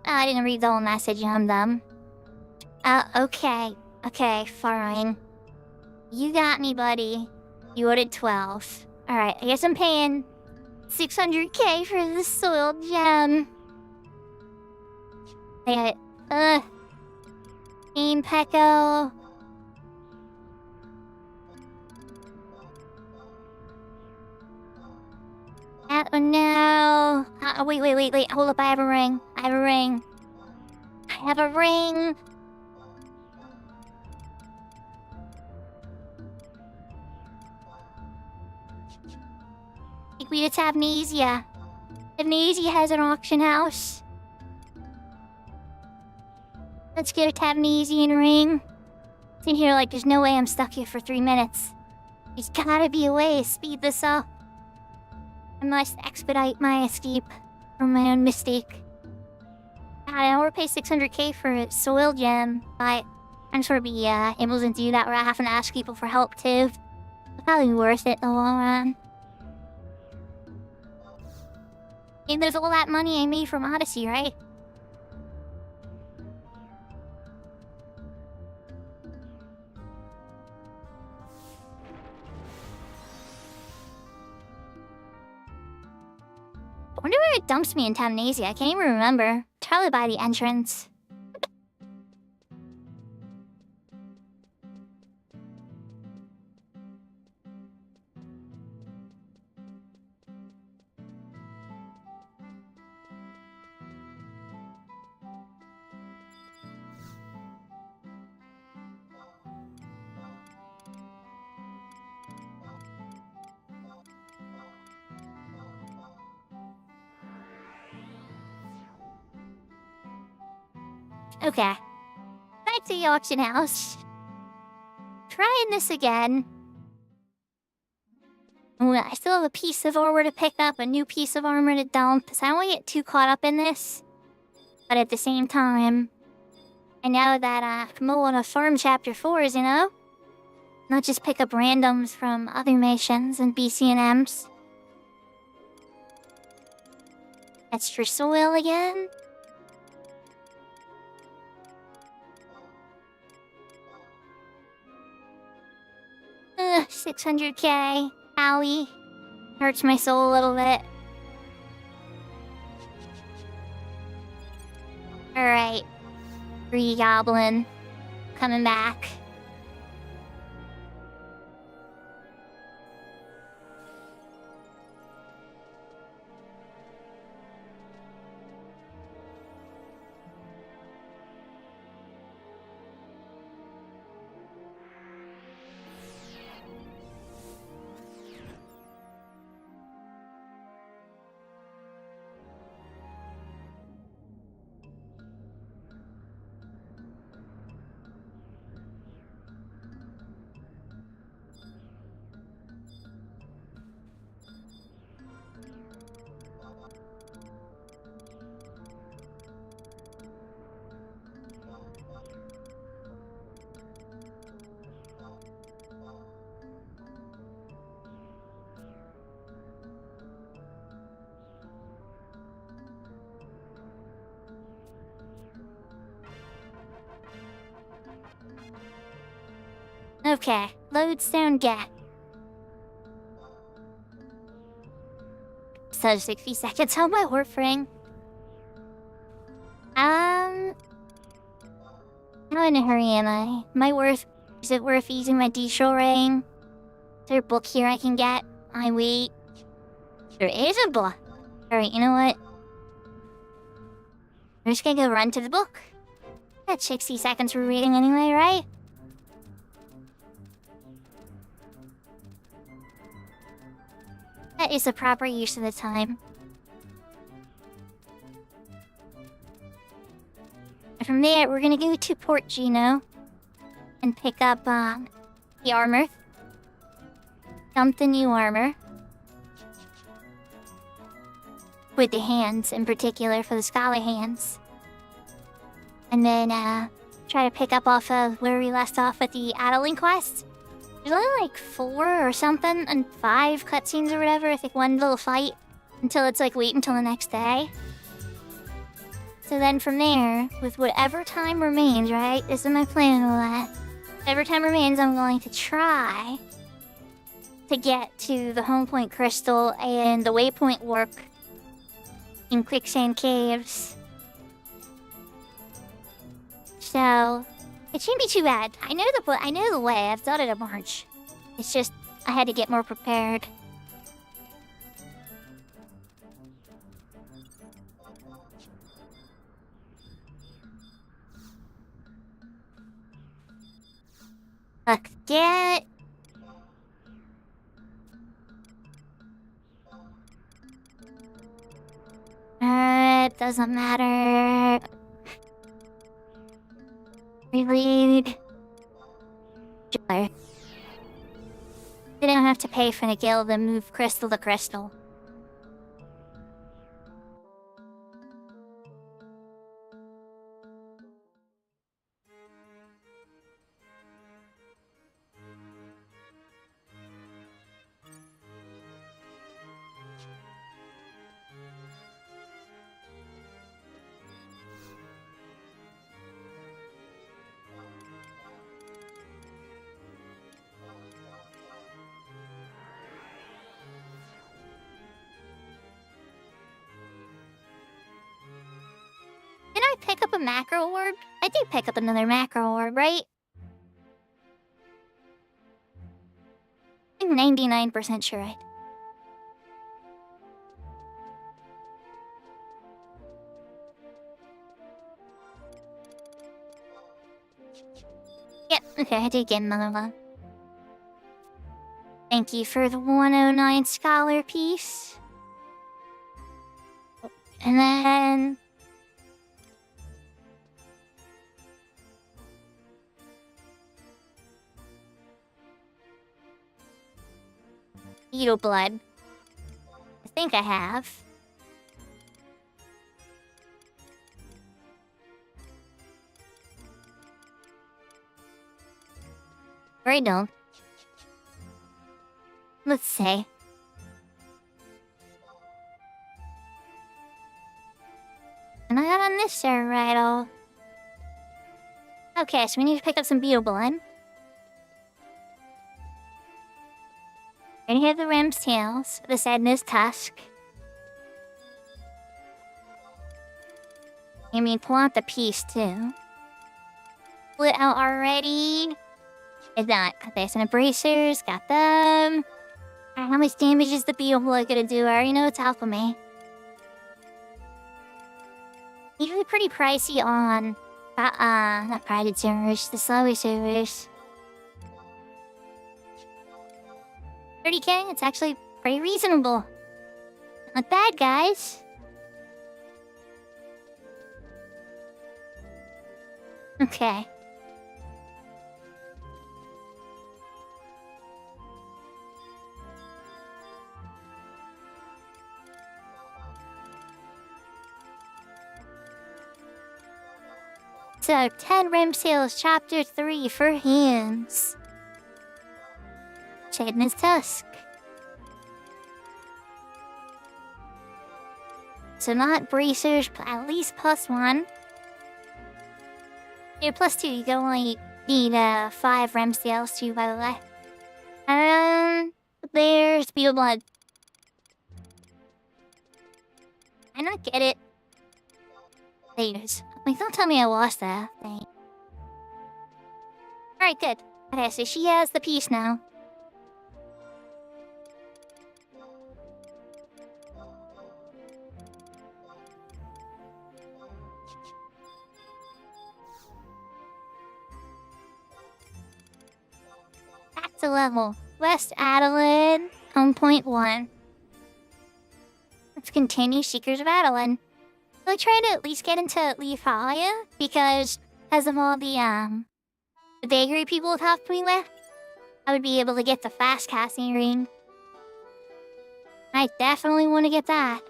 I didn't read the whole message, I'm dumb. Okay. Okay, fine. You got me, buddy. You ordered 12. Alright, I guess I'm paying 600k for the soil gem. I got, Game Pecco. Oh no. Wait. Hold up, I have a ring. I have a ring. Take me to Tabnesia. Tabnesia has an auction house. Let's get a Tabnesian ring. It's in here like there's no way I'm stuck here for 3 minutes. There's gotta be a way to speed this up. I must expedite my escape from my own mistake. God, I don't want to pay 600k for a soil gem, but I'm sure be able to do that without having to ask people for help too. It's probably worth it in the long run. And there's all that money I made from Odyssey, right? I wonder where it dumps me in Tamnesia. I can't even remember. Probably by the entrance. Okay. Back to the auction house. Trying this again. Well, I still have a piece of armor to pick up, a new piece of armor to dump, so I don't want to get too caught up in this. But at the same time, I know that I'm on a farm chapter 4s, you know? Not just pick up randoms from other missions and BCNMs. Extra soil again? 600k. Owie. Hurts my soul a little bit. Alright. Free Goblin. Coming back. Okay, lodestone get. So 60 seconds on my Warframe. How in a hurry am I? Is it worth using my D-Show ring? Is there a book here I can get? I wait. There is a book. Alright, you know what? I'm just gonna go run to the book. Got 60 seconds for reading anyway, right? That is the proper use of the time. And from there, we're gonna go to Port Gino and pick up the armor. Dump the new armor. With the hands in particular, for the scholar hands. And then try to pick up off of where we left off with the Adeline quest. There's only like 4 or something, and 5 cutscenes or whatever, I think one little fight, until it's like wait until the next day. So then from there, with whatever time remains, right? This is my plan, all that. Whatever time remains, I'm going to try to get to the home point crystal and the waypoint warp in Quicksand Caves. So it shouldn't be too bad. I know the way. I've done it a bunch. It's just I had to get more prepared. Get. It doesn't matter. Reload. Sure. They don't have to pay for the guild to move crystal to crystal. Pick up a macro orb? I did pick up another macro orb, right? I'm 99% sure I did. Yep, okay, I did get another one. Thank you for the 109 scholar piece. And then... Beetle blood. I think I have. Or I don't. Let's see. And I got on this server right off. Okay, so we need to pick up some beetle blood. Right here, the ram's tails, the sadness tusk. I mean, pull out the piece too. Split out already. Is that got this and the bracers? Got them. Alright, how much damage is the beetle blood gonna do? I already know it's alpha me. Usually pretty pricey on, not private servers, the slower servers. 30k? It's actually pretty reasonable. Not bad, guys. Okay. So, 10 Rim Sales, Chapter 3 for hands. Sadness Tusk. So not bracers, but at least +1. You're +2, you go like Need 5 rem scales too, by the way. There's Beetle Blood. I don't get it. Please. Like, don't tell me I lost that thing. Alright, good. Okay, so she has the piece now. Back to level. West Adeline, home point 1. Let's continue Seekers of Adeline. I'll try to at least get into Leafalia, because as of all the vagary people have helped me with, I would be able to get the fast casting ring. I definitely want to get that.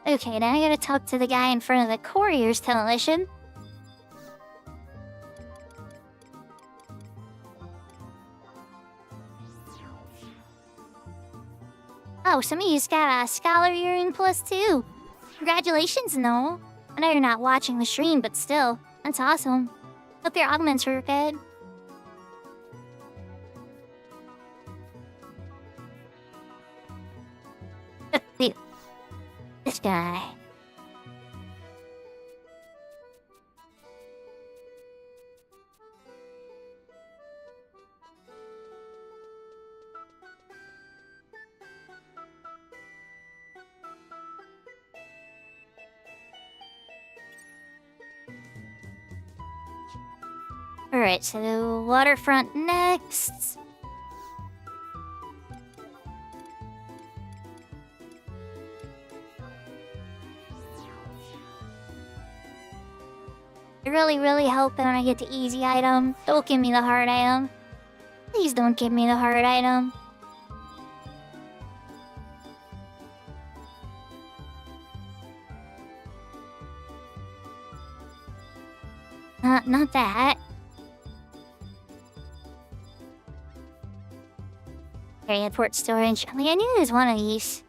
Okay, now I gotta talk to the guy in front of the courier's television. Oh, some of you's got a Scholar Earring Plus 2. Congratulations, Noel. I know you're not watching the stream, but still, that's awesome. Hope your augments were good. This guy. Alright, so waterfront next. I really hope that I get the easy item. Don't give me the hard item. Please don't give me the hard item. Not that. Airport storage. I mean, I knew there was one of these.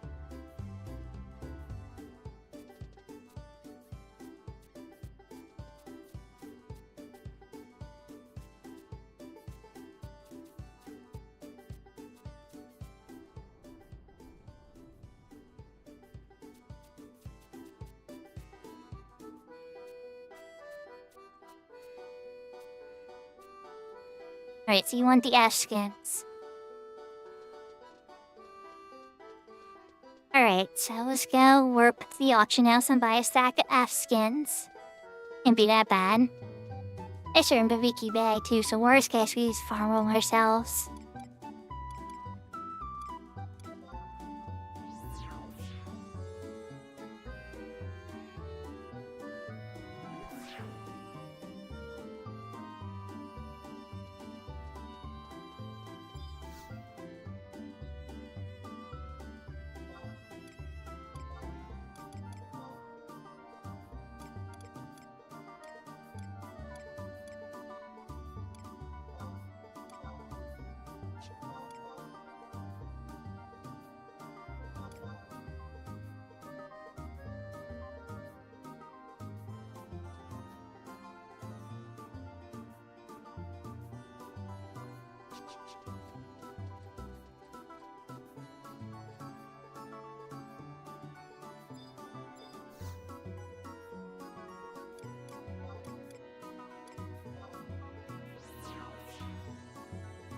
Alright, so you want the ash skins. Alright, so let's go warp to the auction house and buy a stack of F skins. Can't be that bad. It's are in Babiki Bay too, so worst case we just farm them ourselves.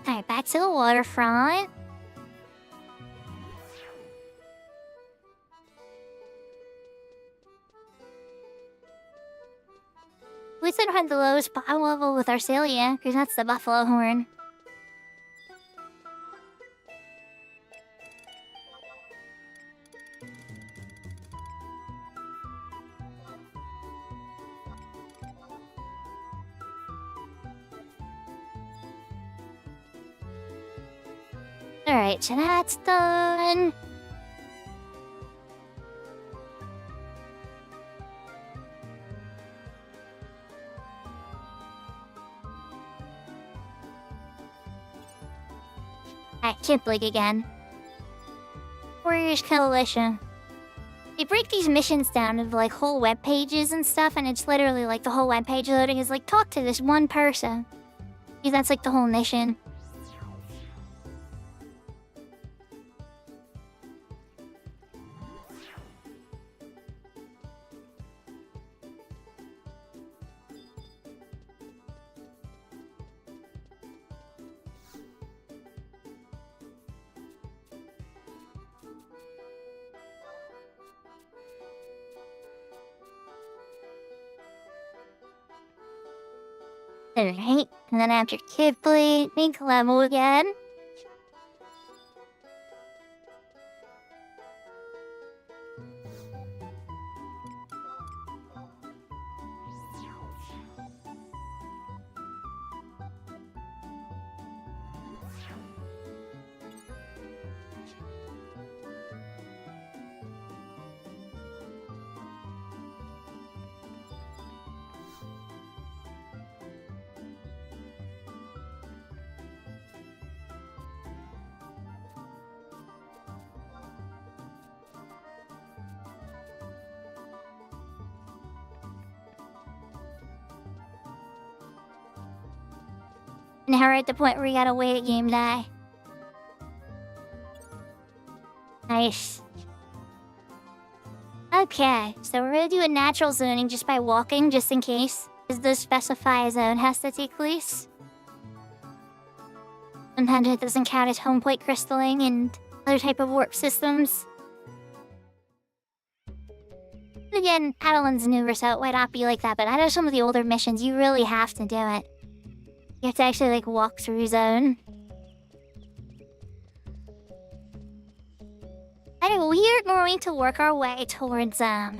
Alright, back to the waterfront. We still had the lowest power level with Arcelia, because that's the buffalo horn. Alright, so that's done. I can't blink again. Warriors Coalition. They break these missions down into like whole web pages and stuff, and it's literally like the whole web page loading is like, talk to this one person. Because that's like the whole mission. Alright, and then after Kidblade, make level again. Now we're at the point where we gotta wait a game die. Nice. Okay, so we're gonna do a natural zoning just by walking, just in case. Because the specify zone has to take place. Sometimes it doesn't count as home point crystalling and other type of warp systems. Again, Adeline's newer, so it might not be like that, but I know some of the older missions, you really have to do it. You have to actually, like, walk through zone. Anyway, we are going to work our way towards, the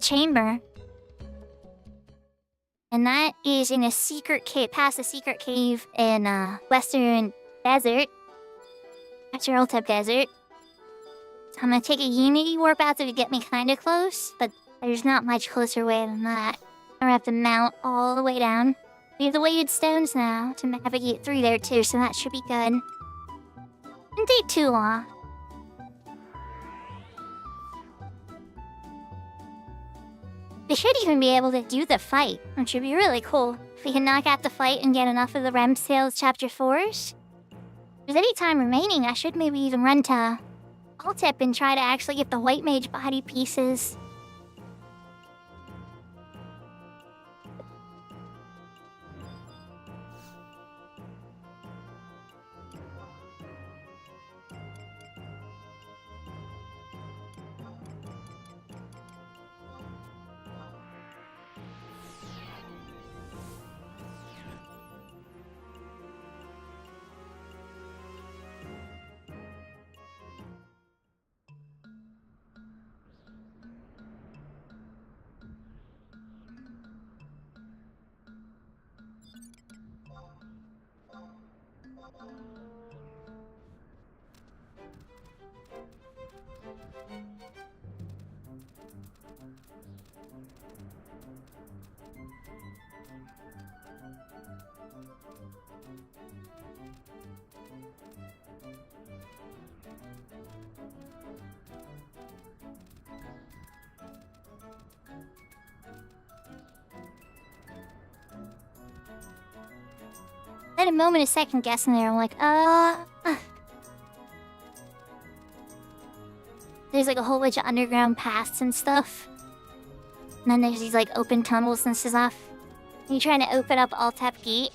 chamber. And that is in a secret cave, past a secret cave in, Western Desert. That's your Ultep Desert. So I'm gonna take a Unity Warp out there to get me kinda close, but there's not much closer way than that. I'm gonna have to mount all the way down. We have the weighted stones now to navigate through there too, so that should be good. Didn't take too long. We should even be able to do the fight, which would be really cool. If we can knock out the fight and get enough of the Rem's Tales Chapter 4s. If there's any time remaining, I should maybe even run to Altep and try to actually get the White Mage body pieces. I had a moment of second guessing there. I'm like, There's like a whole bunch of underground paths and stuff. And then there's these like open tunnels and stuff. You're trying to open up Altep Gate.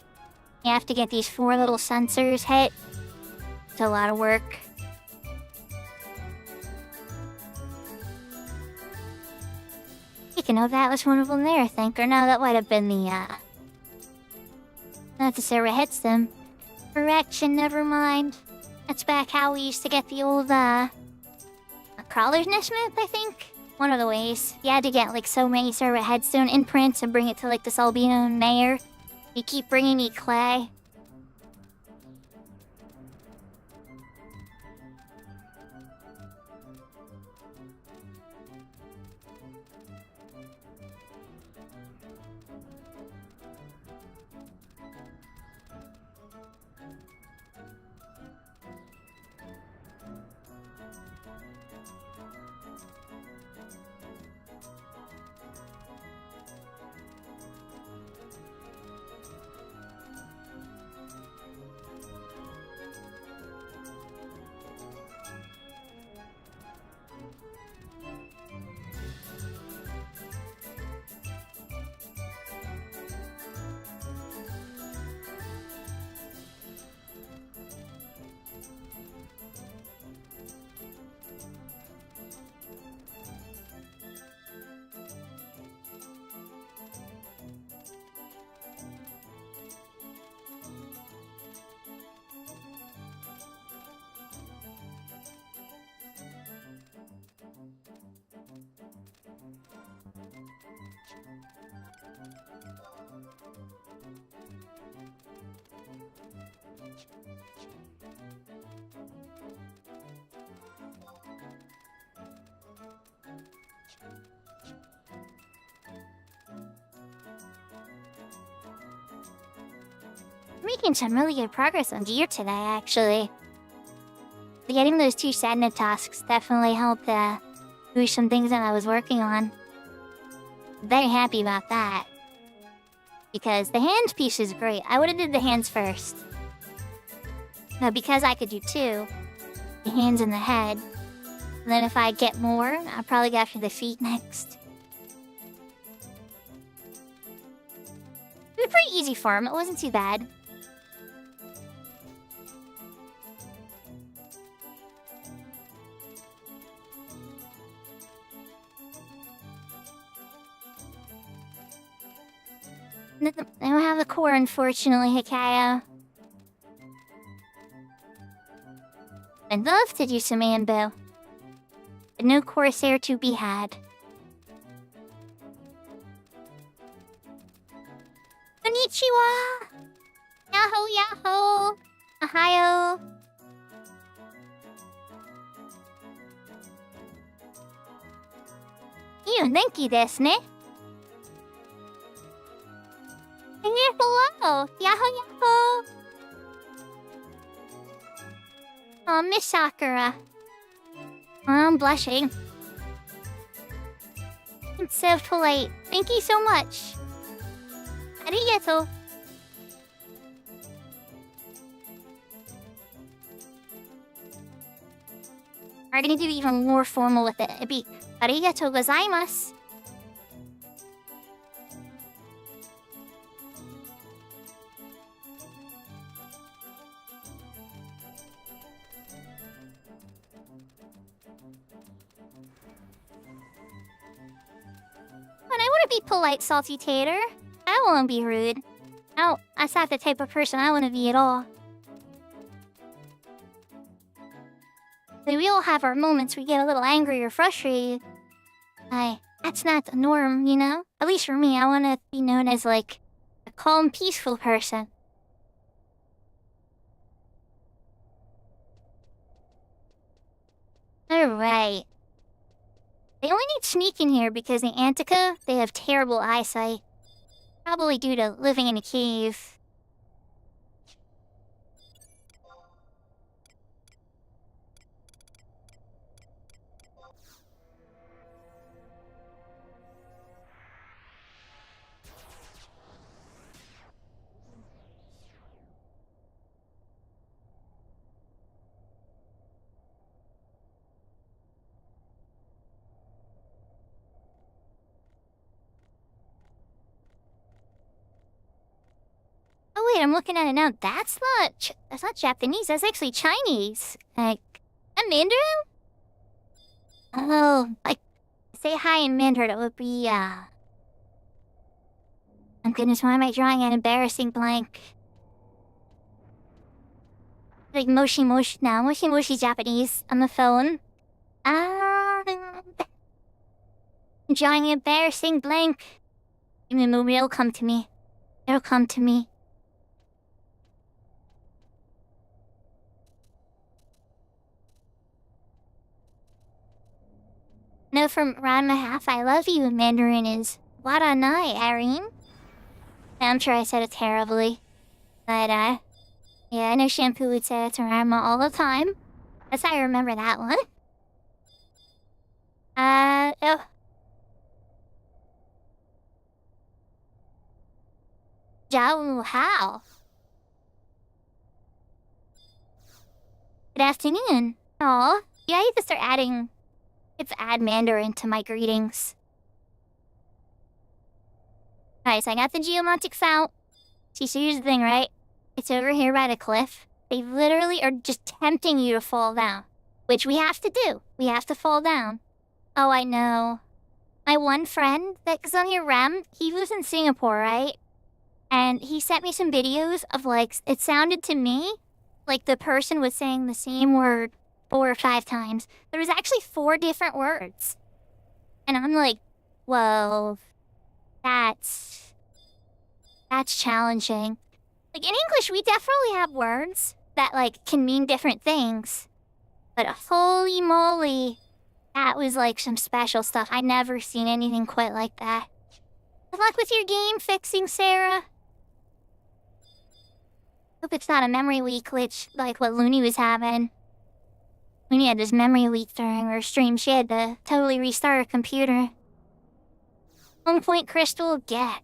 You have to get these 4 little sensors hit. It's a lot of work. speaking of, that was one of them there, I think. Or no, that might have been the, not the server headstone. Correction, never mind. That's back how we used to get the old, Crawler's Nest map, I think? One of the ways. You had to get, like, so many server headstone imprints and bring it to, like, this albino mayor. You keep bringing me clay. Making some really good progress on gear today, actually. Getting those 2 sadness tasks definitely helped boost some things that I was working on. Very happy about that. Because the hands piece is great. I would have did the hands first. But because I could do 2, the hands and the head. And then if I get more, I'll probably go after the feet next. It was a pretty easy for him. It wasn't too bad. I don't have a core, unfortunately, Hikayo. I'd love to do some Ambo, but no Corsair to be had. Konnichiwa! Yahoo, yahoo! Ohio! Thank you, desu ne? Hello! Yahoo, yahoo! Oh, Miss Sakura. I'm blushing. It's so polite. Thank you so much. Arigato. We're gonna do even more formal with it. It'd be arigato gozaimasu. But I want to be polite, Salty Tater. I won't be rude. That's not the type of person I want to be at all. But we all have our moments we get a little angry or frustrated. That's not the norm, you know? At least for me, I want to be known as, like, a calm, peaceful person. Alright. They only need sneaking here because the Antica, they have terrible eyesight. Probably due to living in a cave. Oh wait, I'm looking at it now. That's not Japanese. That's actually Chinese. Like, a Mandarin? Oh, like say hi in Mandarin, it would be, oh goodness, why am I drawing an embarrassing blank? Like Moshi Moshi now, Moshi Moshi Japanese on the phone. I'm drawing an embarrassing blank. In a moment, it'll come to me. It'll come to me. No, from Ranma Half I Love You in Mandarin is Waranai, Irene. I'm sure I said it terribly. But, yeah, I know Shampoo would say it to Ranma all the time. That's how I remember that one. Oh. Jiao Hao. Good afternoon. Aw, yeah, I need to start adding... It's add Mandarin to my greetings. Alright, so I got the geomantics out. See, so here's the thing, right? It's over here by the cliff. They literally are just tempting you to fall down. Which we have to do. We have to fall down. Oh, I know. My one friend that's on here, Rem, he was in Singapore, right? And he sent me some videos of, like, it sounded to me like the person was saying the same word 4 or 5 times. There was actually 4 different words. And I'm like, whoa, that's challenging. Like, in English, we definitely have words that, like, can mean different things. But holy moly, that was, like, some special stuff. I never seen anything quite like that. Good luck with your game fixing, Sarah. Hope it's not a memory leak glitch like what Looney was having. Looney had this memory leak during her stream. She had to totally restart her computer. 1 point crystal, get.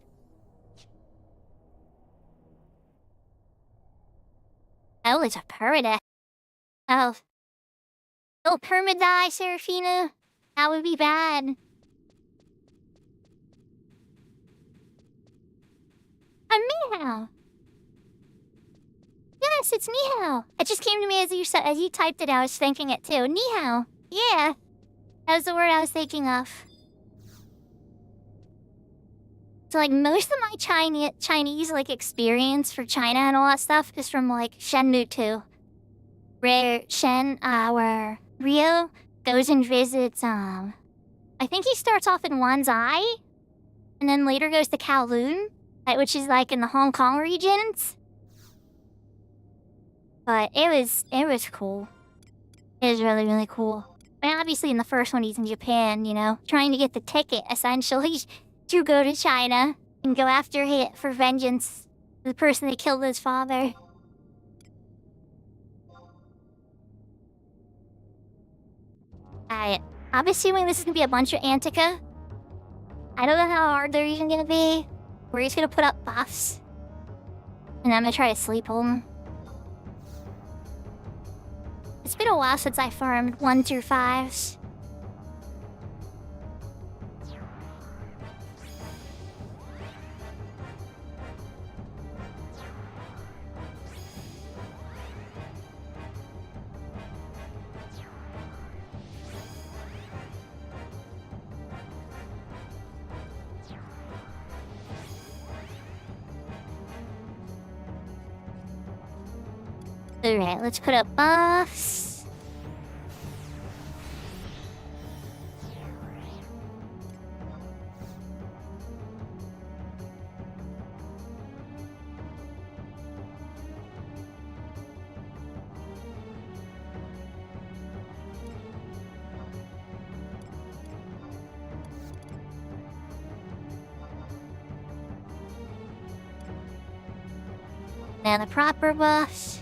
Oh, it's a Permadeath. Oh. Oh, Permadie, Serafina. That would be bad. I'm Meow. Yes, it's Nihao. It just came to me as you typed it. I was thinking it too. Nihao. Yeah. That was the word I was thinking of. So, like, most of my Chinese like, experience for China and all that stuff is from, like, Shenmue 2. Where Ryo goes and visits, I think he starts off in Wanzai, and then later goes to Kowloon, which is, like, in the Hong Kong regions. But it was cool. It was really, really cool. And obviously in the first one he's in Japan, you know, trying to get the ticket, essentially, to go to China and go after it for vengeance. The person that killed his father. I'm assuming this is gonna be a bunch of Antica. I don't know how hard they're even gonna be. We're just gonna put up buffs. And I'm gonna try to sleep them. It's been a while since I farmed 1 through 5s. Alright, let's put up buffs. Now the proper buffs.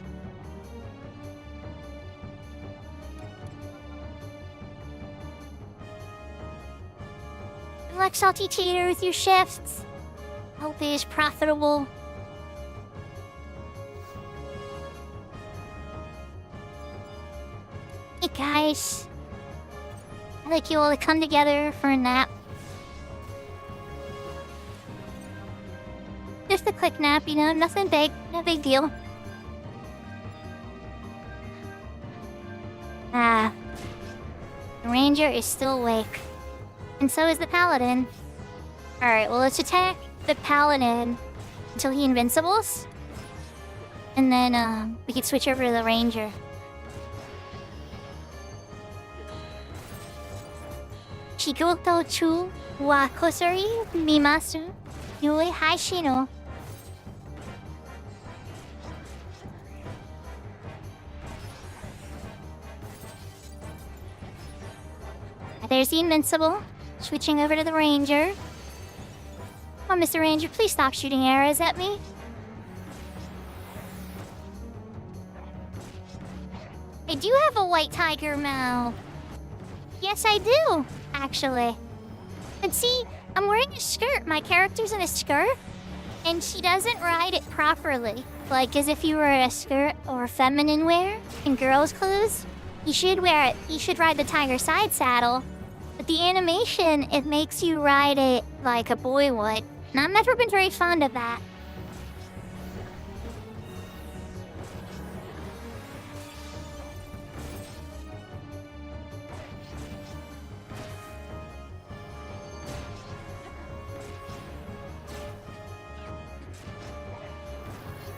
Like Salty Tater with your shifts. Hope it is profitable. Hey guys. I'd like you all to come together for a nap. Just a quick nap, you know, nothing big, no big deal. The Ranger is still awake. And so is the paladin. Alright, well, let's attack the paladin until he invincibles. And then, we can switch over to the ranger. Shigoto chu wa kosori mimasu. Yui haishi no. There's the invincible. Switching over to the ranger. Come on, Mr. Ranger, please stop shooting arrows at me. I do have a white tiger mouth. Yes, I do, actually. But see, I'm wearing a skirt. My character's in a skirt, and she doesn't ride it properly. Like as if you were a skirt or feminine wear in girls' clothes. You should wear it. You should ride the tiger side saddle. But the animation, it makes you ride it like a boy would. And I've never been very fond of that.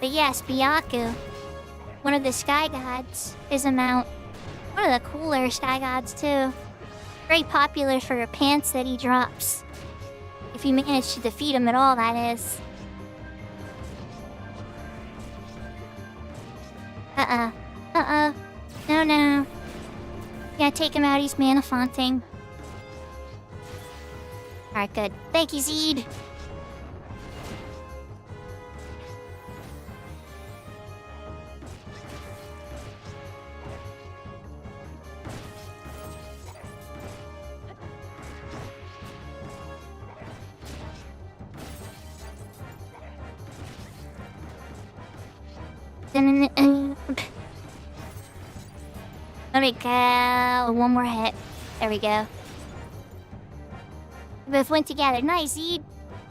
But yes, Byaku, one of the sky gods, is a mount. One of the cooler sky gods, too. Very popular for her pants that he drops. If you manage to defeat him at all, that is. No. Yeah, take him out, he's mana fonting. Alright, good. Thank you, Zed. Let me go. One more hit. There we go. We both went together. Nice, Zed.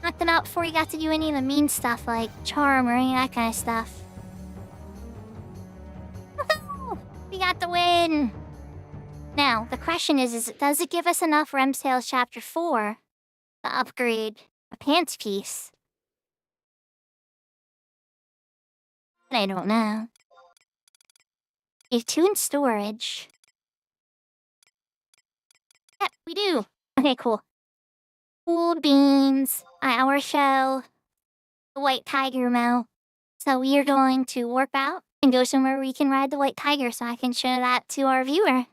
Knocked them out before you got to do any of the mean stuff like charm or any of that kind of stuff. Woohoo! We got the win! Now, the question is does it give us enough Rem Sales Chapter 4 to upgrade a pants piece? I don't know. We have 2 in storage. Yep, we do. Okay, cool. Cool beans. Our show. The white tiger mount. So we are going to warp out and go somewhere we can ride the white tiger so I can show that to our viewer.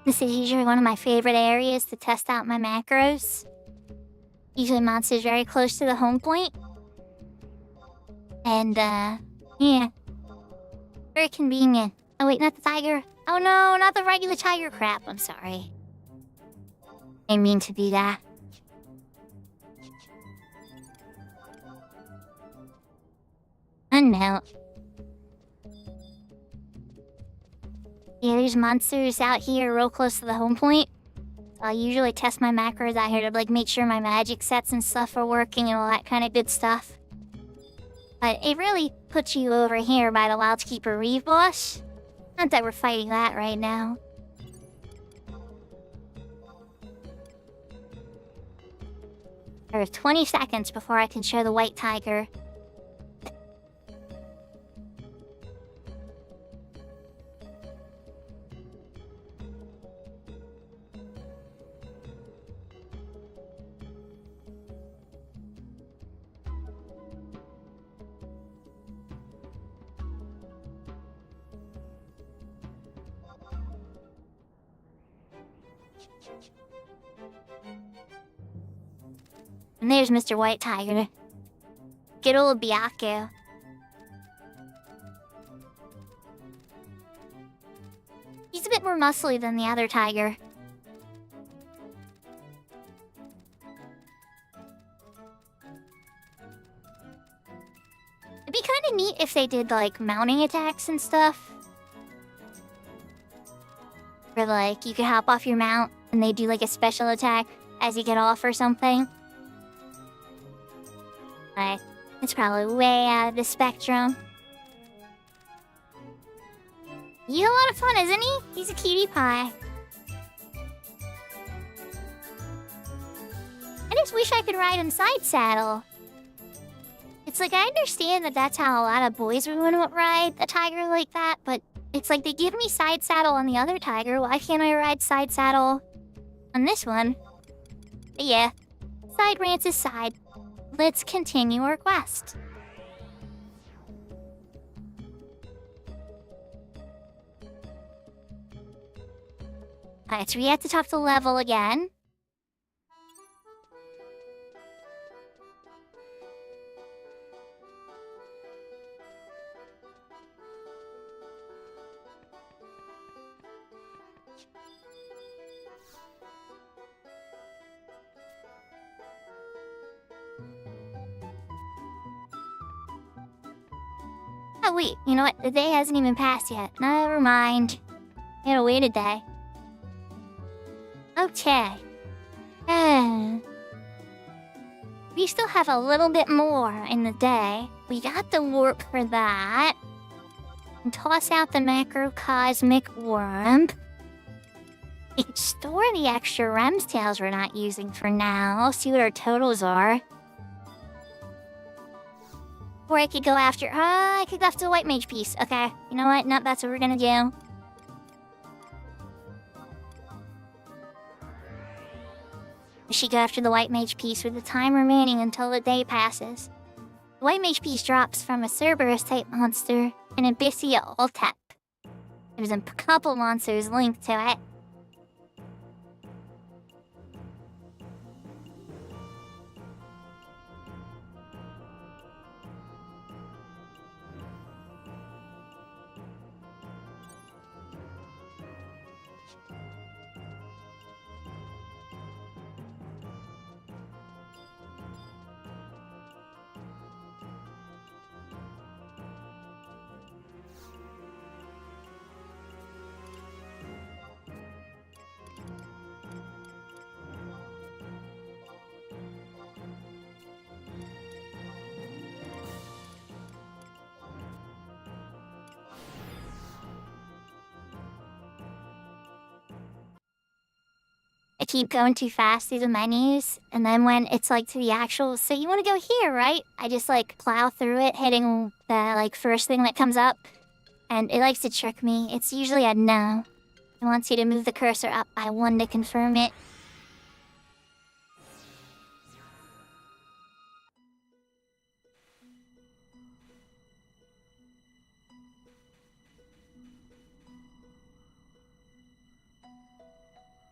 This is usually one of my favorite areas to test out my macros. Usually monsters very close to the home point. And, yeah. Very convenient. Oh wait, not the tiger. Oh no, not the regular tiger crap. I'm sorry. I didn't mean to do that. Unmount. Yeah, there's monsters out here real close to the home point. So I usually test my macros out here to like make sure my magic sets and stuff are working and all that kind of good stuff. But it really puts you over here by the Wildkeeper Reeve boss. Not that we're fighting that right now. There are 20 seconds before I can show the white tiger. And there's Mr. White Tiger. Good old Byaku. He's a bit more muscly than the other tiger. It'd be kind of neat if they did, like, mounting attacks and stuff. Or, like, you could hop off your mount and they do, like, a special attack as you get off or something. Like, it's probably way out of the spectrum. He's a lot of fun, isn't he? He's a cutie pie. I just wish I could ride him side saddle. It's like, I understand that that's how a lot of boys would want to ride a tiger like that, but it's like they give me side saddle on the other tiger. Why can't I ride side saddle on this one? But yeah, side rants aside, let's continue our quest. Alright, so we have to talk to Level again. Oh wait, you know what? The day hasn't even passed yet. Never mind. I gotta wait a day. Okay. We still have a little bit more in the day. We got the warp for that. And toss out the macrocosmic worm. We can store the extra Rem's tails we're not using for now. See what our totals are. Or I could go after... I could go after the white mage piece. Okay. You know what? No, that's what we're gonna do. I should go after the white mage piece with the time remaining until the day passes. The white mage piece drops from a Cerberus-type monster, an Abyssia Altep. There's a couple monsters linked to it. I keep going too fast through the menus, and then when it's like to the actual, so you want to go here, right? I just like plow through it, hitting the like first thing that comes up, and it likes to trick me. It's usually a no. It wants you to move the cursor up by 1 to confirm it.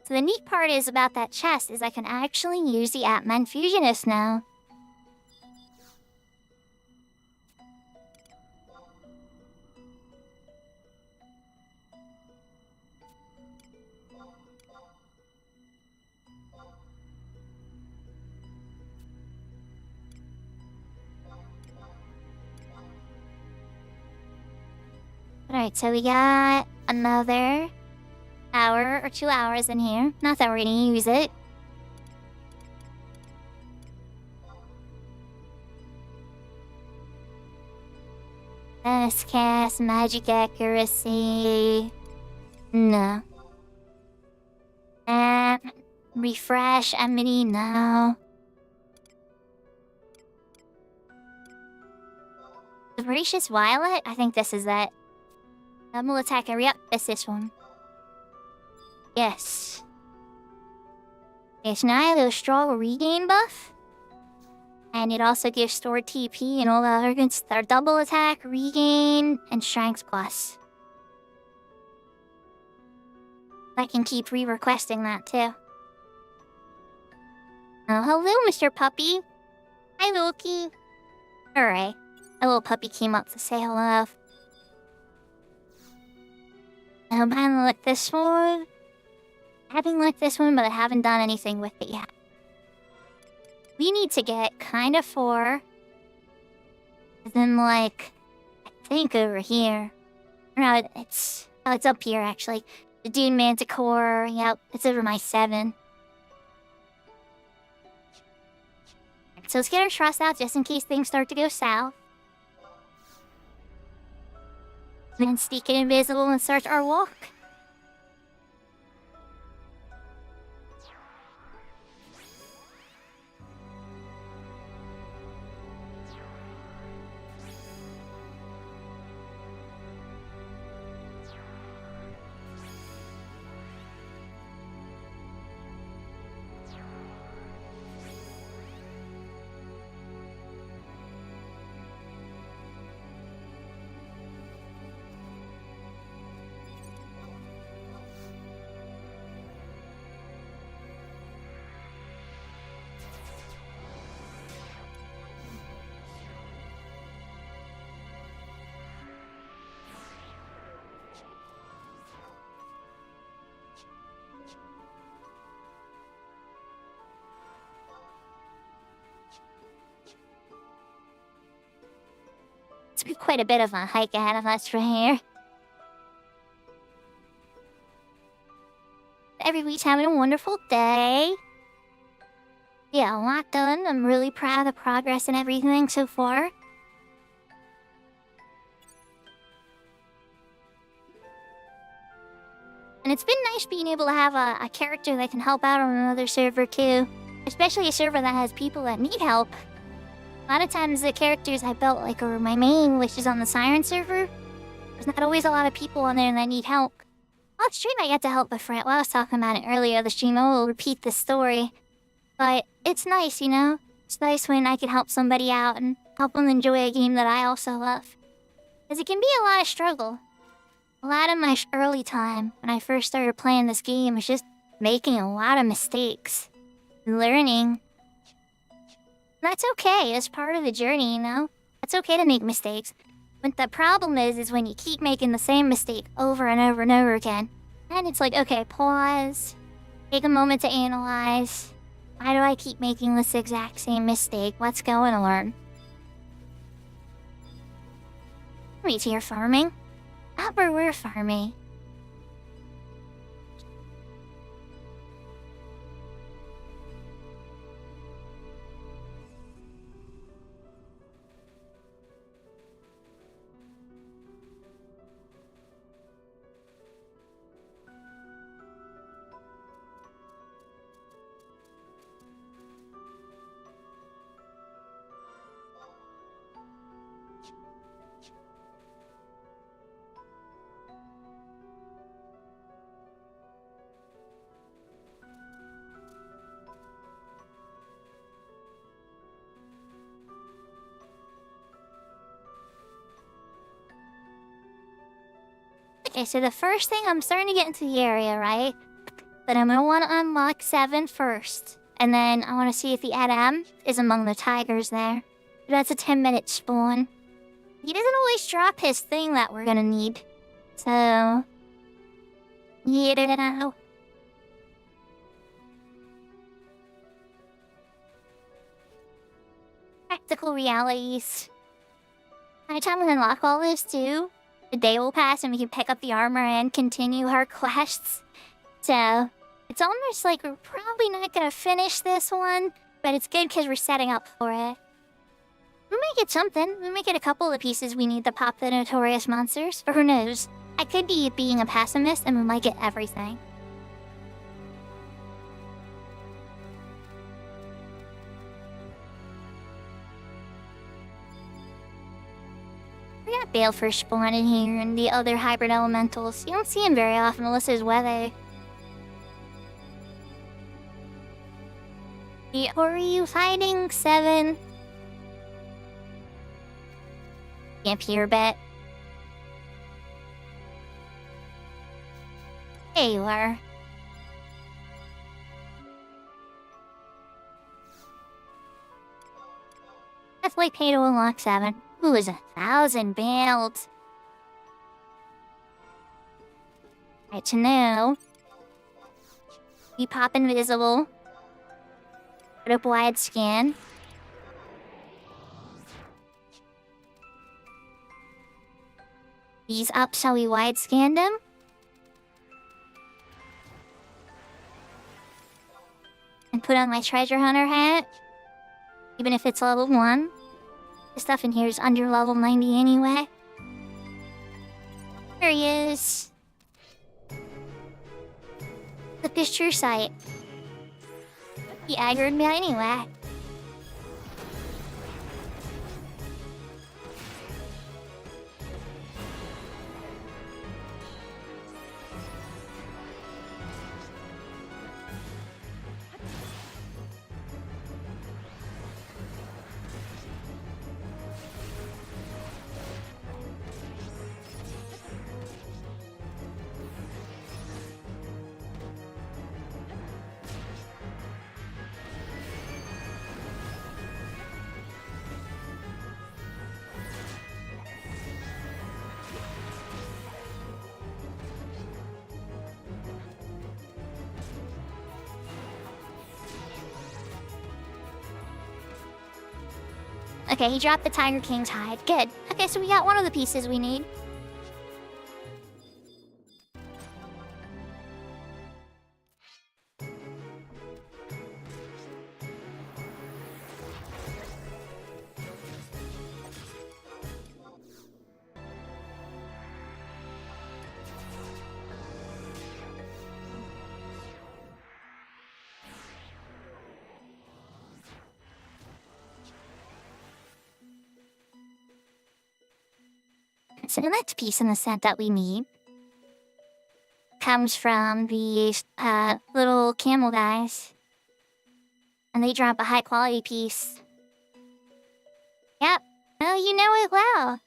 So the neat part is about that chest is I can actually use the Atman Fusionist now. Alright, so we got another hour or 2 hours in here. Not that we're gonna use it. Let's cast magic accuracy. No. Refresh enmity. No. The Voracious Violet? I think this is it. Double attack. Yep, it's this one. Yes. It's neither a strong regain buff. And it also gives stored TP and all the other good stuff. Double attack, regain, and strength plus. I can keep re-requesting that too. Oh, hello, Mr. Puppy. Hi, Loki. Alright. A little puppy came up to say hello. I haven't looked this one. But I haven't done anything with it yet. We need to get kind of far. And then, like, I think over here. No, it's up here, actually. The Dune Manticore. Yep, it's over my 7. So let's get our trust out just in case things start to go south. Then sneak it invisible and start our walk. It's quite a bit of a hike ahead of us from here. Everybody's having a wonderful day. Yeah, a lot done. I'm really proud of the progress and everything so far. And it's been nice being able to have a character that can help out on another server too. Especially a server that has people that need help. A lot of times the characters I built like are my main, which is on the Siren server. There's not always a lot of people on there that need help. Off stream I get to help a friend. Well, I was talking about it earlier. The stream will repeat this story. But it's nice, you know? It's nice when I can help somebody out and help them enjoy a game that I also love. Because it can be a lot of struggle. A lot of my early time when I first started playing this game was just making a lot of mistakes. Learning. That's okay. It's part of the journey, you know? It's okay to make mistakes. But the problem is when you keep making the same mistake over and over and over again. And it's like, okay, pause. Take a moment to analyze. Why do I keep making this exact same mistake? Let's go and learn. Wait, here farming? Not where we're farming. Okay, so the first thing, I'm starting to get into the area, right? But I'm gonna want to unlock 7 first. And then I want to see if the Adam is among the tigers there. That's a 10-minute spawn. He doesn't always drop his thing that we're gonna need. So... yeah. Practical realities. By the time we unlock all this too, the day will pass and we can pick up the armor and continue our quests. So, it's almost like we're probably not gonna finish this one, but it's good because we're setting up for it. We might get something. We might get a couple of pieces we need to pop the notorious monsters. Or who knows? I could be being a pessimist and we might get everything. We got Balefur spawning here and the other hybrid elementals. You don't see them very often unless there's weather. The Oryu fighting 7. Camp here, bet. There you are. Definitely pay to unlock 7. Ooh, is 1,000 builds. Right to know. We pop invisible. Put up wide scan. These up, shall we wide scan them? And put on my treasure hunter hat. Even if it's level 1. The stuff in here is under level 90 anyway. There he is. The picture site. He aggroed me anyway. Okay, he dropped the Tiger King's hide. Good. Okay, so we got one of the pieces we need. So the next piece in the set that we need comes from these little camel guys. And they drop a high quality piece. Yep. Oh, you know it well.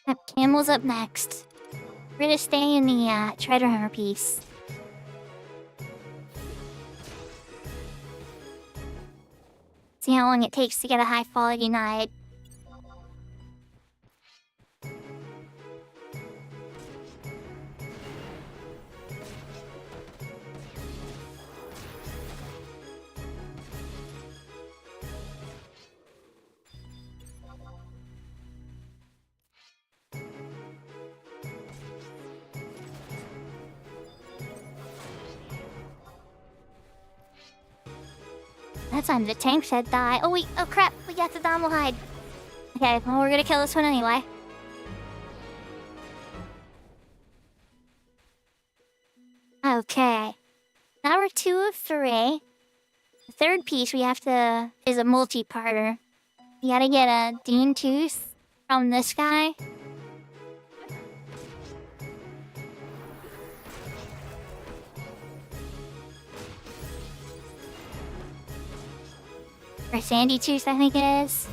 Yep, camel's up next. We're gonna stay in the treasure hunter piece. See how long it takes to get a high quality knight. That time the tank said die. Oh wait, oh crap, we got the Dommel hide. Okay, well we're gonna kill this one anyway. Okay. Now we're 2 of 3. The third piece we have to is a multi-parter. We gotta get a Dean Tooth from this guy. Or Sandy Tooth, I think it is.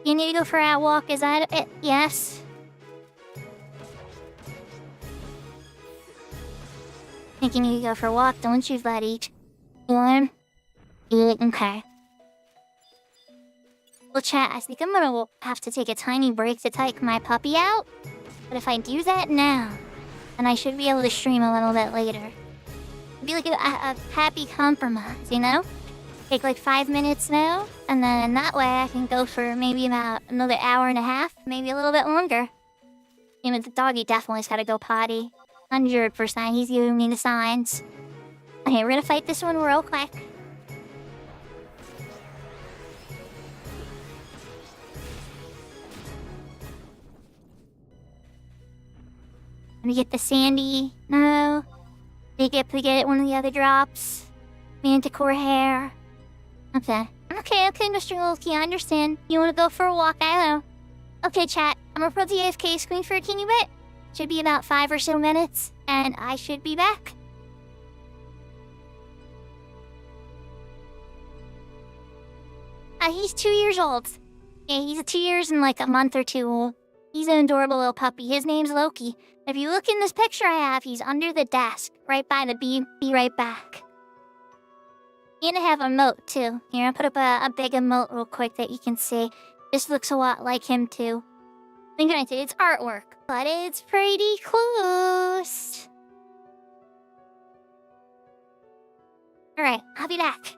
You need to go for a walk, is that it? Yes. Think you need to go for a walk, don't you, buddy? Warm? Yeah, okay. Well, chat, I think I'm gonna have to take a tiny break to take my puppy out. But if I do that now, then I should be able to stream a little bit later. It'd be like a happy compromise, you know? Take like 5 minutes now, and then that way I can go for maybe about another hour and a half, maybe a little bit longer. You know, the doggy definitely's gotta go potty. 100%, he's giving me the signs. Okay, we're gonna fight this one real quick. Let me get the Sandy. No. Did I get one of the other drops? Manticore hair. Okay. Okay, Mr. Wolfie, I understand. You want to go for a walk? I know. Okay, chat. I'm gonna put the AFK screen for a teeny bit. Should be about 5 or so minutes, and I should be back. He's 2 years old. Yeah, he's 2 years and like a month or 2 old. He's an adorable little puppy. His name's Loki. If you look in this picture I have, he's under the desk, right by the be right back. And I have a emote too. Here, I'll put up a big emote real quick that you can see. This looks a lot like him too. I'm gonna say it's artwork, but it's pretty close. Alright, I'll be back.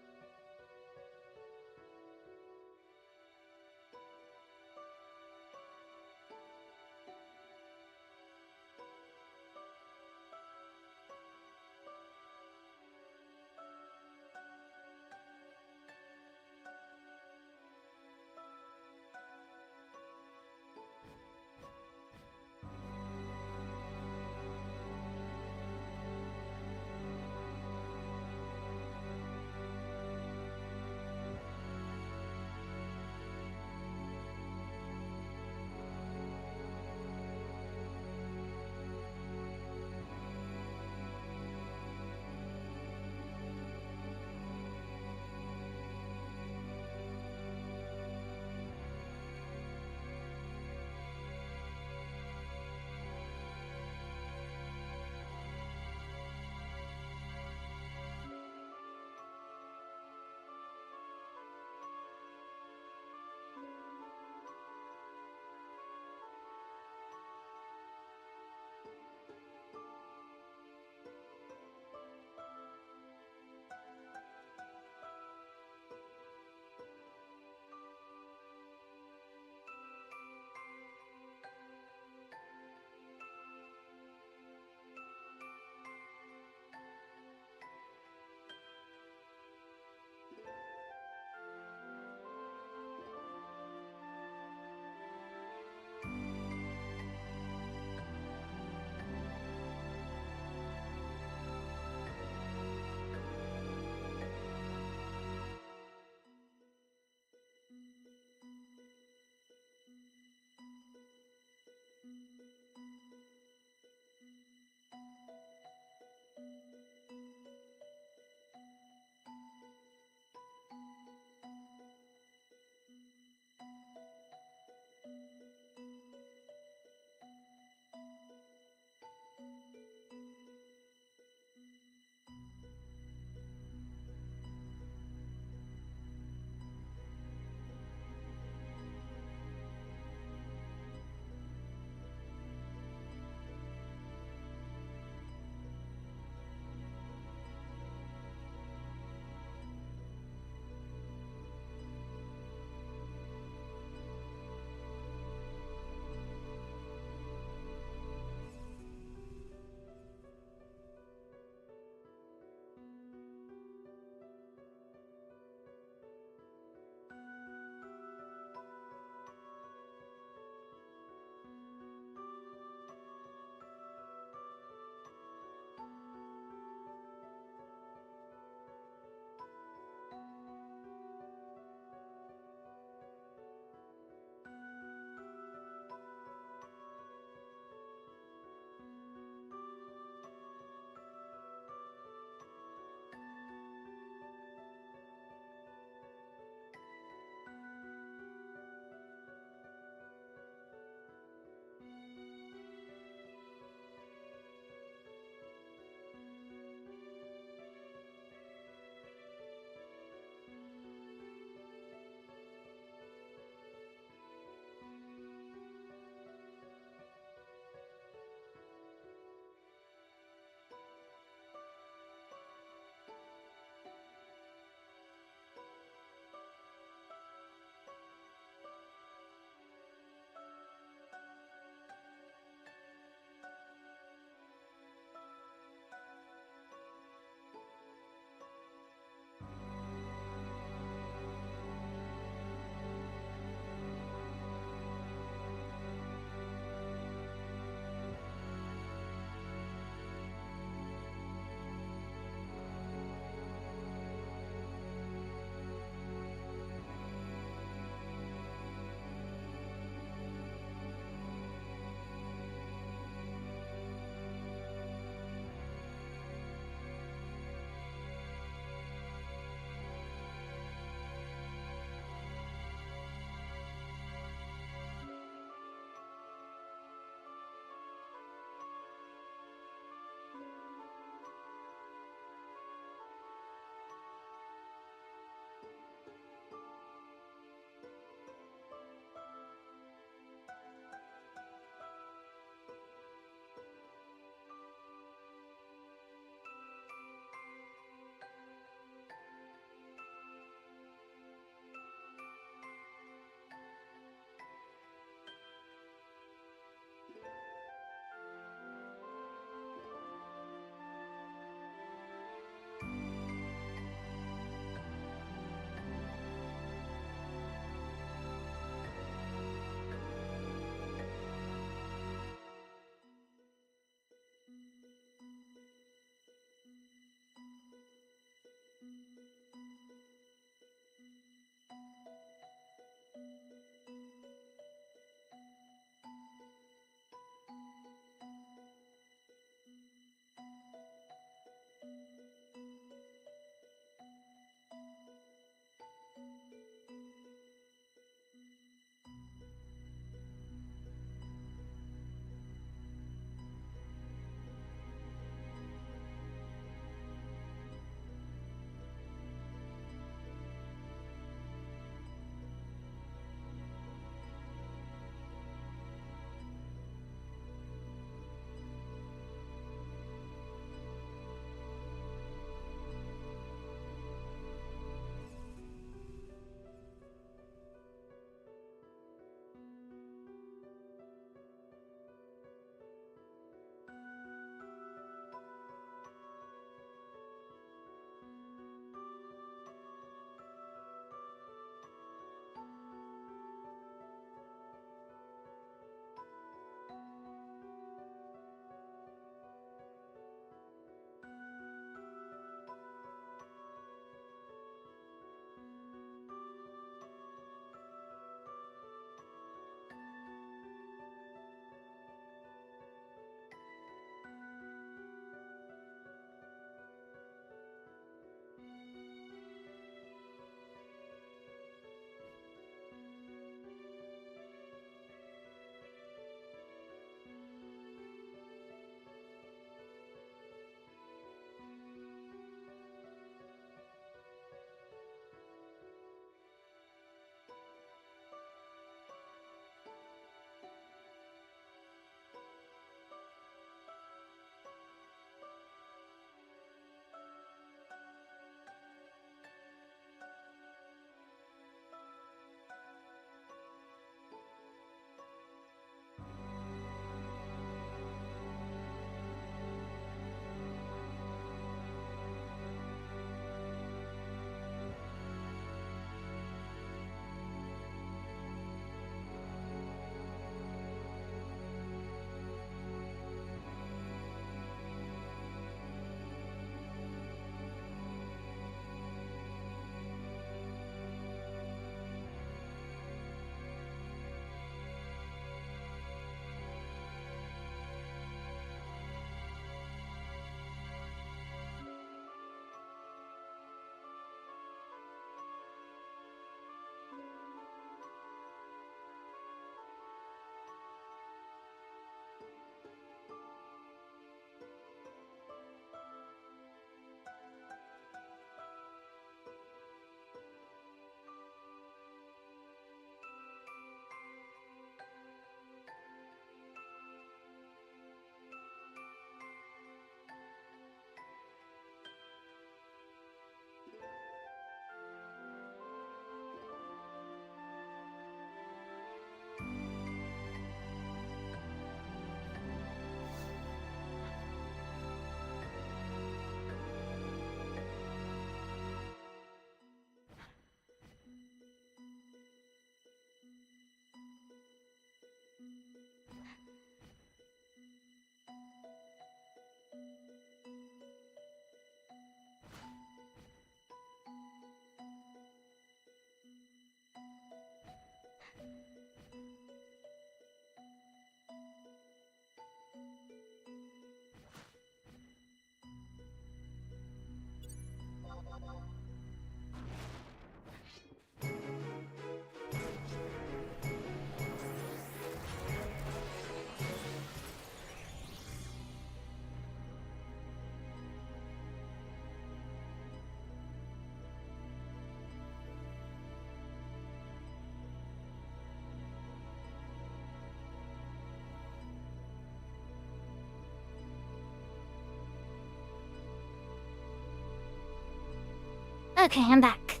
Okay, I'm back.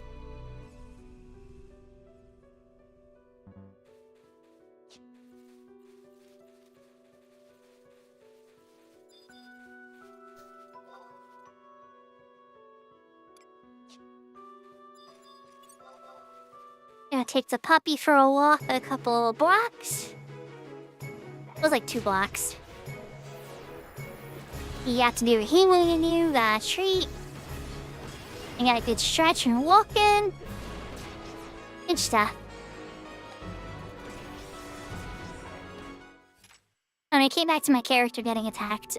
Gonna take the puppy for a walk a couple of blocks. It was like 2 blocks. You got to do what he wanted to do, got a treat. You got a good stretch and walking. Good stuff. And I came back to my character getting attacked.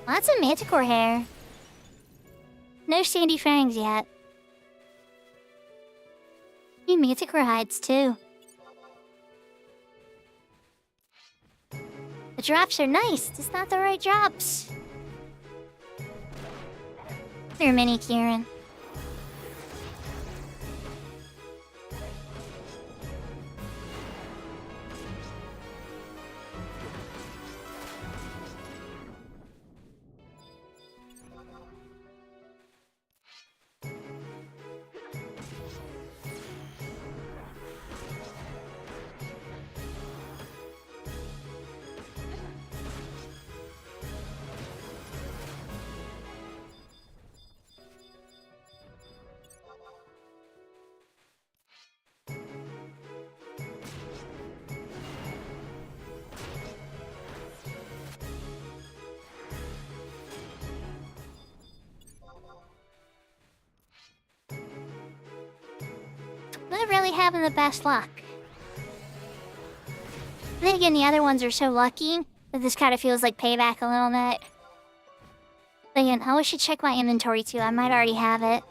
Lots of manticore hair. No sandy fangs yet. Need manticore hides too. The drops are nice, just not the right drops. They're mini Kieran. Not really having the best luck. Then again, the other ones are so lucky that this kind of feels like payback a little bit. But again, I should check my inventory too. I might already have it.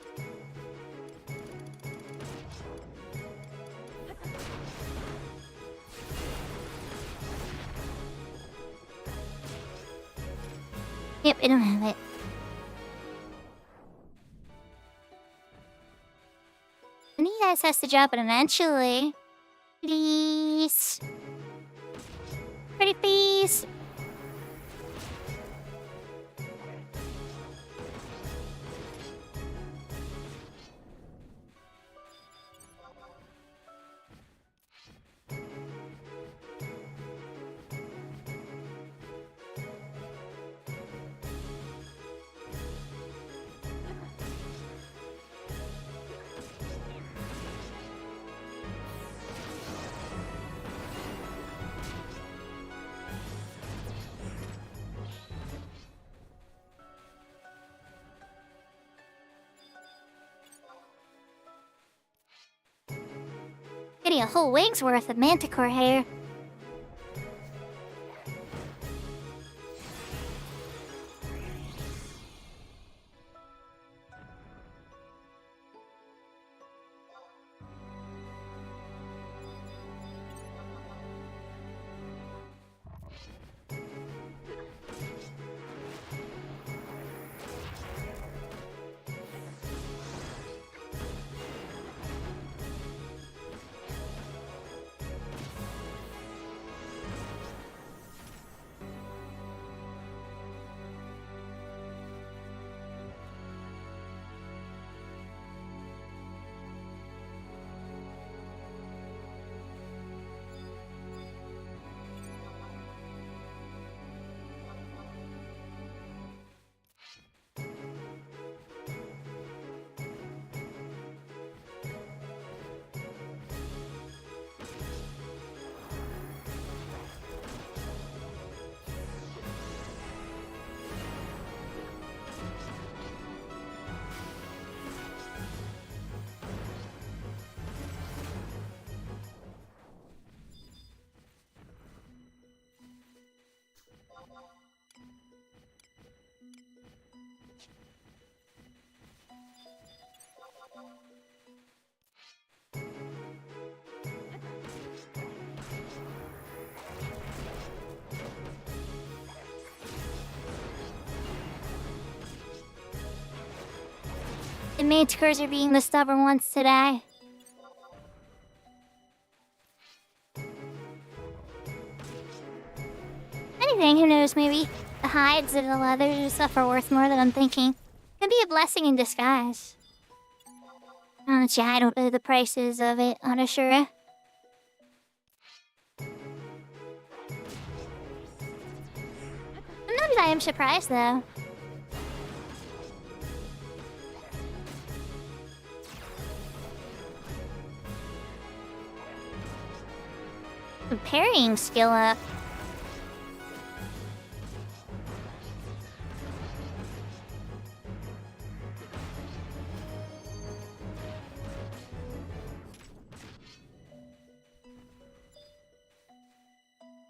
Yep, I don't have it. And you guys has to drop it eventually. Please. Pretty please. Getting a whole wing's worth of manticore hair. The manticores are being the stubborn ones today. Anything, who knows, maybe the hides or the leathers and stuff are worth more than I'm thinking. Could be a blessing in disguise. I don't know the prices of it, Anashura. Sometimes I am surprised, though. The parrying skill up.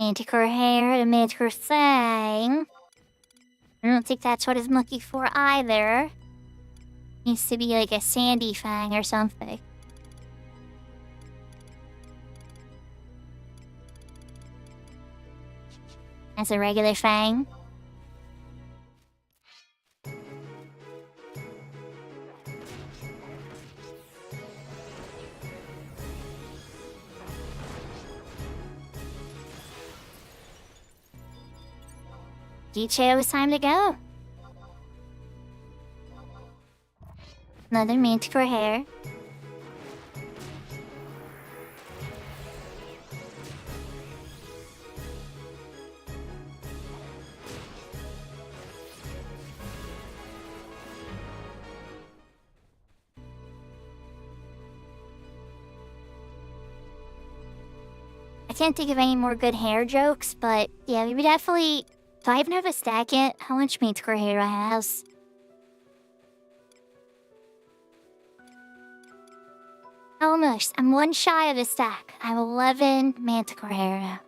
Manticore hair and manticore thing. I don't think that's what he's looking for either. Needs to be like a sandy fang or something. That's a regular fang. Gicho, it's time to go. Another manticore hair. I can't think of any more good hair jokes, but yeah, we would definitely... Do I even have a stack yet? How much manticore hair do I have? Almost. I'm one shy of a stack. I have 11 manticore hair now.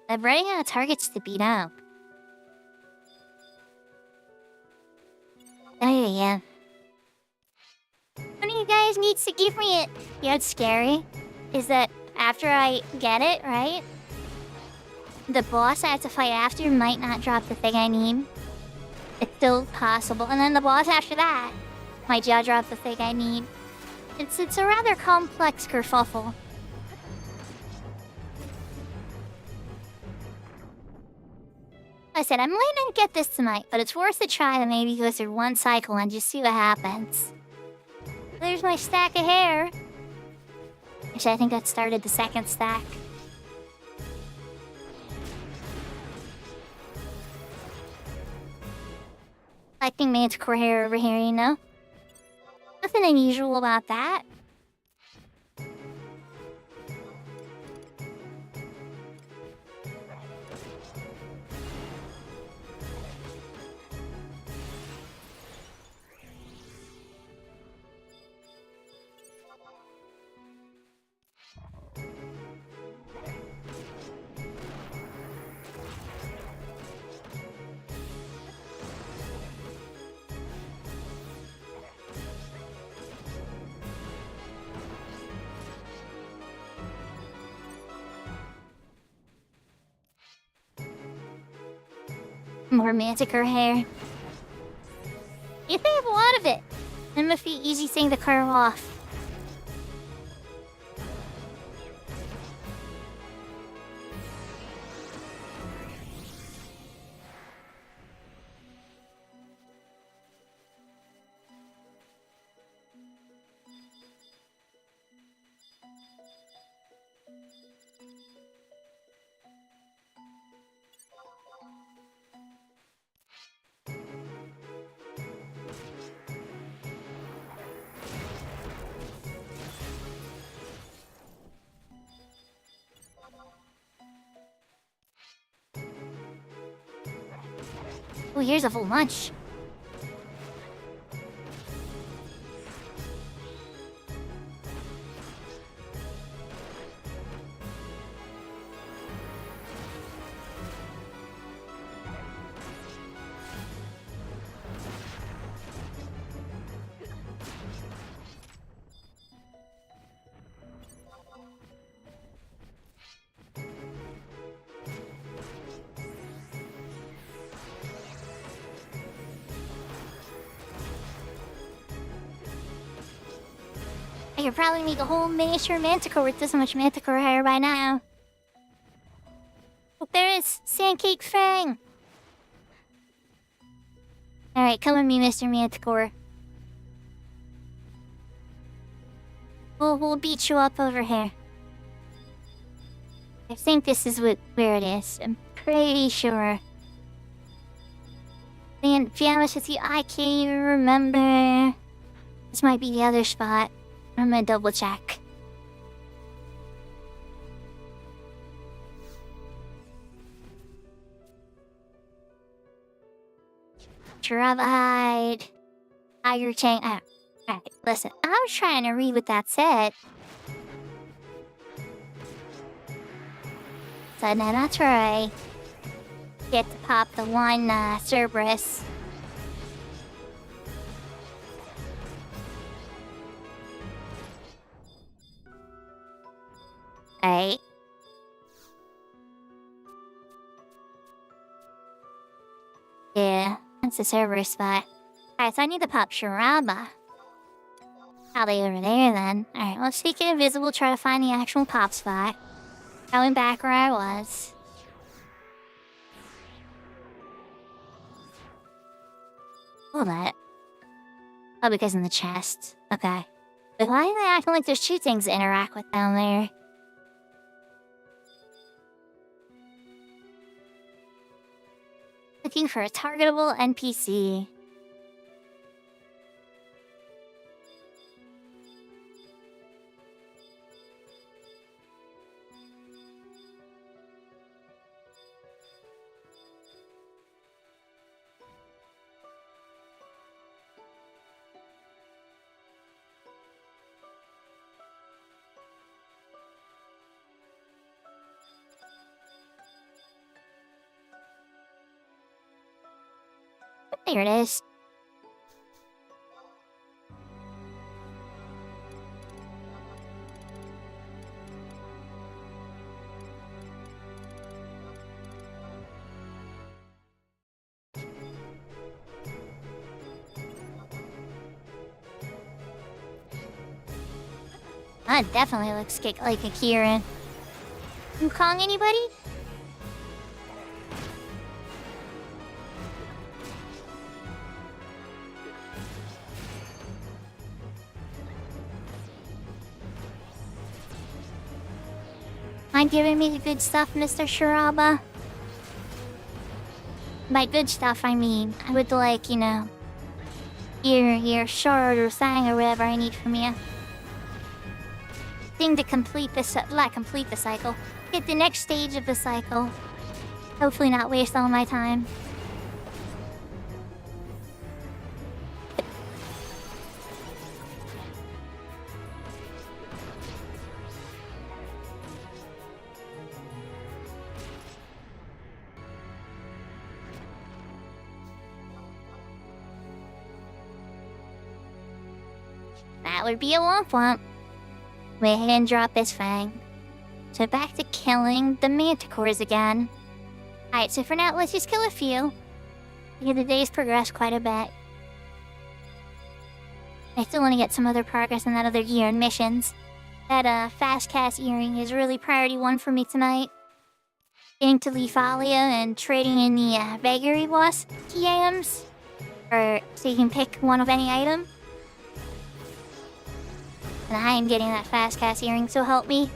I'm running out of targets to beat up. Oh yeah. One of you guys needs to give me it. You know what's scary? Is that after I get it, right? The boss I have to fight after might not drop the thing I need. It's still possible. And then the boss after that might just drop the thing I need. It's a rather complex kerfuffle. I said, I might not get this tonight, but it's worth a try to maybe go through one cycle and just see what happens. There's my stack of hair. Actually, I think that started the second stack. Collecting manticore hair over here, you know? Nothing unusual about that. More manticore hair. You think I have a lot of it. It must be an easy thing to carve off. Oh, here's a full lunch. I could probably make a whole miniature manticore with this much manticore hair by now. Oh, there is Sandcake Fang. Alright, come with me, Mr. Manticore. We'll beat you up over here. I think this is where it is. I'm pretty sure. And to be honest with you, I can't even remember. This might be the other spot. I'm gonna double check. Giraffe hide. Tiger chain. Alright, listen. I was trying to read what that said. So now that's right. Get to pop the one Cerberus. Alright. Yeah, that's the server spot. Alright, so I need to pop Shirama. How they over there then? Alright, let's take it invisible, try to find the actual pop spot. Going back where I was. Hold that. Oh, because in the chest. Okay. But why are they acting like there's two things to interact with down there? Looking for a targetable NPC. There it is. That definitely looks like a Kieran. Wukong, anybody? Mind giving me the good stuff, Mr. Shiraba? By good stuff, I mean, I would like, you know, your shard or thing or whatever I need from you. Thing to complete the cycle. Get the next stage of the cycle. Hopefully not waste all my time. That would be a womp womp. Go ahead and drop this fang. So back to killing the manticores again. Alright, so for now, let's just kill a few. Because the day's progressed quite a bit. I still want to get some other progress in that other gear and missions. That fast cast earring is really priority 1 for me tonight. Getting to Leafalia and trading in the Vagary boss TMs. Or so you can pick one of any item. And I am getting that fast cast earring, so help me.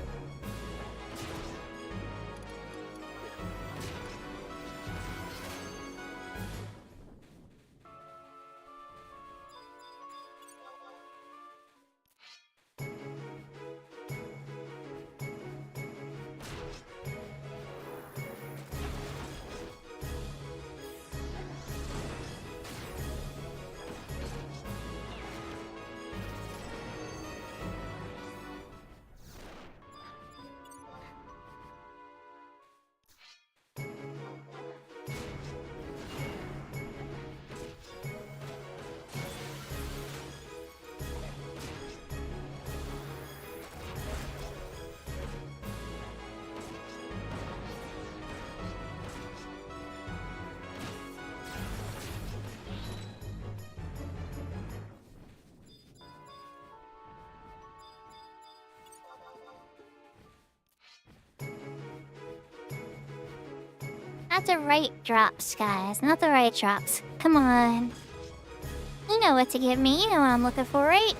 Not the right drops, guys. Not the right drops. Come on. You know what to give me. You know what I'm looking for, right?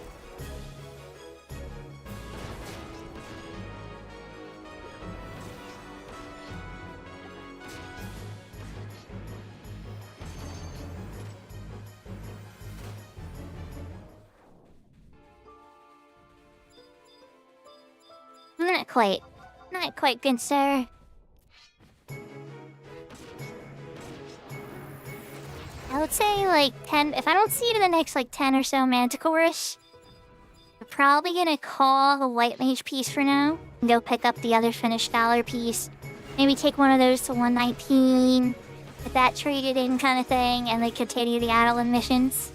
Not quite. Not quite, good sir. I would say like 10. If I don't see it in the next like 10 or so manticores, we're probably gonna call the white mage piece for now and go pick up the other finished scholar piece. Maybe take one of those to 119, get that traded in kind of thing, and then continue the Adeline missions.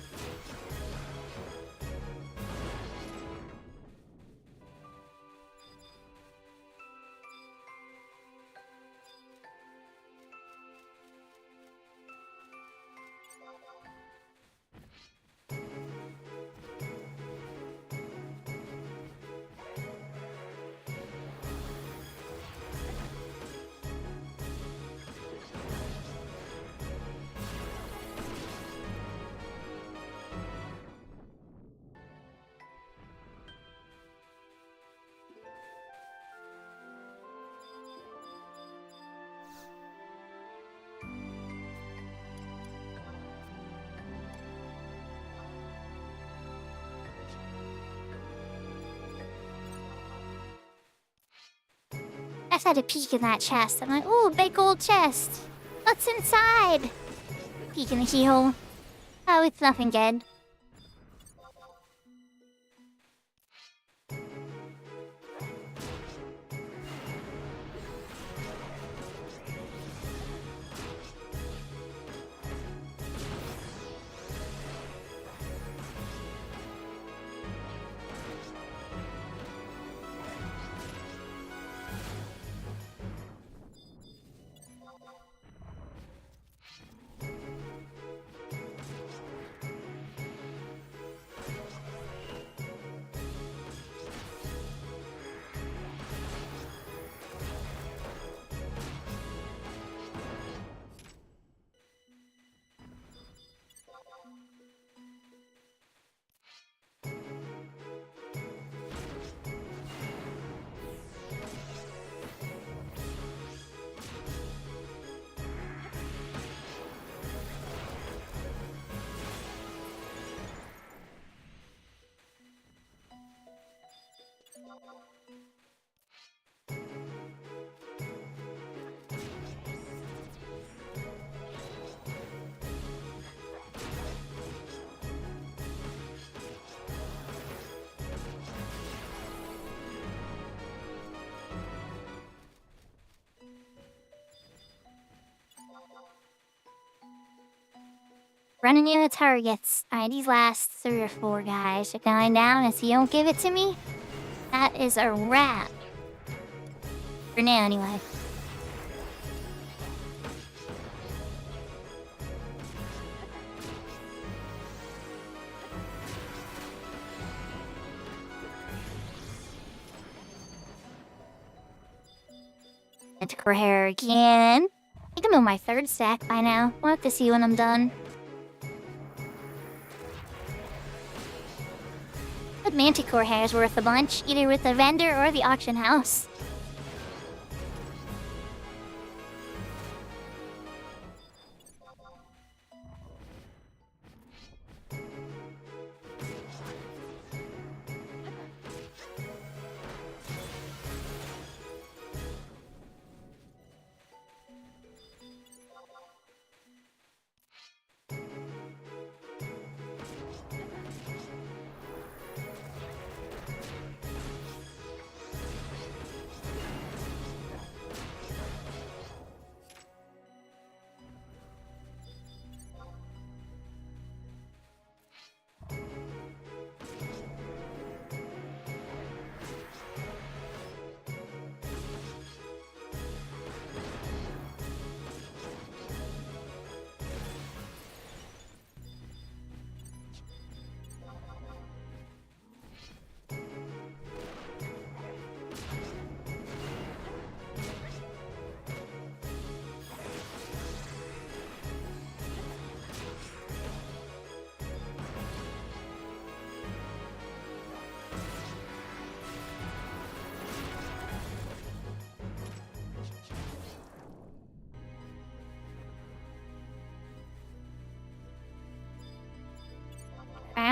I just had a peek in that chest. I'm like, ooh, big old chest. What's inside? Peek in the keyhole. Oh, it's nothing good. Running into targets. Alright, these last 3 or 4 guys are going down. If you don't give it to me, that is a wrap. For now, anyway. Manticore hair again. I think I'm on my 3rd stack by now. We'll have to see when I'm done. But Manticore hair is worth a bunch, either with the vendor or the auction house.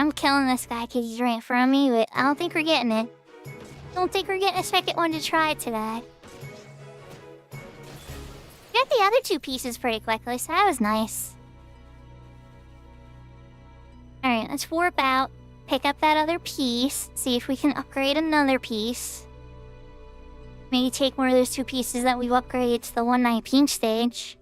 I'm killing this guy because he's right in front of me, but I don't think we're getting it. Don't think we're getting a second one to try it today. Got the other two pieces pretty quickly, so that was nice. Alright, let's warp out, pick up that other piece, see if we can upgrade another piece. Maybe take one of those two pieces that we've upgraded to the 119 stage.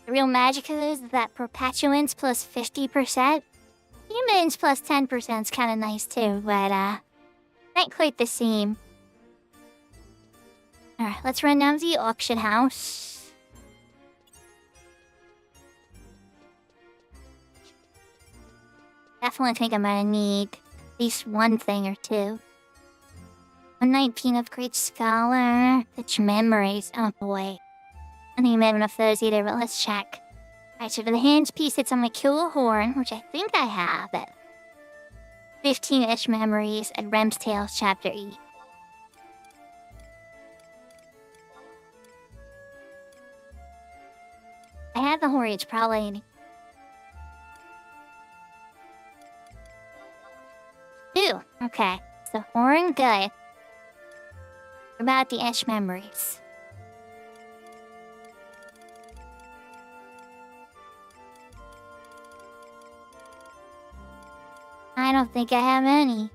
The real magic of this is that perpetuance plus 50%. Humans plus 10% is kind of nice too, but not quite the same. Alright, let's run down to the auction house. Definitely think I'm gonna need at least one thing or two. 119 upgrade scholar. Pitch memories. Oh boy. I don't think I have enough of those either, but let's check. Alright, so for the hands piece, it's on my kill horn, which I think I have, but 15-ish memories at Rem's Tales Chapter 8. I had the horn, it's probably... Two! Okay, so horn, good. What about the ish memories? I don't think I have any.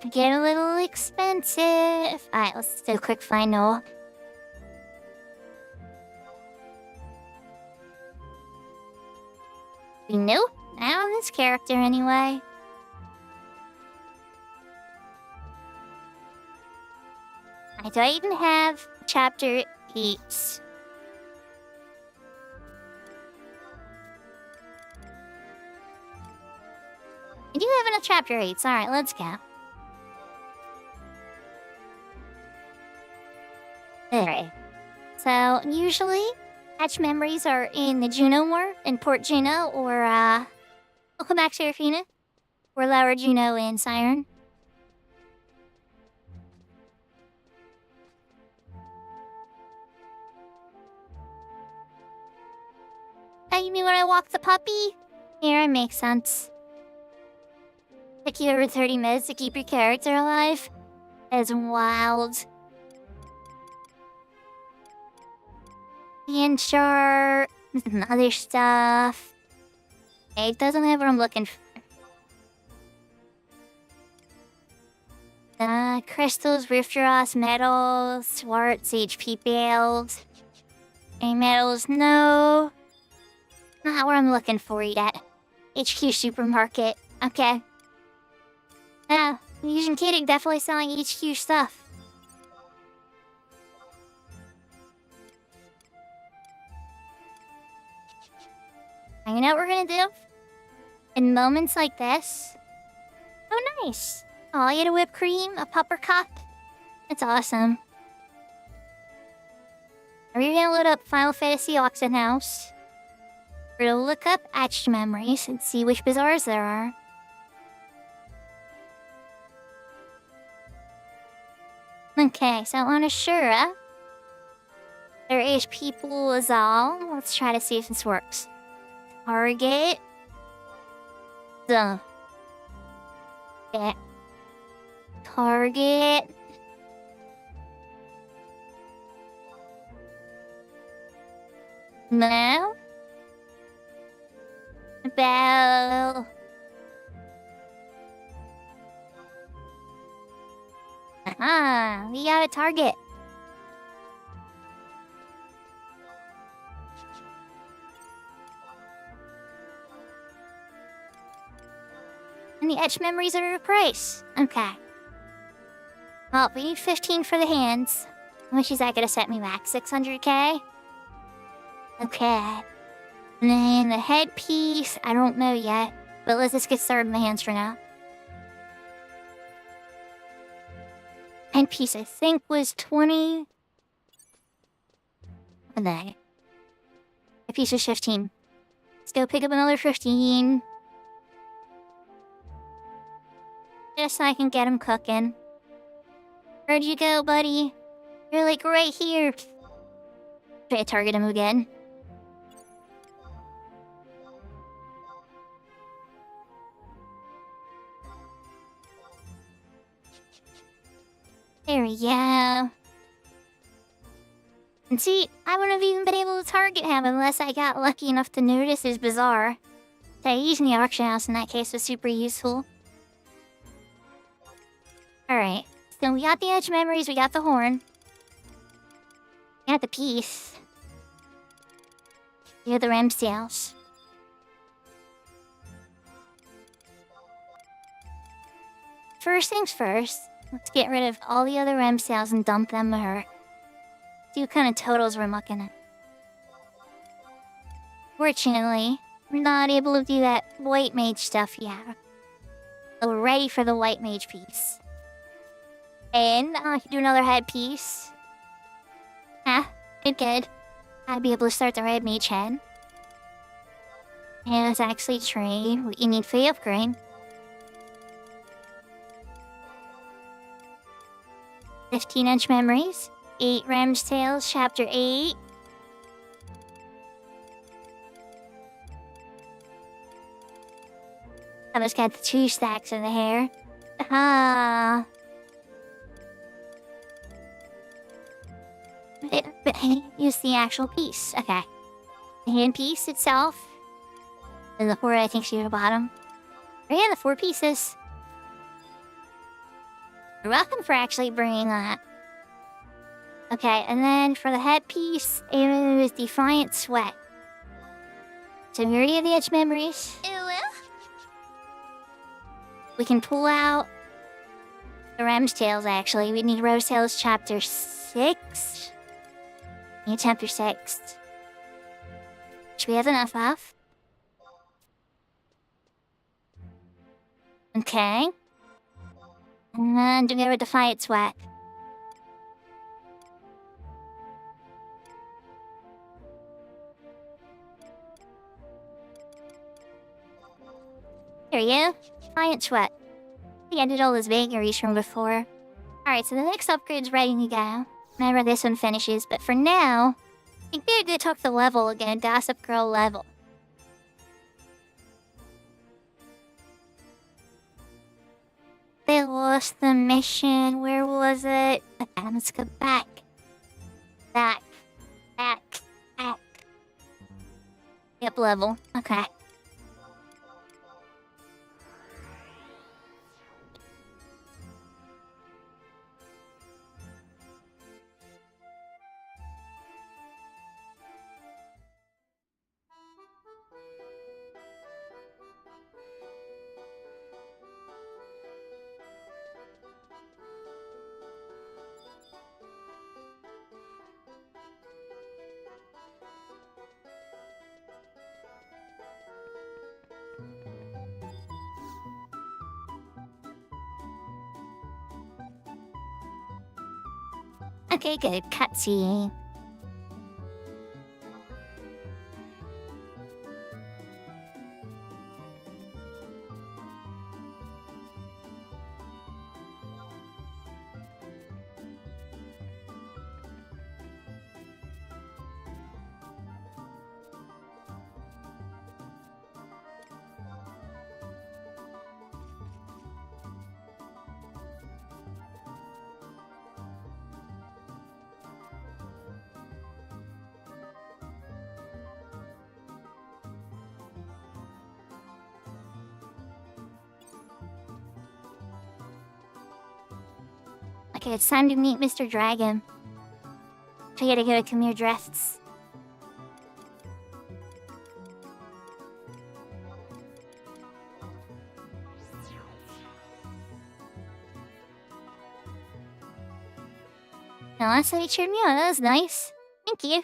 Get a little expensive. Alright, let's do a quick final. Nope, not on this character anyway. Do I even have Chapter 8? I do have enough Chapter 8s. Alright, let's go. Alright. So, usually, patch memories are in the Juno War, in Port Juno, or, welcome back, Serafina. Or Lower Juno in Siren. Oh, you mean when I walk the puppy? Here, it makes sense. Took you over 30 minutes to keep your character alive? That's wild. And sure, and other stuff. Okay, it doesn't have what I'm looking for. Crystals, Rifteros, metals, Swartz, HP build. Any metals? No. Not what I'm looking for yet. HQ Supermarket. Okay. Fusion Kidding definitely selling HQ stuff. And you know what we're gonna do? In moments like this... Oh, nice! Oh, you had a whipped cream, a pupper cup. That's awesome. Are we gonna load up Final Fantasy Auction House? We're gonna look up etched memories and see which bazaars there are. Okay, so on Ashura, There is people as all. Let's try to see if this works. Target. The. Yeah. Target. No. Bell. Ah, we got a target. And the etch memories are a price. Okay. Well, we need 15 for the hands. How much is that gonna set me back? 600k? Okay. And then the headpiece, I don't know yet. But let's just get started in the hands for now. Headpiece, I think, was 20. And then headpiece was 15. Let's go pick up another 15. Just so I can get him cooking. Where'd you go, buddy? You're like right here. Try to target him again. There we go. And see, I wouldn't have even been able to target him unless I got lucky enough to notice his bazaar. So using the auction house in that case was super useful. Alright, so we got the edge memories, we got the horn. We got the piece. We got the rem sails. First things first, let's get rid of all the other rem sails and dump them to her. See what kind of totals we're looking at. Fortunately, we're not able to do that white mage stuff yet. So we're ready for the white mage piece. And I can do another headpiece. Ah, good. I'd be able to start the red mage head. And let's actually trade what you need for the upgrade. 15-inch memories. 8 Rem's Tales, Chapter 8. I just got the 2 stacks in the hair. Ah. But use the actual piece. Okay. The hand piece itself. And the 4 I think should be at the bottom. Oh yeah, the 4 pieces. You're welcome for actually bringing that. Okay, and then for the headpiece, it was Defiant Sweat. So we already have the edge memories. We can pull out the Rem's Tales, actually. We need Rose Tales Chapter 6. We need Chapter 6. Which we have enough of. Okay. And then do we have a Defiant Sweat? There you go. Defiant Sweat. I think I did all those vagaries from before. Alright, so the next upgrade's ready to go. Whenever this one finishes, but for now, I think they're gonna talk the level again, Gossip Girl level. They lost the mission. Where was it? Okay, let's go back. Back. Yep, level. Okay. Okay, good. Cutscene. Okay, it's time to meet Mr. Dragon. I gotta go to Khmer dressed. No, last time you cheered me on. That was nice. Thank you.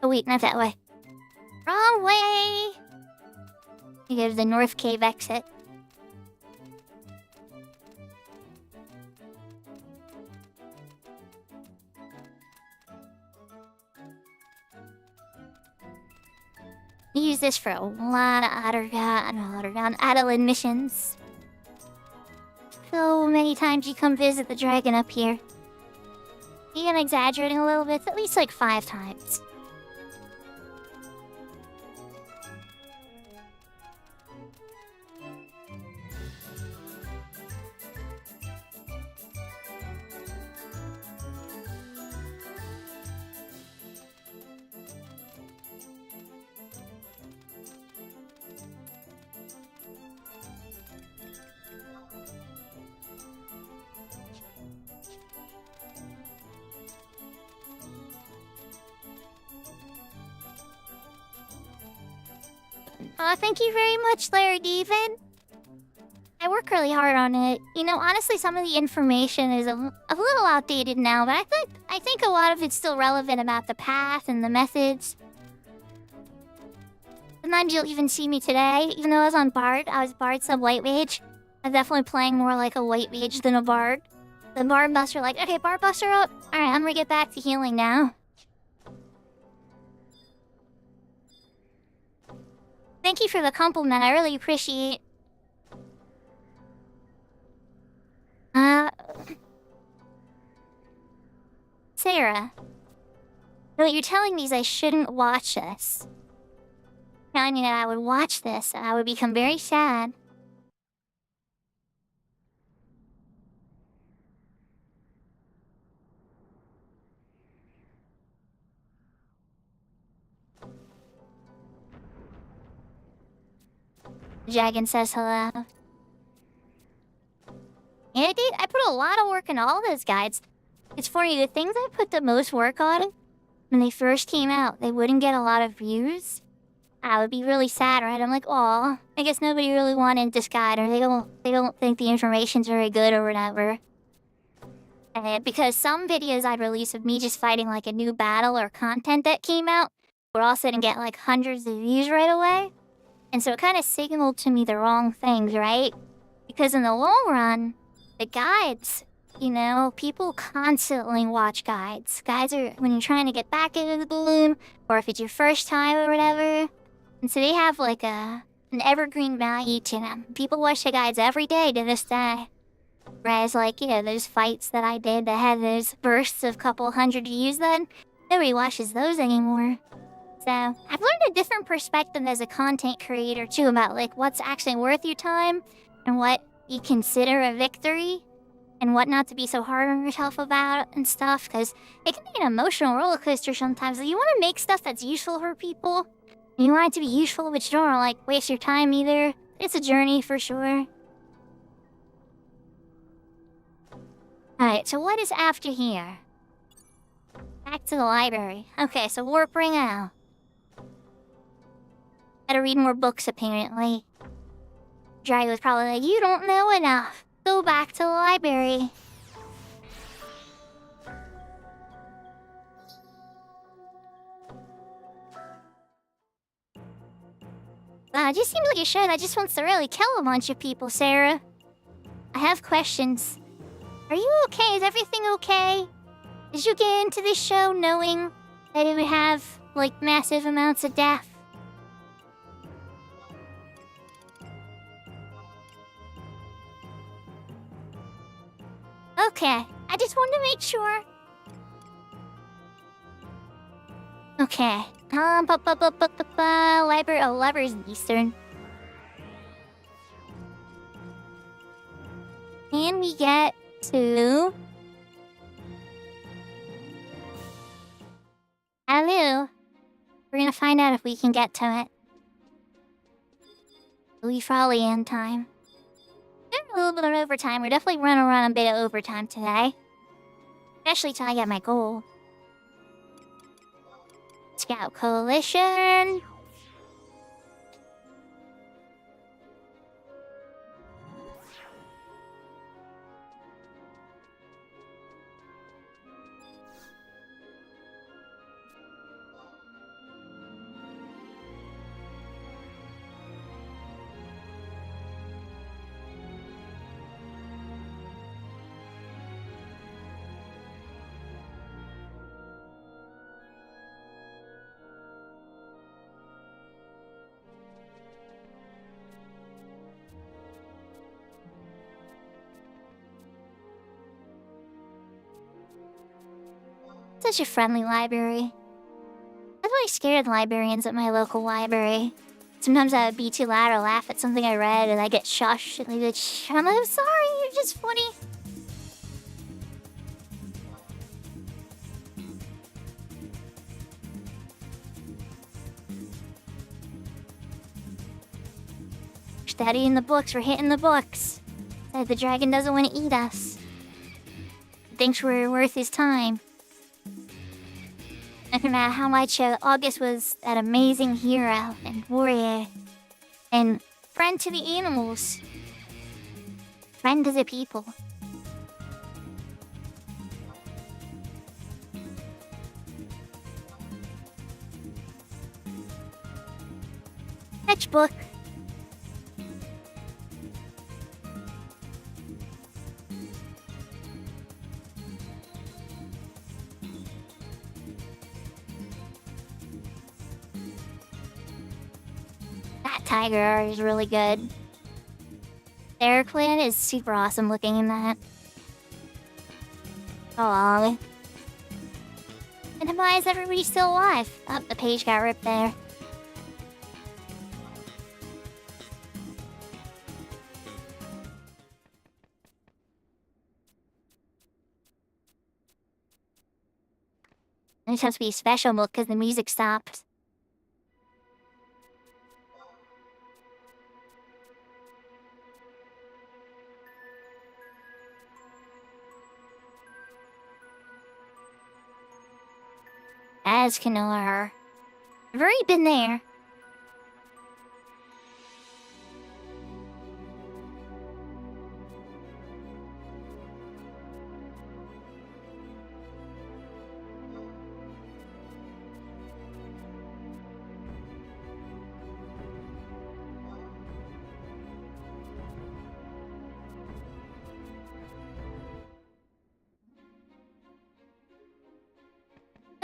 Oh wait, not that way. Wrong way! You go to the North Cave exit. Use this for a lot of Adelaide missions. So many times you come visit the dragon up here. Even exaggerating a little bit, it's at least like 5 times. Thank you very much, Larry David. I work really hard on it. You know, honestly, some of the information is a little outdated now, but I think a lot of it's still relevant about the path and the methods. Sometimes you'll even see me today, even though I was on Bard, I was Bard sub White Mage. I'm definitely playing more like a White Mage than a Bard. The Bard Buster like, okay, Bard Buster up. Alright, I'm gonna get back to healing now. Thank you for the compliment, I really appreciate. Sarah. What you're telling me is I shouldn't watch this. Telling me that I would watch this and I would become very sad. Jagan says hello. Yeah, dude, I put a lot of work into all those guides. It's funny, the things I put the most work on, when they first came out, they wouldn't get a lot of views. I would be really sad, right? I'm like, aw, I guess nobody really wanted this guide, or they don't think the information's very good or whatever. And because some videos I'd release of me just fighting like a new battle or content that came out would also get like hundreds of views right away. And so it kind of signaled to me the wrong things, right? Because in the long run, the guides, you know, people constantly watch guides. Guides are when you're trying to get back into the balloon, or if it's your first time or whatever. And so they have like an evergreen value to them. People watch the guides every day to this day. Whereas like, you know, those fights that I did that had those bursts of couple hundred views then, nobody watches those anymore. So, I've learned a different perspective as a content creator too about like what's actually worth your time and what you consider a victory and what not to be so hard on yourself about and stuff, because it can be an emotional roller coaster sometimes. You want to make stuff that's useful for people, and you want it to be useful, but you don't want to like waste your time either. It's a journey for sure. Alright, so what is after here? Back to the library. Okay, so warp ring out. Gotta read more books, apparently. Drago was probably like, you don't know enough. Go back to the library. It just seems like a show that just wants to really kill a bunch of people, Sarah. I have questions. Are you okay? Is everything okay? Did you get into this show knowing that it would have, like, massive amounts of death? Okay, I just wanted to make sure. Okay. Library. Oh, library's in Eastern. Can we get to... Hello. We're gonna find out if we can get to it. We probably in time. Doing a little bit of overtime. We're definitely running around a bit of overtime today. Especially till I get my goal. Scout Coalition. Such a friendly library. I'm really scared of librarians at my local library. Sometimes I would be too loud or laugh at something I read and I get shushed and they'd be like, I'm sorry, you're just funny. Studying the books, we're hitting the books. Said the dragon doesn't want to eat us. Thinks we're worth his time. No matter how much August was that amazing hero and warrior and friend to the animals, friend to the people. Next book. Tiger is really good. Their clan is super awesome looking in that. Oh, and why is everybody still alive? Oh, the page got ripped there. This has to be a special book because the music stopped. As Canola. I've already been there.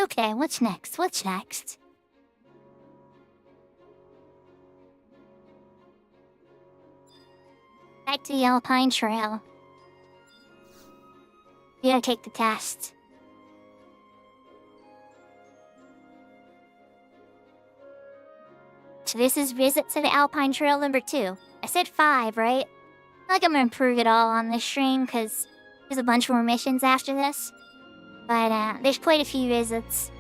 Okay, what's next? What's next? Back to the Alpine Trail. You gotta take the test. So this is visit to the Alpine Trail number 2. I said 5, right? I feel like I'm gonna improve it all on this stream, because there's a bunch more missions after this. But there's quite a few visits.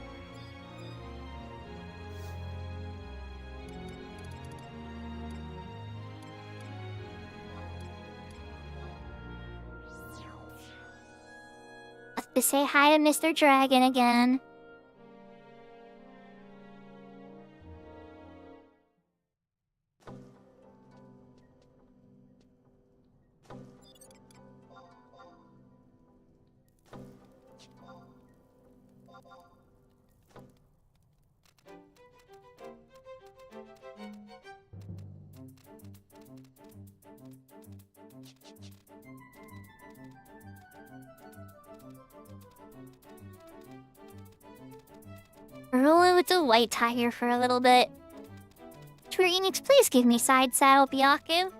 Let's just say hi to Mr. Dragon again. We're rolling with the white tiger for a little bit. Square Enix, please give me side saddle, Byaku.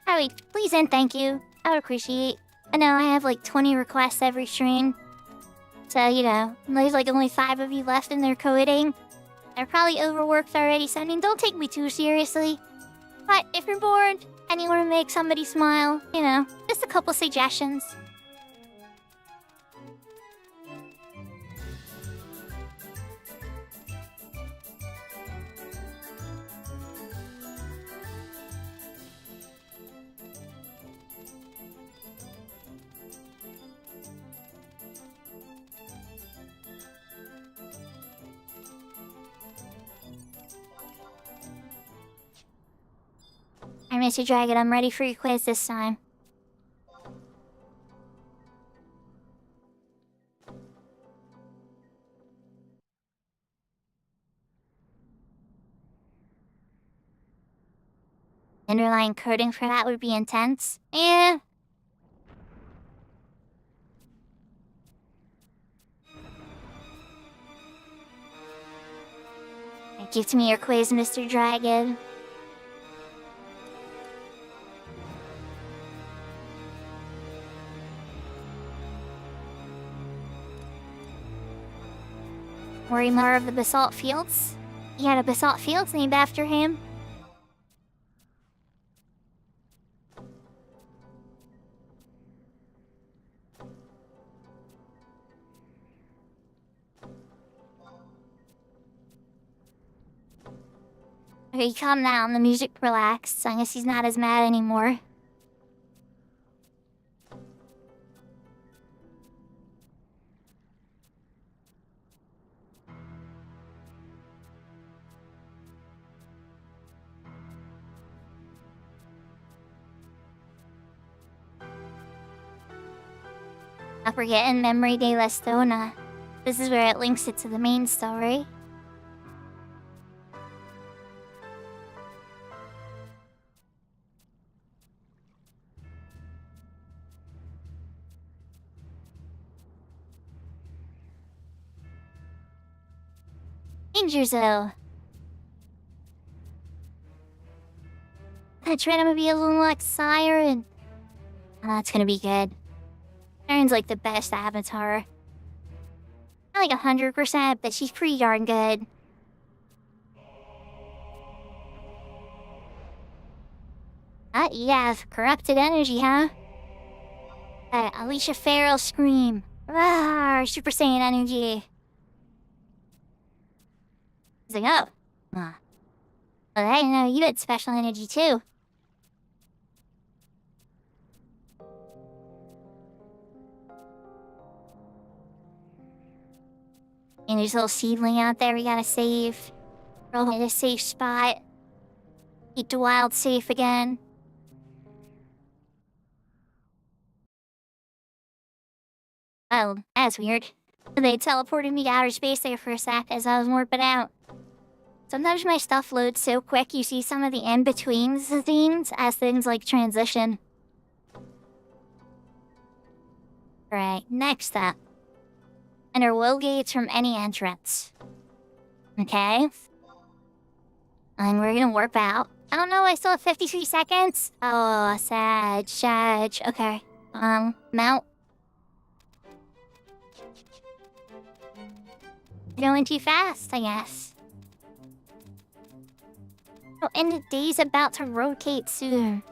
Howie, please and thank you. I would appreciate. I know I have like 20 requests every stream. So, you know, there's like only 5 of you left and they're coding. They're probably overworked already, so I mean, don't take me too seriously. But if you're bored, Anyone to make somebody smile? You know, just a couple suggestions. I miss you, Dragon. I'm ready for your quiz this time. Underlying coding for that would be intense. Yeah. Give me your quiz, Mr. Dragon. Worry more of the Basalt Fields? He had a Basalt Fields named after him. Okay, calm down. The music relaxed. I guess he's not as mad anymore. Not forgetting Memory de la Stona. This is where it links it to the main story. Danger Zone. That train gonna be a little like Siren. Oh, that's gonna be good. Siren's like the best avatar. Not like 100%, but she's pretty darn good. You have corrupted energy, huh? Alicia Farrell scream. Super Saiyan energy. He's like, oh. Well, I didn't know you had special energy too. And there's a little seedling out there we gotta save. Roll in a safe spot. Keep the wild safe again. Oh, that's weird. They teleported me to outer space there for a sec as I was warping out. Sometimes my stuff loads so quick you see some of the in-betweens scenes as things like transition. Right, next up. Enter will gates from any entrance. Okay. And we're gonna warp out. I don't know, I still have 53 seconds. Oh, sad. Okay. Mount. Going too fast, I guess. Oh, and the day's about to rotate soon.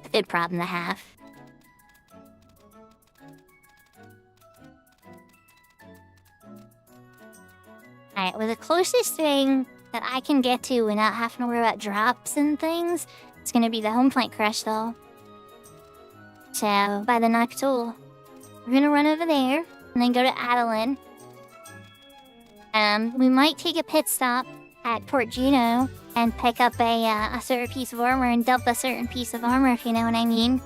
A good problem to have. Alright, well, the closest thing that I can get to without having to worry about drops and things, it's gonna be the home flank crush, though. So, by the Noctool. We're gonna run over there, and then go to Adeline. We might take a pit stop at Port Juno and pick up a certain piece of armor and dump a certain piece of armor, if you know what I mean.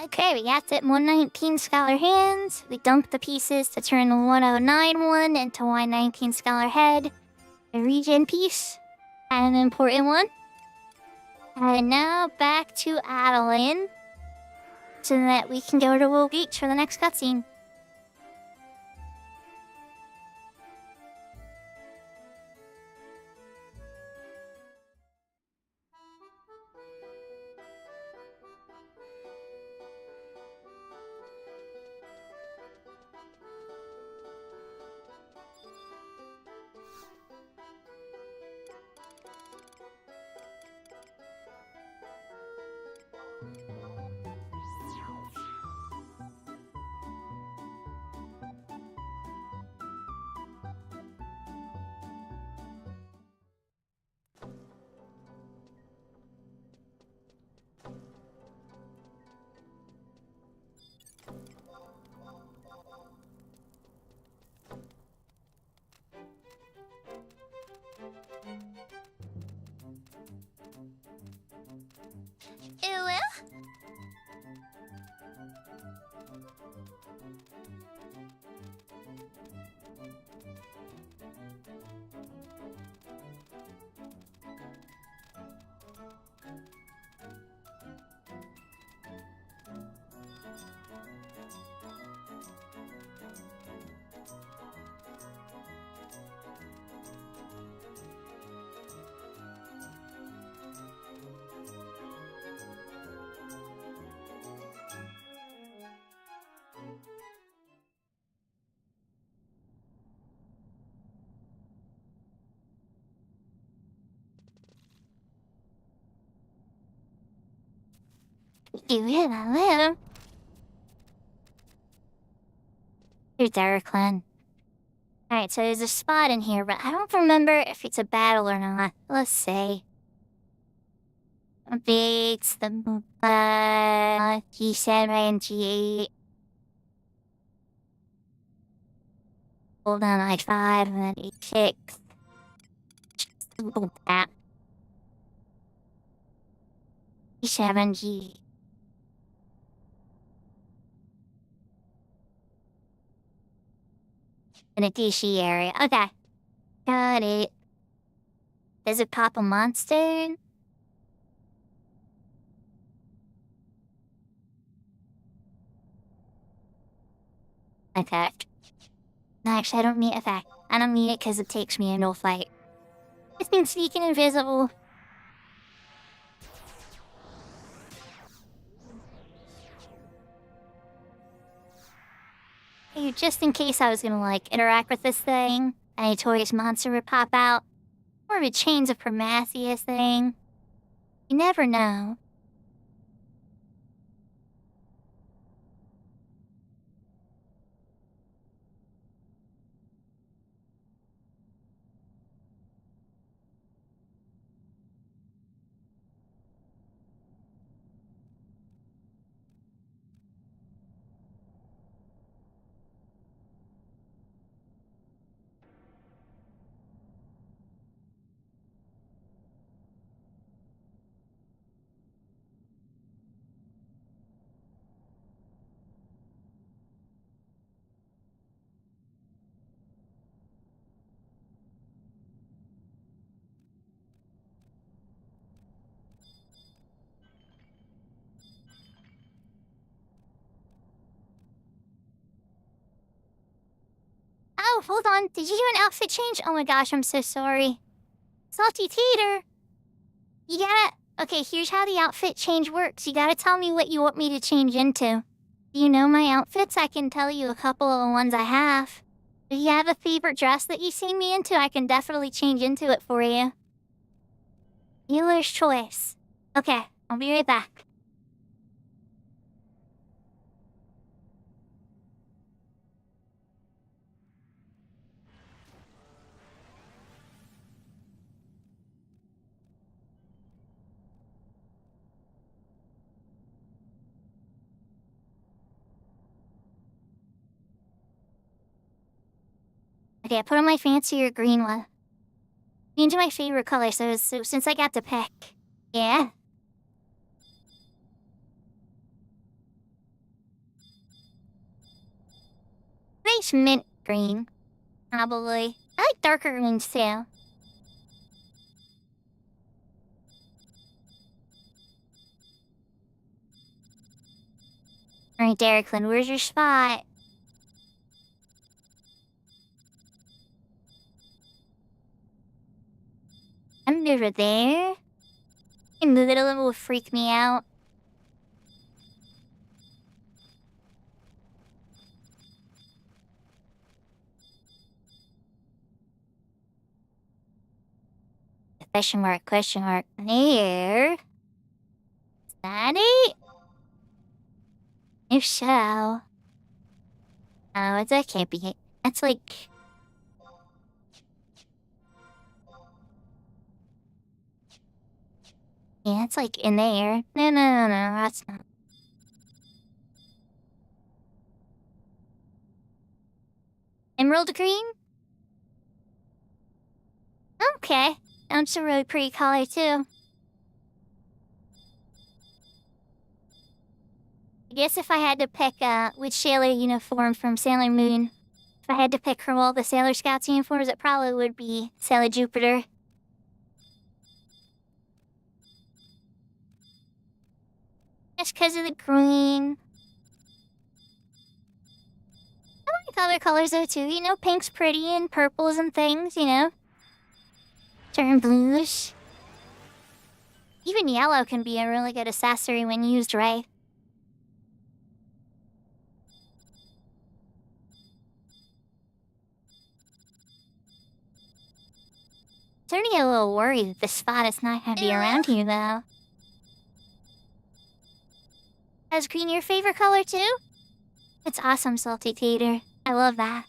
Okay, we got it. 119 Scholar hands. We dumped the pieces to turn the 109 one into 119 Scholar head. A regen piece. And an important one. And now back to Adeline. So that we can go to Wool Beach for the next cutscene. Here's Darkland. Alright, so there's a spot in here, but I don't remember if it's a battle or not. Let's see. Beats the G7 and G8. Hold on, I5 and then E6. That. G7, G. In a DC area. Okay. Got it. Does it pop a monster? Okay. No, actually, I don't need effect. I don't need it because it takes me into a fight. It's been sneaking invisible. Hey, just in case I was gonna, like, interact with this thing, and a notorious monster would pop out. Or of a Chains of Prometheus thing. You never know. Oh, hold on. Did you do an outfit change? Oh my gosh, I'm so sorry. Salty Tater! You gotta... Okay, here's how the outfit change works. You gotta tell me what you want me to change into. Do you know my outfits? I can tell you a couple of the ones I have. If you have a favorite dress that you've seen me into, I can definitely change into it for you. Dealer's choice. Okay, I'll be right back. Okay, I put on my fancier green one. Change my favorite color, so since I got to pick. Yeah? Slash mint green. Probably. I like darker greens too. Alright, Derrickland, where's your spot? I'm over there. And the little one will freak me out. Question mark, question mark. There. Is that it? If so... Oh, that can't be it. That's like... Yeah, it's like in there. No, that's not. Emerald green? Okay. That's a really pretty color, too. I guess if I had to pick which sailor uniform from Sailor Moon, if I had to pick from all the Sailor Scouts uniforms, it probably would be Sailor Jupiter. Just because of the green. I like other colors though too, pink's pretty and purples and things, Certain blues. Even yellow can be a really good accessory when used right. Starting to get a little worried that this spot is not gonna be around here though. Is green your favorite color too? It's awesome, Salty Tater. I love that.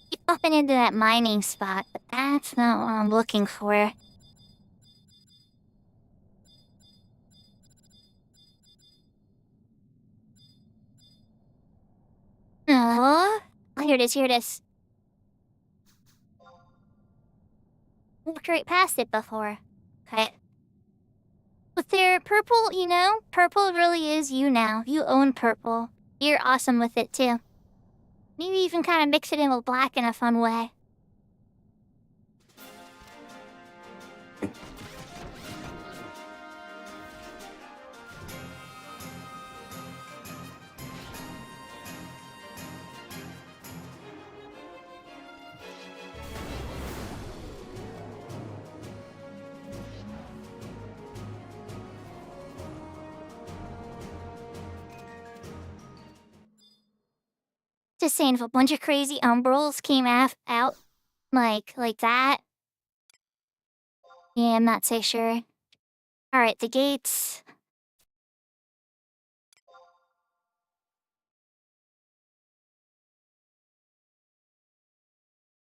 Keep popping into that mining spot, but that's not what I'm looking for. Oh, here it is, here it is. Walked right past it before. Okay. With their purple, purple really is you now. You own purple. You're awesome with it too. Maybe even kind of mix it in with black in a fun way. Just saying, if a bunch of crazy umbrals came out like that. Yeah, I'm not so sure. Alright, the gates.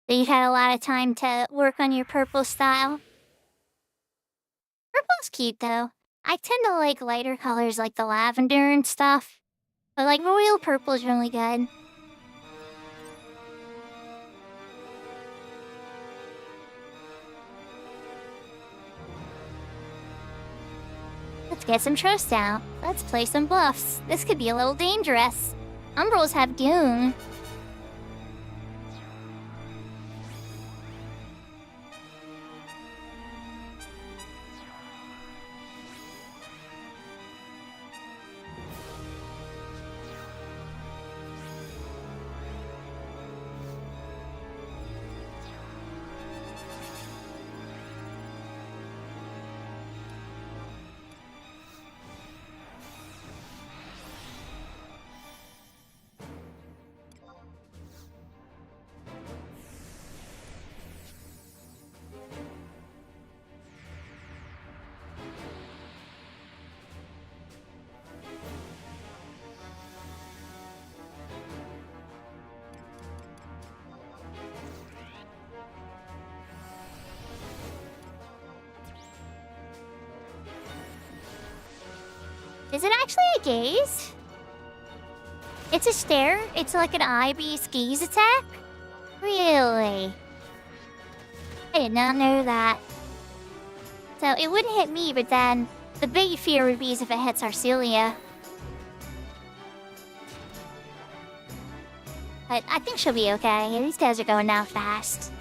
So you've had a lot of time to work on your purple style. Purple's cute though. I tend to like lighter colors like the lavender and stuff. But like royal purple is really good. Let's get some trust out. Let's play some bluffs. This could be a little dangerous. Umbrals have goon. Is it actually a gaze? It's a stair? It's like an IB skis attack? Really? I did not know that. So it wouldn't hit me, but then the big fear would be is if it hits Arcelia. But I think she'll be okay. These guys are going down fast.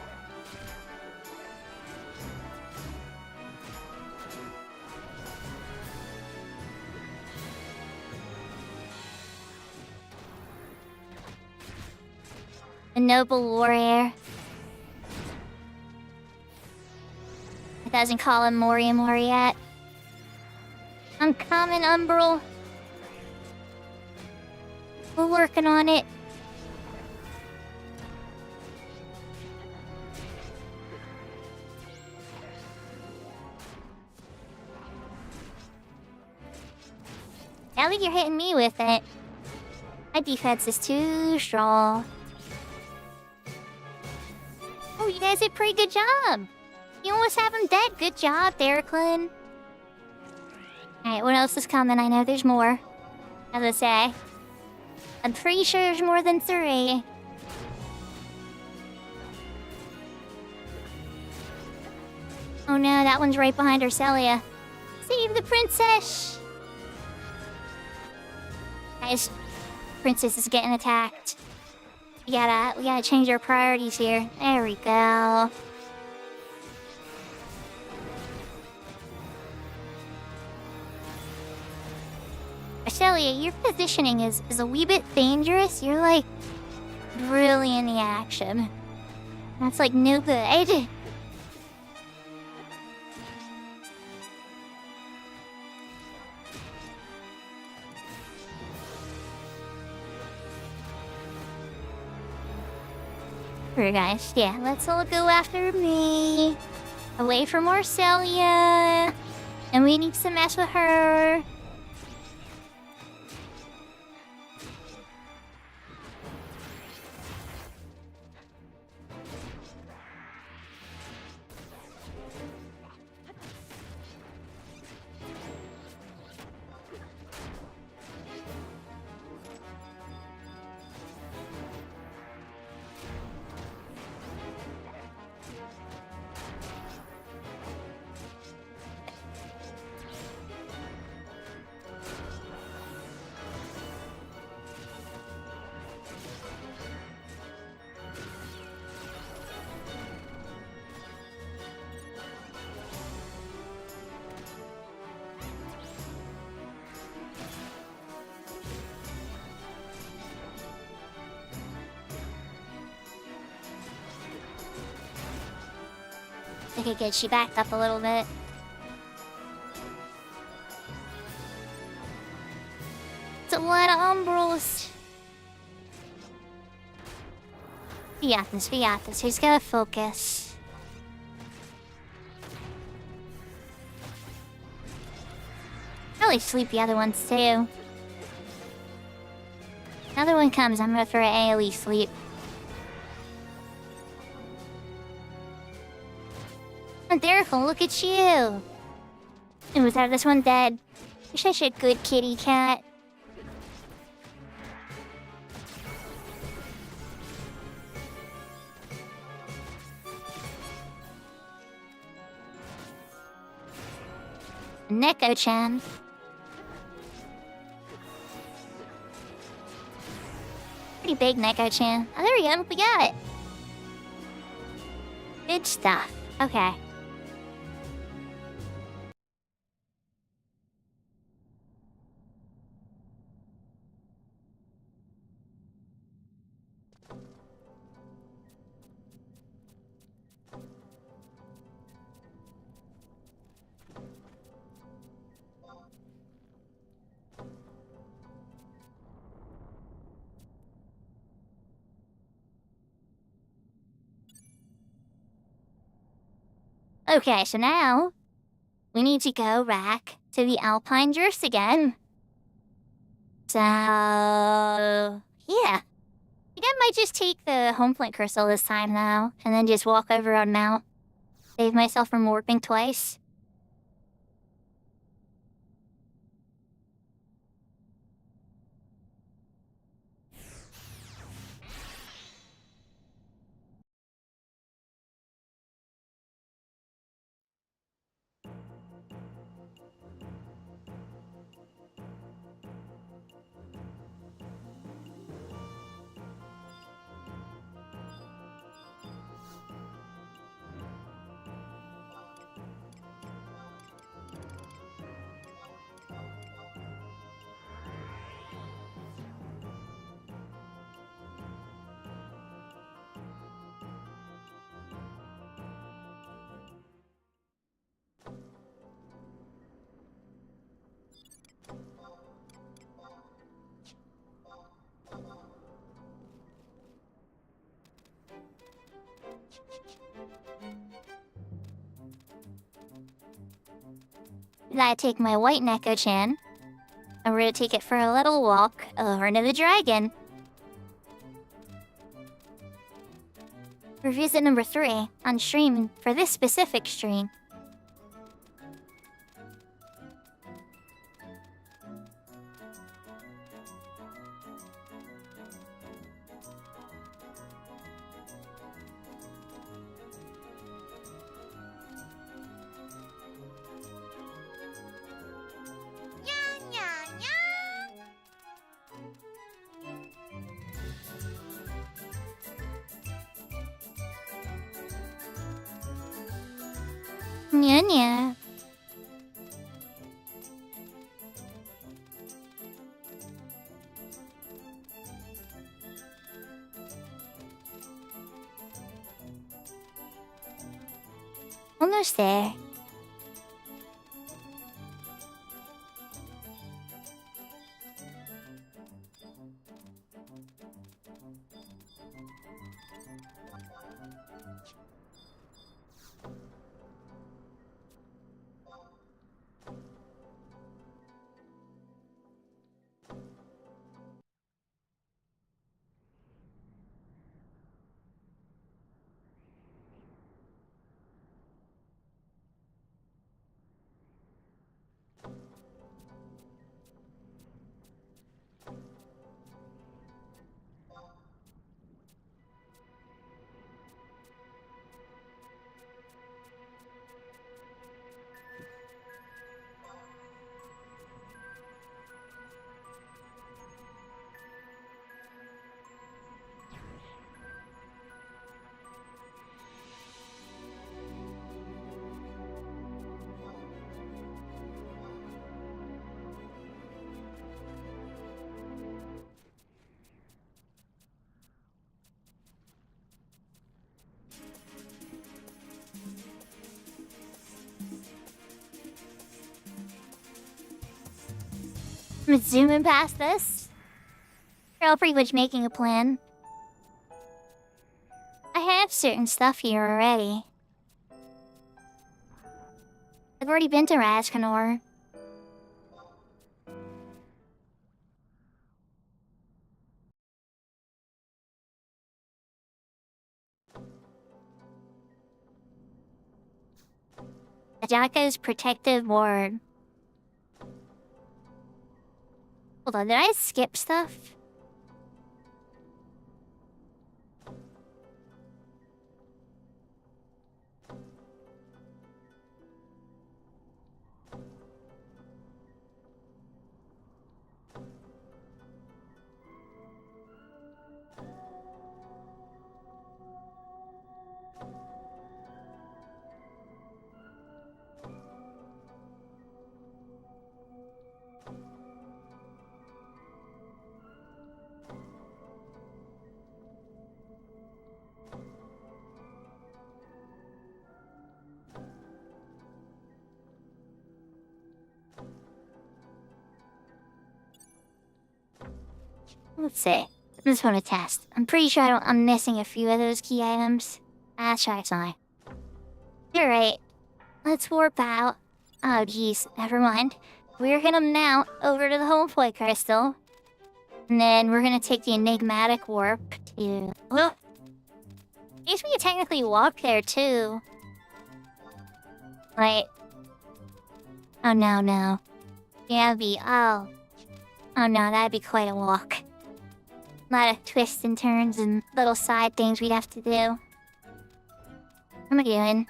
A noble warrior. It doesn't call him Mori yet. Uncommon Umbral. We're working on it. Now that you're hitting me with it, my defense is too strong. Oh, you guys did a pretty good job. You almost have him dead. Good job, Derrickland. Alright, what else is coming? I know there's more. As I say, I'm pretty sure there's more than 3. Oh no, that one's right behind Arcelia. Save the princess! Guys, princess is getting attacked. We gotta change our priorities here. There we go. Arcelia, your positioning is a wee bit dangerous. You're like really in the action. That's like no good. Alright guys, yeah, let's all go after me. Away from Arcelia. And we need to mess with her. Okay, good. She backed up a little bit. It's a lot of Umbrals. We got this. Who's gotta focus? Probably sleep the other ones too. Another one comes, I'm gonna throw an AoE sleep. Wonderful, look at you! And without this one dead. You're such a good kitty cat. Neko-chan. Pretty big Neko-chan. Oh, there we go, we got it. Good stuff. Okay. Okay, so now we need to go back to the Alpine Drifts again. So, yeah. I think I might just take the home point crystal this time now, and then just walk over on Mount. Save myself from warping twice. I take my white Neko-chan, and we're gonna take it for a little walk over to the dragon. For visit number 3 on stream for this specific stream. Nya nya. Almost there. I'm zooming past this. We're all pretty much making a plan. I have certain stuff here already. I've already been to Raskanor. Ajaka's protective ward. Hold on, did I skip stuff? Let's see. This one a test. I'm pretty sure I'm missing a few of those key items. That's right. You're right. Let's warp out. Oh geez, never mind. We're gonna mount over to the home point crystal. And then we're gonna take the enigmatic warp to... Well, I guess we could technically walk there too. Like... Oh no. Yeah, oh no, that'd be quite a walk. A lot of twists and turns and little side things we'd have to do. What am I doing?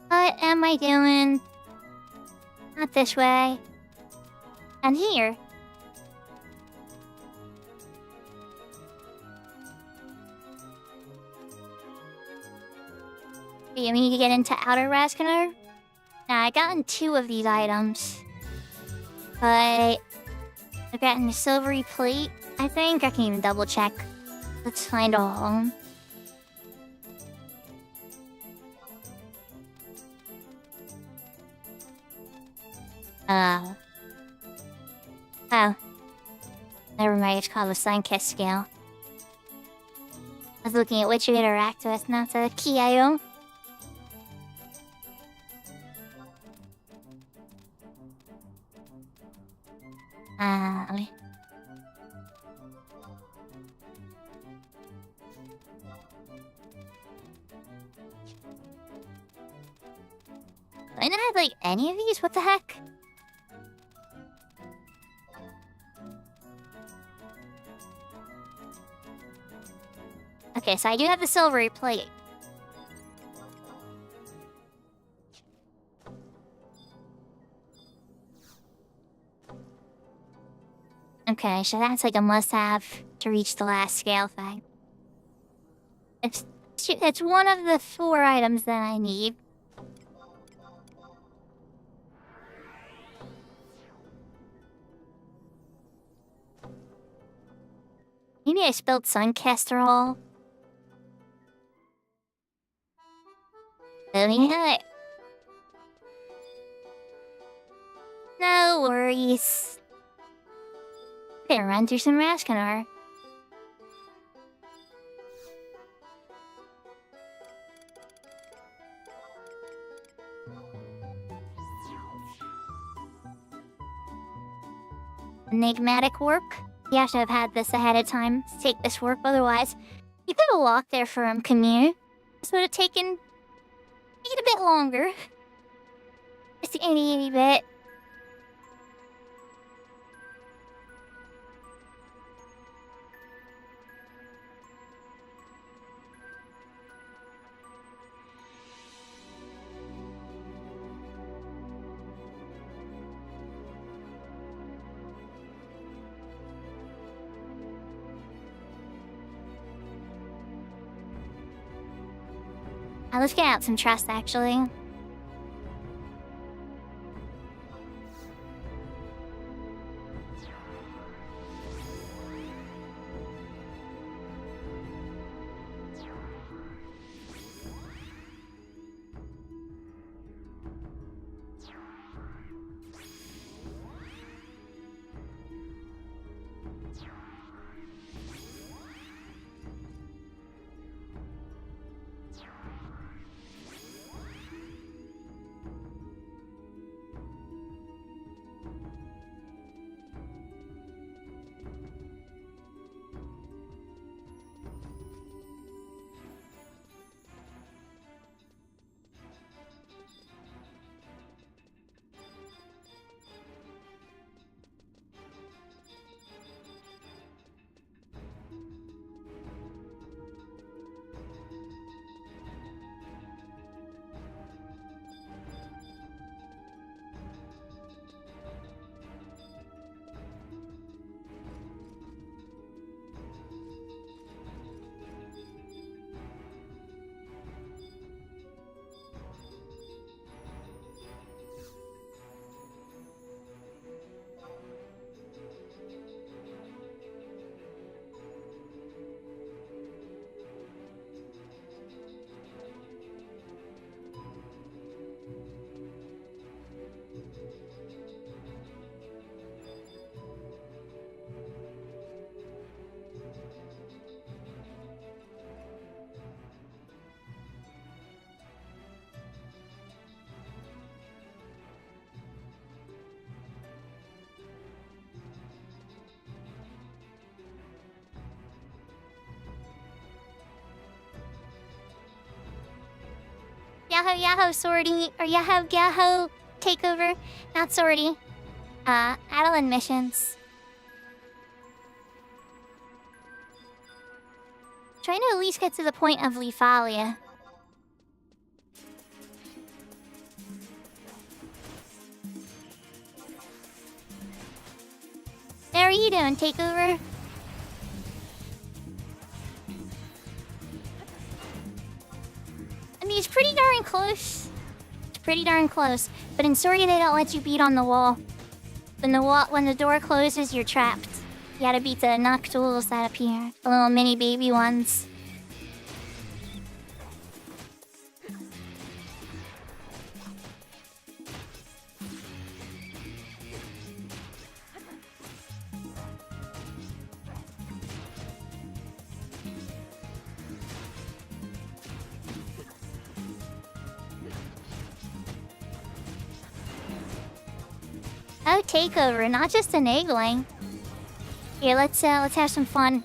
What am I doing? Not this way. And here. Do you mean to get into Outer Raskanor? Now, I gotten 2 of these items. But... I've gotten a silvery plate. I think I can even double check. Let's find a home. Oh. Never mind, it's called the Sunkist scale. I was looking at which you interact with, not the key item. I don't have like any of these. What the heck? Okay, so I do have the silvery plate. Okay, so that's like a must-have to reach the last scale thing. It's one of the 4 items that I need. Maybe I spilled sun castor. Let me have it. No worries. Okay, run through some Rascanar. Enigmatic warp. You have to have had this ahead of time to take this warp, otherwise you could have walked there from commute. This would have taken a bit longer. Just a itty bit. Let's get out some trust, actually. Yahoo Yahoo Sortie, or Yahoo Yahoo Takeover, not Sortie. Adeline missions. Trying to at least get to the point of Lefalia. How are you doing, Takeover? I mean, it's pretty darn close. It's pretty darn close. But in Sortie, they don't let you beat on the wall. When the door closes, you're trapped. You gotta beat the Noctuals that appear. The little mini baby ones. Oh, takeover, not just enabling. Here, let's have some fun.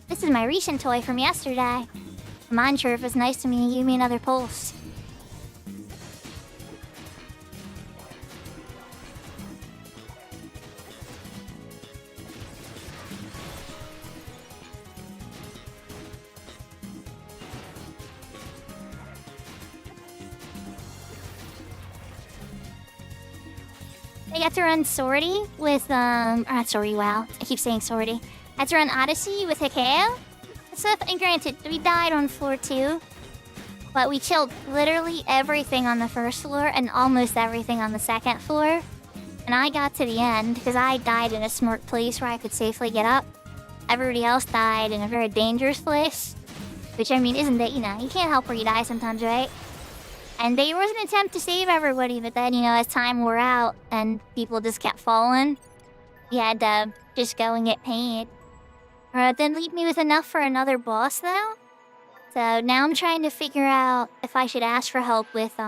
This is my recent toy from yesterday. Come on, Sheriff, it's nice to meet you. Give me another pulse. I got to run Sortie with, not Sortie, wow. I keep saying Sortie. I had to run Odyssey with Hikeo. And granted, we died on floor 2. But we killed literally everything on the first floor and almost everything on the second floor. And I got to the end, because I died in a smart place where I could safely get up. Everybody else died in a very dangerous place. Which, I mean, isn't that, you know, you can't help where you die sometimes, right? And there was an attempt to save everybody, but then, you know, as time wore out and people just kept falling, we had to just go and get paid. Didn't leave me with enough for another boss, though. So now I'm trying to figure out if I should ask for help with, if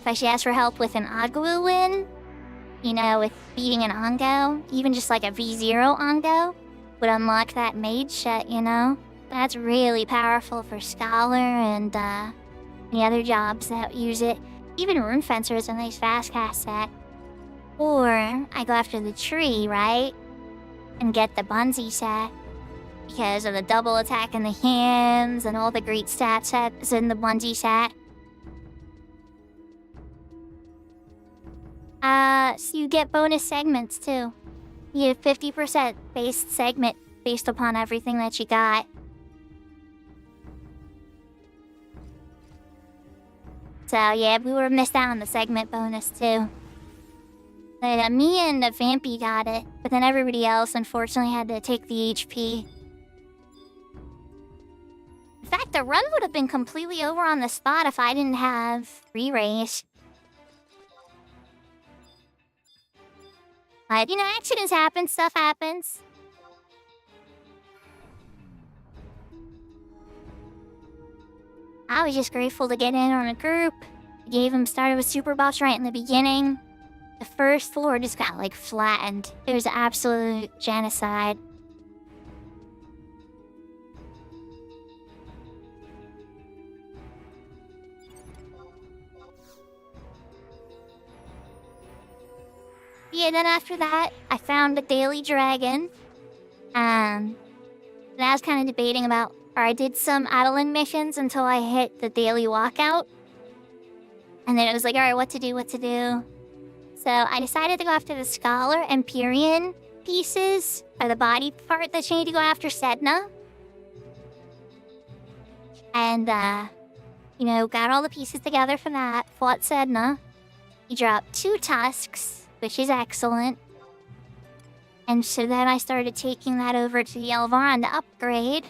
I should ask for help with an Agua win. You know, with beating an Ongo. Even just like a V0 Ongo would unlock that mage set, you know? That's really powerful for Scholar and, any other jobs that use it. Even Rune Fencer is a nice fast cast set. Or I go after the tree, right? And get the Bunzi set. Because of the double attack in the hands and all the great stat sets in the Bunzi set. So you get bonus segments too. You get a 50% based segment based upon everything that you got. So yeah, we would have missed out on the segment bonus too. But, me and Vampy got it, but then everybody else unfortunately had to take the HP. In fact, the run would have been completely over on the spot if I didn't have re-race. But, you know, accidents happen, stuff happens. I was just grateful to get in on a group. I gave him started with super buffs right in the beginning. The first floor just got, like, flattened. It was absolute genocide. Yeah, then after that, I found a daily dragon. And I was kind of debating about, or I did some Adeline missions until I hit the daily walkout. And then it was like, alright, what to do? So I decided to go after the Scholar Empyrean pieces, or the body part that you need to go after Sedna. And, you know, got all the pieces together for that, fought Sedna. He dropped 2 tusks, which is excellent. And so then I started taking that over to the Elvaron to upgrade.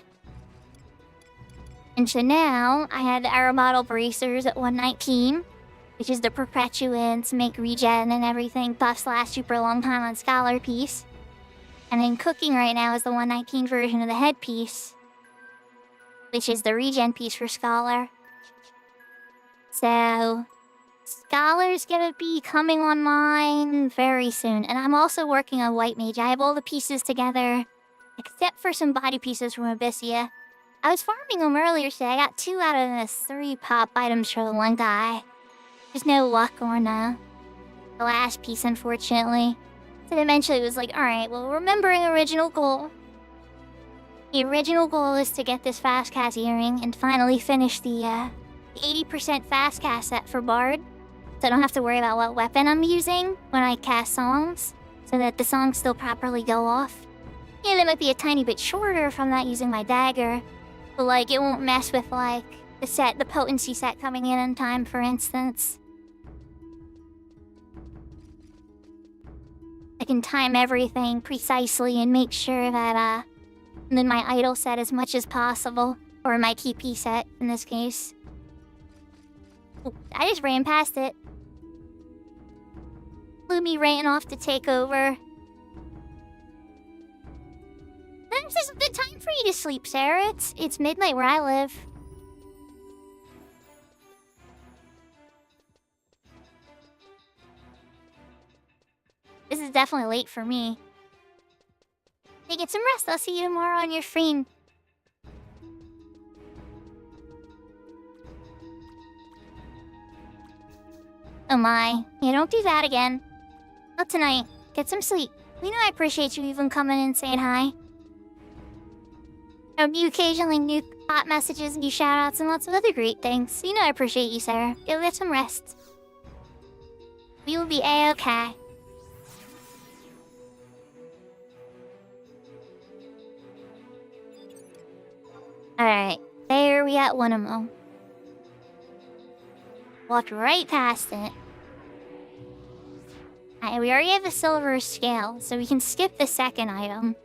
And so now I had the Aeromodel Bracers at 119, which is the Perpetuance, make regen and everything, buffs last super long time on Scholar piece. And then cooking right now is the 119 version of the headpiece, which is the regen piece for Scholar. So Scholar's gonna be coming online very soon. And I'm also working on White Mage. I have all the pieces together, except for some body pieces from Abyssia. I was farming them earlier today. I got 2 out of the 3 pop items for the one guy. There's no luck on the last piece, unfortunately. So eventually it was like, alright, well, remembering original goal. The original goal is to get this fast cast earring and finally finish the 80% fast cast set for Bard. So I don't have to worry about what weapon I'm using when I cast songs, so that the songs still properly go off. Yeah, they might be a tiny bit shorter if I'm not using my dagger, but like it won't mess with like the potency set coming in time, for instance. I can time everything precisely and make sure that I'm in my idle set as much as possible, or my TP set in this case. Ooh, I just ran past it. Flew me ran off to take over. this is a good time for you to sleep, Sarah. It's midnight where I live. This is definitely late for me. Hey, get some rest. I'll see you tomorrow on your stream. Oh my. Yeah, don't do that again. Not tonight. Get some sleep. You know I appreciate you even coming and saying hi. You occasionally new hot messages, new shoutouts, and lots of other great things. You know I appreciate you, Sarah. Go get some rest. We will be A-okay. Alright, there we got one of them. Walked right past it. Alright, we already have a silver scale, so we can skip the second item.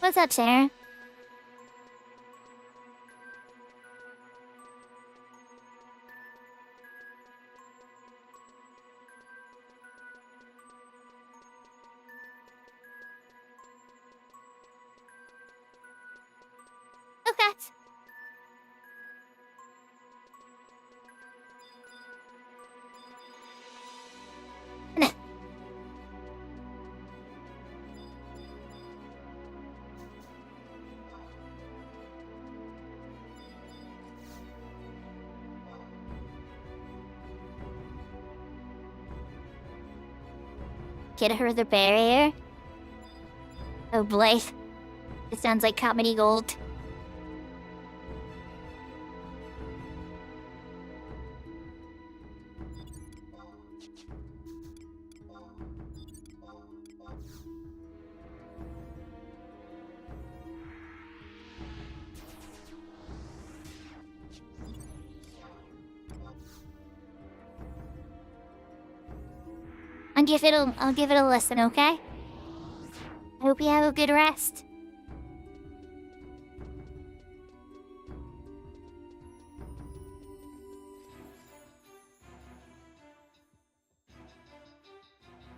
What's up, Sarah? Okay. Get her the barrier? Oh, Blythe. It sounds like comedy gold. I'll give it a listen, okay? I hope you have a good rest.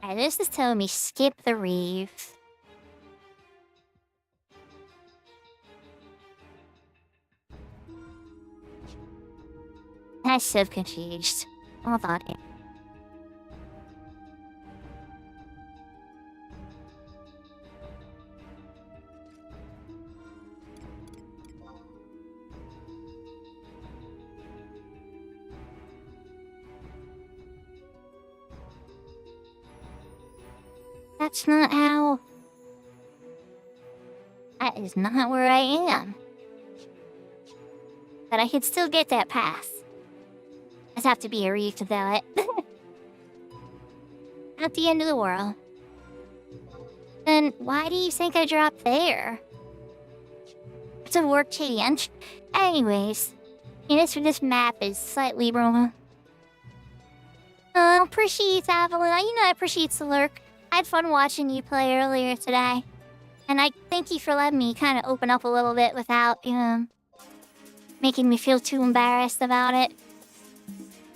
Alright, this is telling me skip the reeve. I'm so confused. Hold on here. That's not how... That is not where I am. But I could still get that pass. I'd have to be a reef to do it. Not the end of the world. Then why do you think I dropped there? It's a work change. Anyways, this map is slightly wrong. I appreciate Avalon. You know I appreciate the lurk. I had fun watching you play earlier today. And I thank you for letting me kind of open up a little bit without, making me feel too embarrassed about it.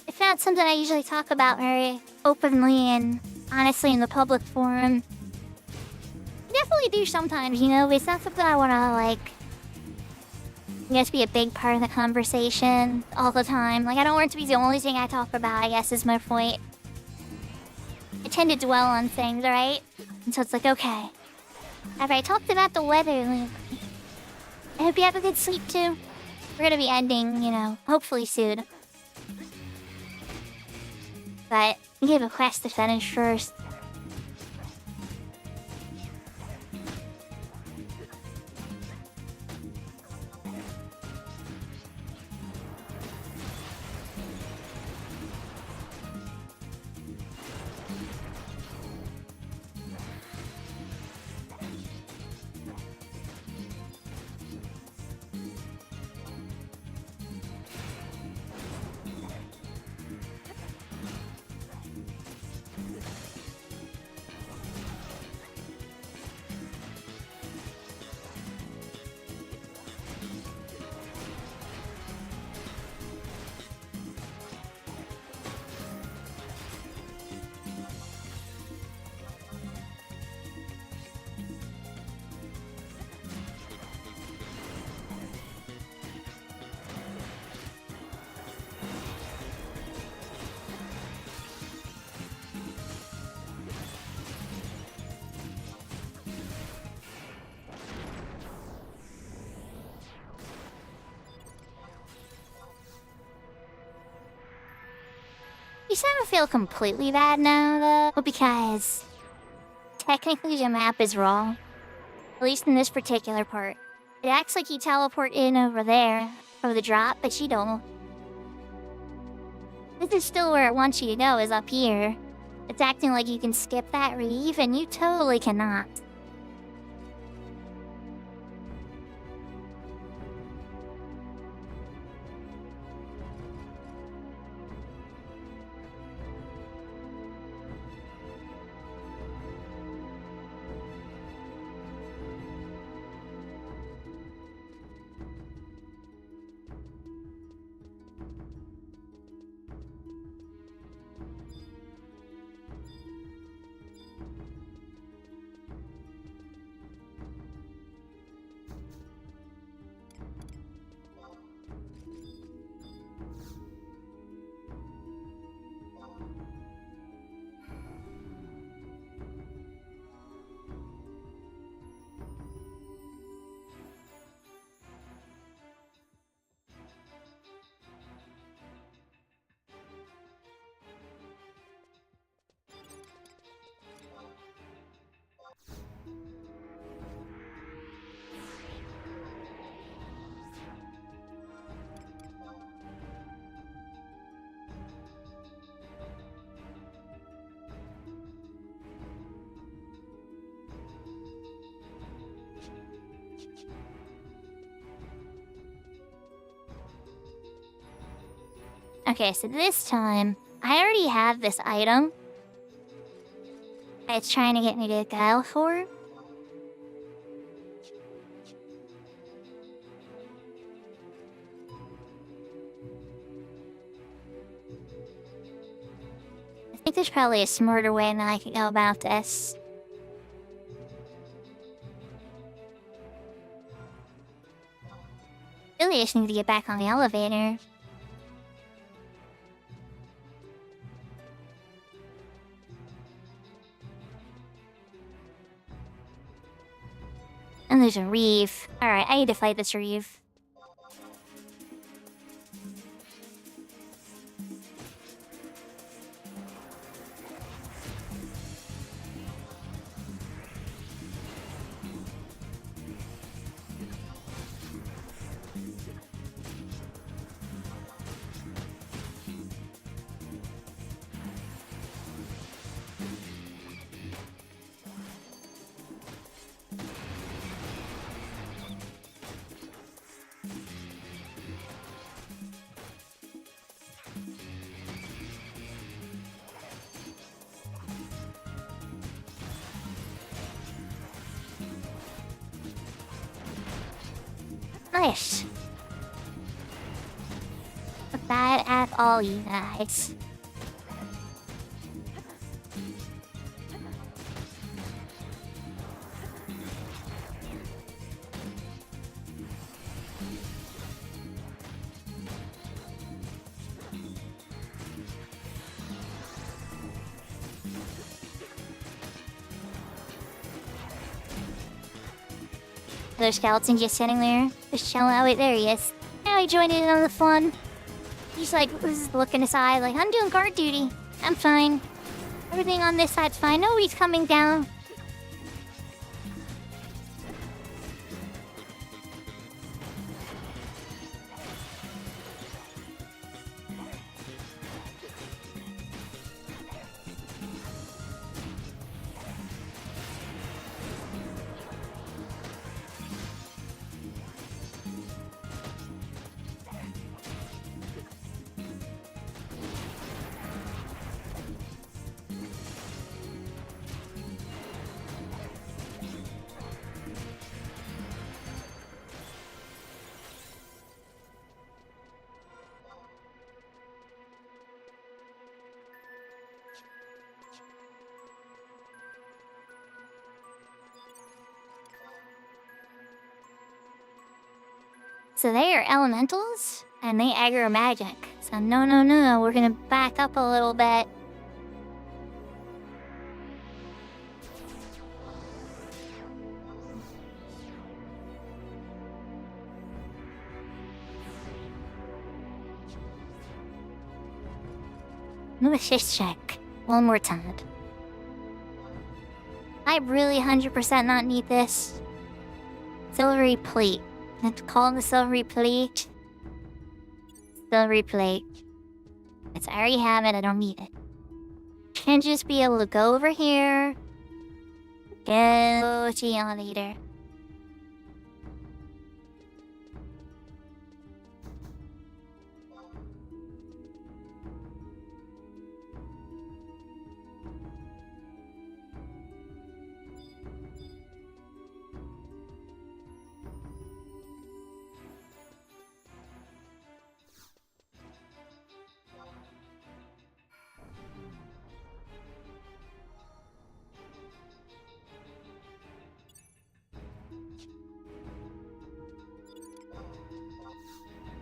It's not something I usually talk about very openly and honestly in the public forum. I definitely do sometimes, but it's not something I want to, be a big part of the conversation all the time. I don't want it to be the only thing I talk about, I guess is my point. I tend to dwell on things, right? And so it's okay. After I talked about the weather, I hope you have a good sleep too. We're gonna be ending, hopefully soon. But we have a quest to finish first. least I don't feel completely bad now, though, because technically the map is wrong. At least in this particular part. It acts like you teleport in over there for the drop, but you don't. This is still where it wants you to go, is up here. It's acting like you can skip that reef, and you totally cannot. Okay, so this time, I already have this item. It's trying to get me to Guile for. I think there's probably a smarter way that I could go about this. Really just need to get back on the elevator. And there's a reef. Alright, I need to fight this reef. Nice. Not bad at all, you guys. There's skeleton just sitting there, just chilling out. Wait, there he is. Now he joined in on the fun. He's like, looking aside, like, I'm doing guard duty. I'm fine. Everything on this side's fine. Nobody's coming down. So they are elementals, and they aggro magic. So no, we're gonna back up a little bit. Let's just check one more time. I really 100% not need this. Silvery plate. Let's call the silvery plate. Silvery plate. It's I already have it, I don't need it. Can just be able to go over here. Go to the elevator.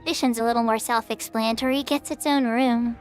This one's a little more self-explanatory, gets its own room.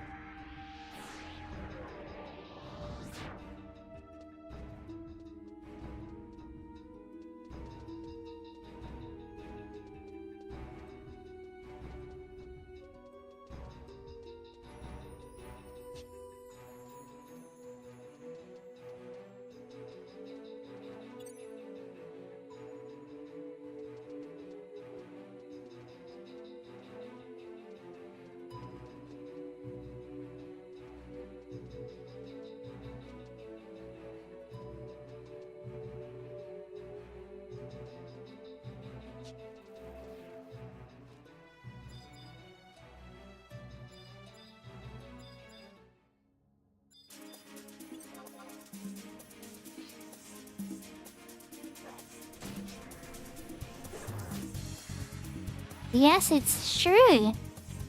Yes, it's true.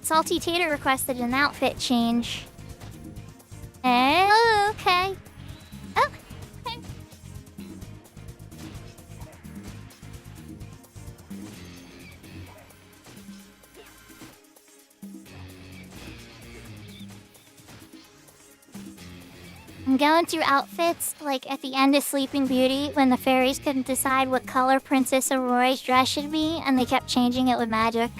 Salty Tater requested an outfit change. Oh, okay. Oh, okay. I'm going through outfits, like at the end of Sleeping Beauty, when the fairies couldn't decide what color Princess Aurora's dress should be, and they kept changing it with magic.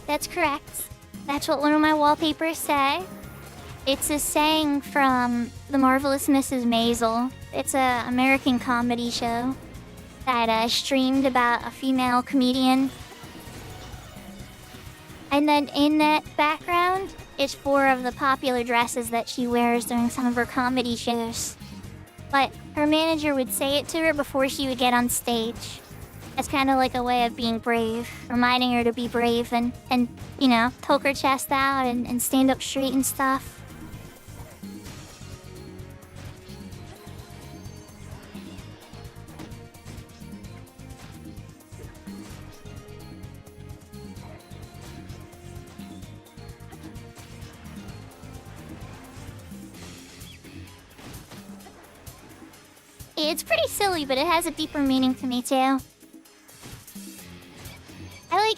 That's correct. That's what one of my wallpapers say. It's a saying from The Marvelous Mrs. Maisel. It's a American comedy show that streamed about a female comedian. And then in that background is 4 of the popular dresses that she wears during some of her comedy shows. But her manager would say it to her before she would get on stage. It's kind of like a way of being brave, reminding her to be brave and you know, poke her chest out and stand up straight and stuff. It's pretty silly, but it has a deeper meaning to me too.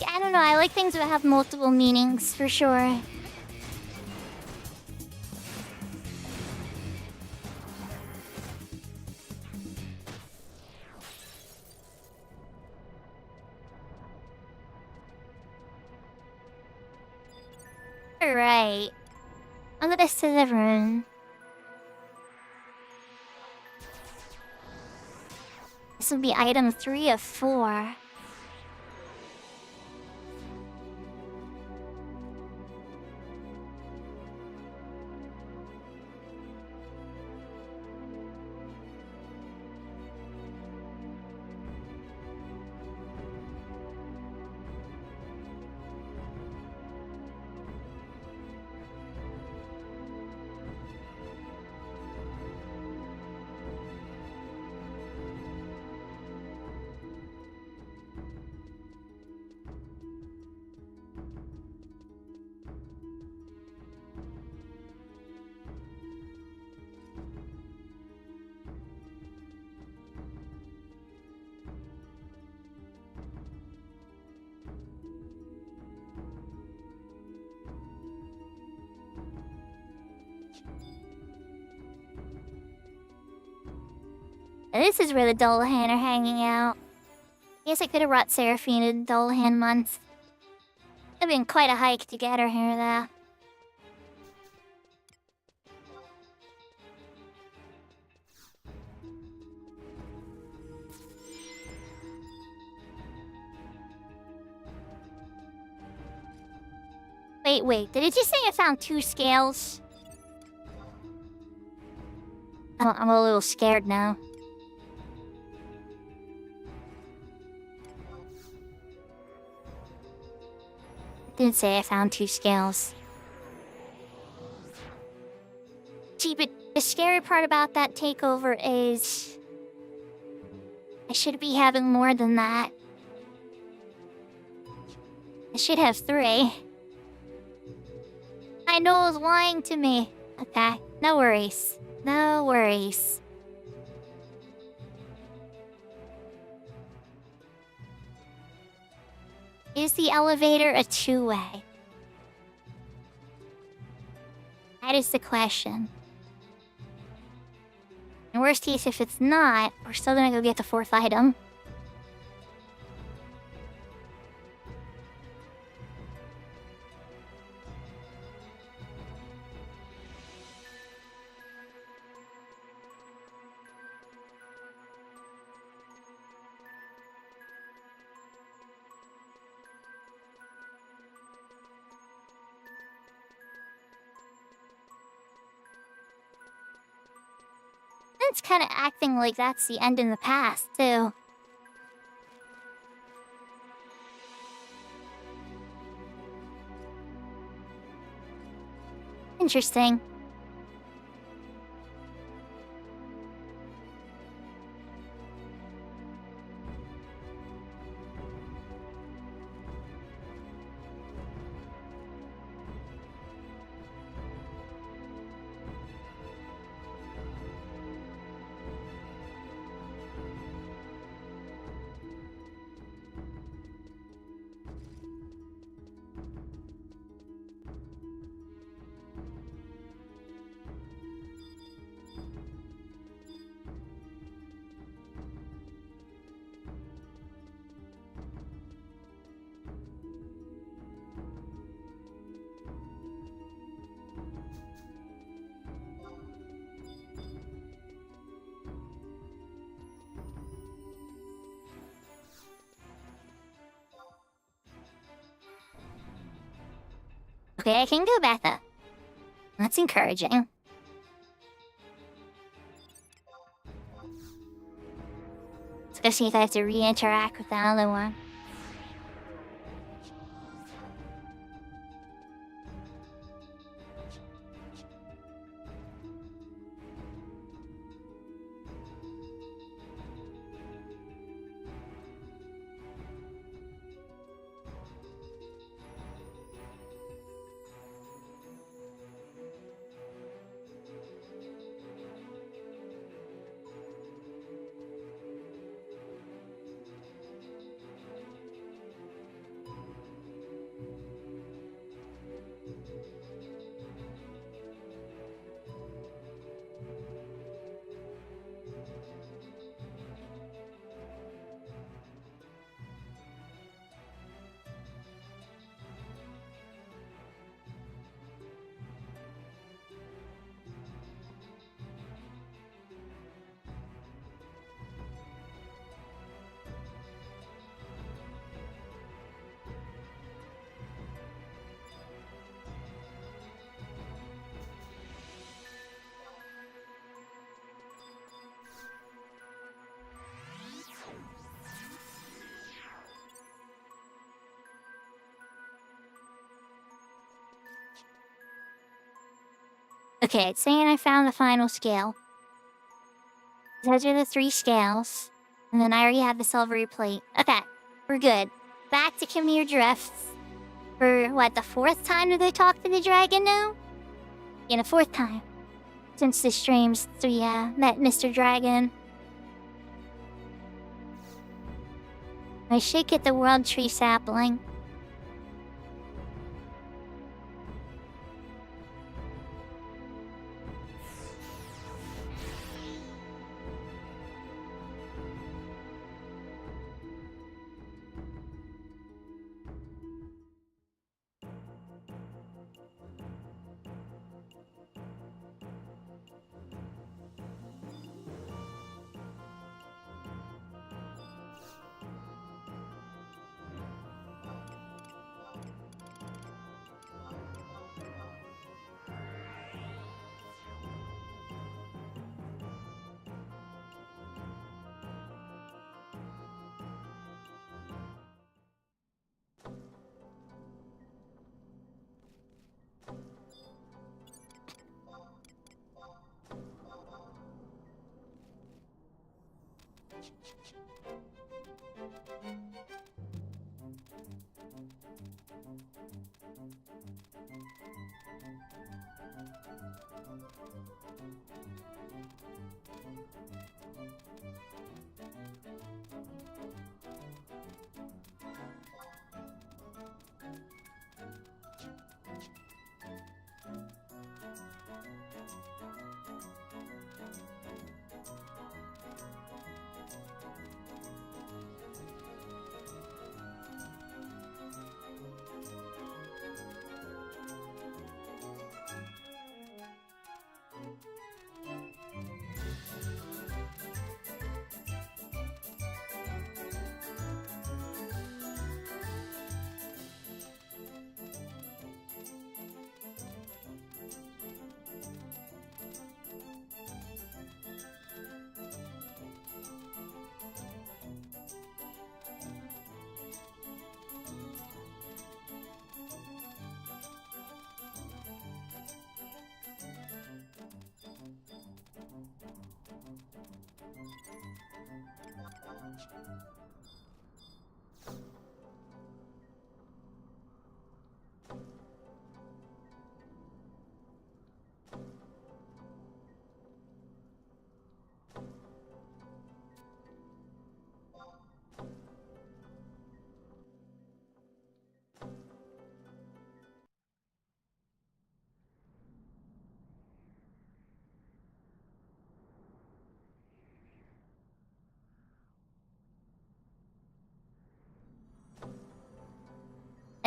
I don't know, I like things that have multiple meanings, for sure. Alright. On the rest of the room. This will be item 3 of 4. This is where the Dullahan are hanging out. Guess I could have brought Seraphine to the Dullahan month. It'd been quite a hike to get her here, though. Wait, did it just say I found 2 scales? I'm a little scared now. It didn't say I found 2 scales. Gee, but the scary part about that takeover is... I should be having more than that. I should have 3. I know it was lying to me. Okay, no worries. No worries. Is the elevator a 2-way? That is the question. In worst case, if it's not, we're still gonna go get the 4th item. It's kind of acting like that's the end in the past, too. Interesting. Okay, I can go back up. That's encouraging. Especially if I have to re-interact with the other one. Okay, it's saying I found the final scale. Those are the 3 scales. And then I already have the silvery plate. Okay, we're good. Back to Khmer Drifts. For, what, the 4th time to go talk to the dragon now? Yeah, the 4th time. Since the streams, so yeah, met Mr. Dragon. I should get the World Tree sapling.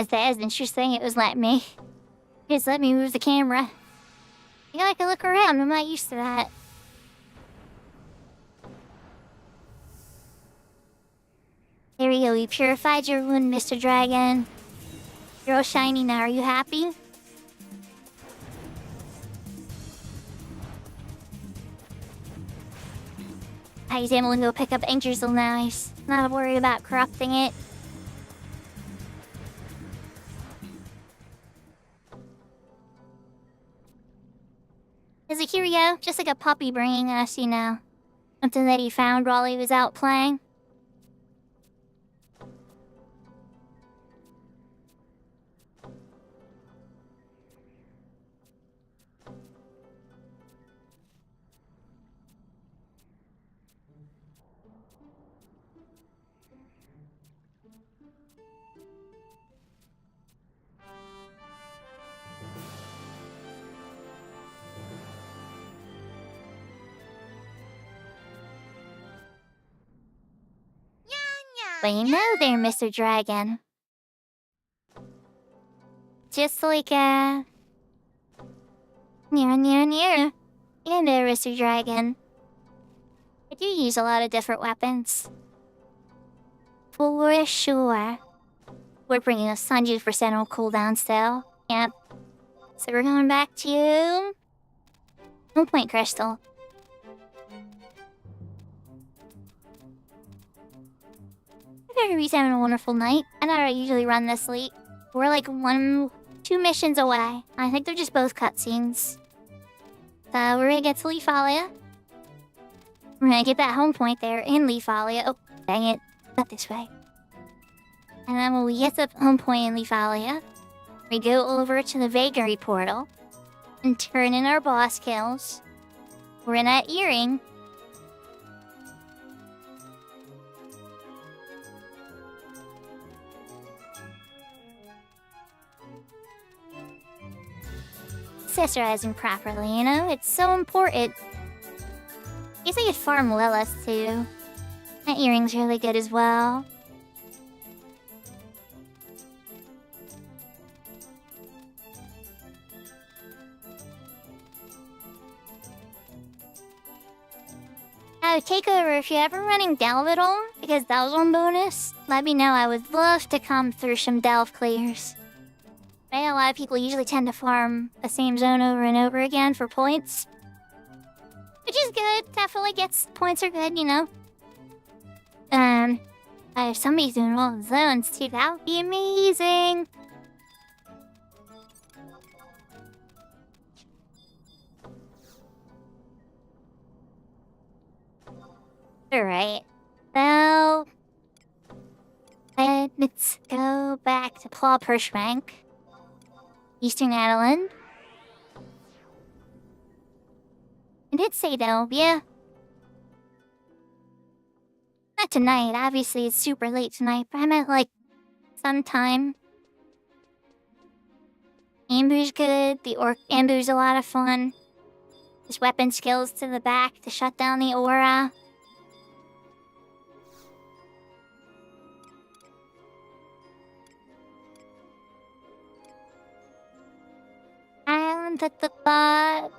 That is interesting. It was letting me. Just let me move the camera. Yeah, I can look around. I'm not used to that. There we go. We purified your wound, Mr. Dragon. You're all shiny now. Are you happy? He's able to go pick up ink drizzle now. He's not worried about corrupting it. Is it here we go? Just like a puppy bringing us, you know, something that he found while he was out playing. But you know there, Mr. Dragon. Just like, near. You know, Mr. Dragon. I do use a lot of different weapons. For sure. We're bringing us 100% on cooldown still. Yep. So we're going back to... No Point Crystal. Everybody's having a wonderful night. I know I usually run this late. We're like 2 missions away. I think they're just both cutscenes. So we're gonna get to Leafalia. We're gonna get that home point there in Leafalia. Oh, dang it. Not this way. And then when we get to home point in Leafalia, we go over to the Vagary portal and turn in our boss kills. We're in that earring. Accessorizing properly, you know? It's so important. I guess I could farm Lilith too. That earring's really good as well. Takeover, if you're ever running Delve at all, because that was on bonus, let me know. I would love to come through some Delve clears. I know a lot of people usually tend to farm the same zone over and over again for points. Which is good. Definitely gets... Points are good, you know. If somebody's doing all the zones too, that would be amazing. Alright. Claw Pershbank. Eastern Adeland. I did say though, yeah. Not tonight, obviously it's super late tonight, but I meant like sometime. Ambu's good, the Orc Ambu's a lot of fun. Just weapon skills to the back to shut down the aura. Island at the butt.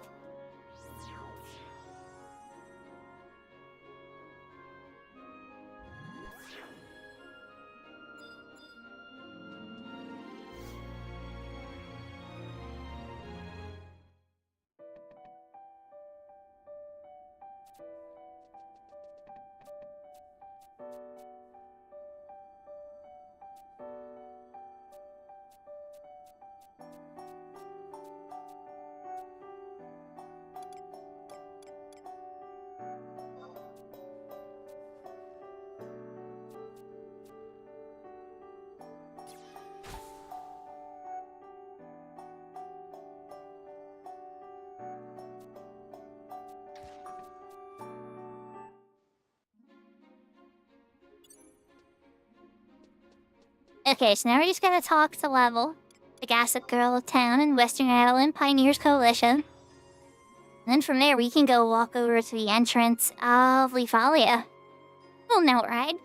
Okay, so now we're just gonna talk to Level, the gossip girl of town in Western Adeland Pioneers Coalition. And then from there, we can go walk over to the entrance of Lefalia. Little note ride.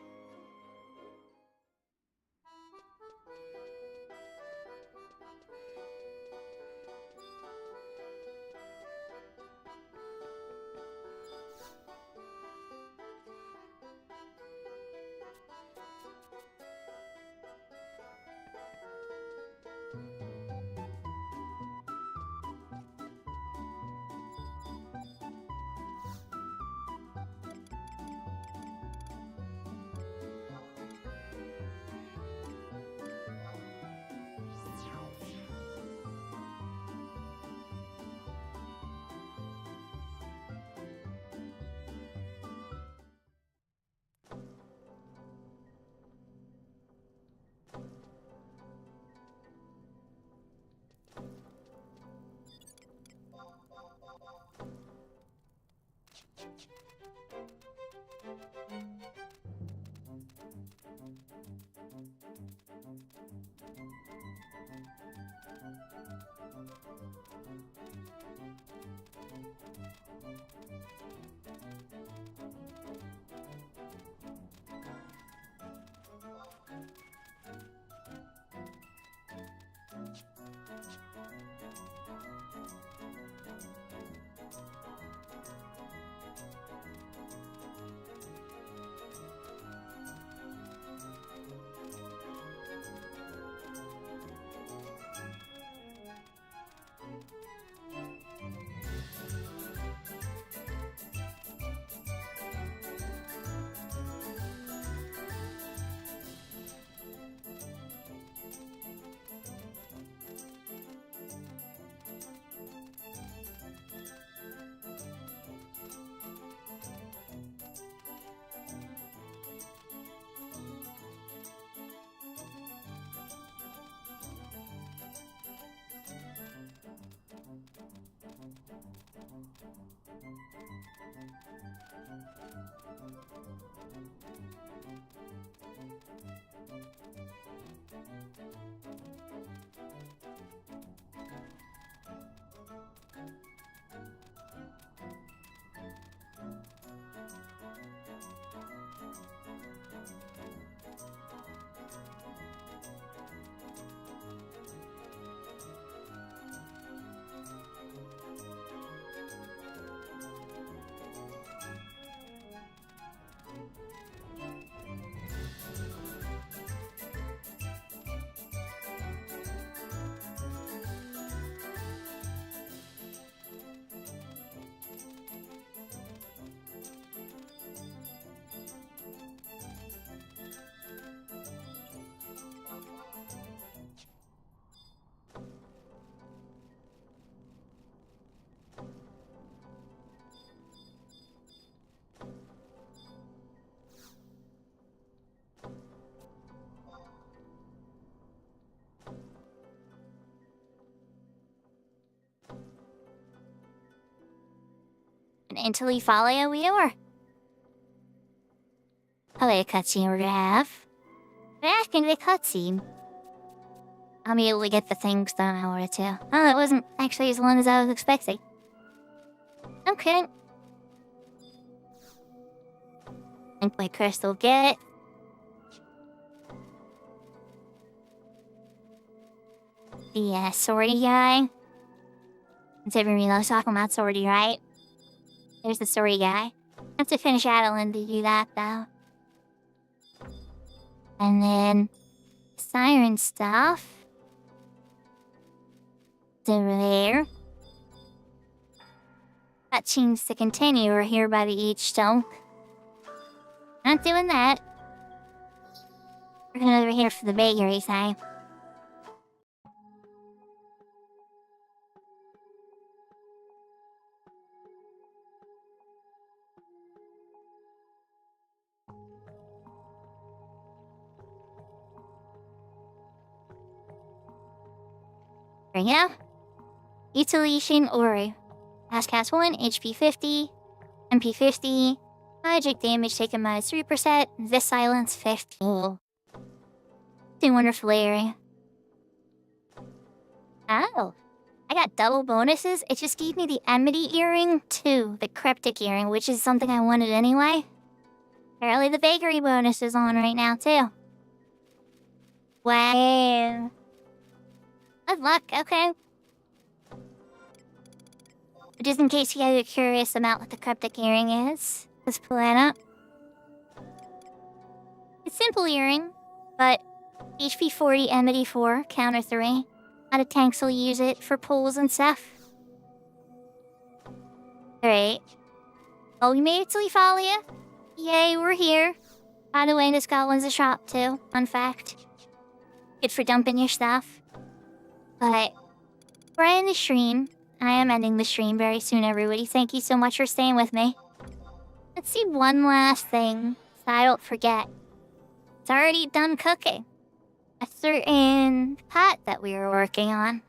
until we follow a door. Hello, cutscene we're gonna have. But after the cutscene, I'll be able to get the things done I wanted to. Oh, it wasn't actually as long as I was expecting. Okay. Think my crystal get it. The swordy guy. Everybody loves talking about swordy, right? There's the swordy guy. Have to finish Adeline to do that, though. And then siren stuff. It's over there. That seems to continue. We're here by the H stone. Not doing that. We're going over here for the bakery thing. There you go. Utilization Ori. Cast 1, HP 50, MP 50, magic damage taken minus 3%, this silence 50. Doing wonderful area. Oh, I got double bonuses. It just gave me the Amity earring too, the cryptic earring, which is something I wanted anyway. Apparently the bakery bonus is on right now too. Wow. Good luck, okay. But just in case you guys are curious about what the cryptic earring is, let's pull that up. It's simple earring, but HP 40, Amity 4, counter 3. A lot of tanks will use it for pulls and stuff. Great. Oh, we made it to Lefalia. Yay, we're here. By the way, this goblin's a shop too. Fun fact. Good for dumping your stuff. But we're in the stream. I am ending the stream very soon, everybody. Thank you so much for staying with me. Let's see one last thing, so I don't forget. It's already done cooking. A certain pot that we were working on.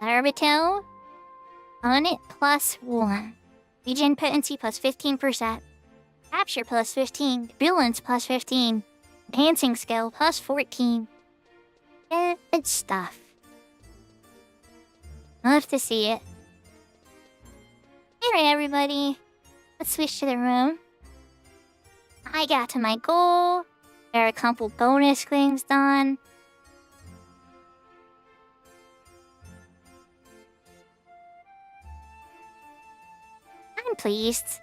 Orbital. On it +1. Regen potency +15%. Capture +15. Balance +15. Dancing skill +14. Good stuff. Love to see it. Alright, everybody. Let's switch to the room. I got to my goal. There are a couple bonus things done. I'm pleased.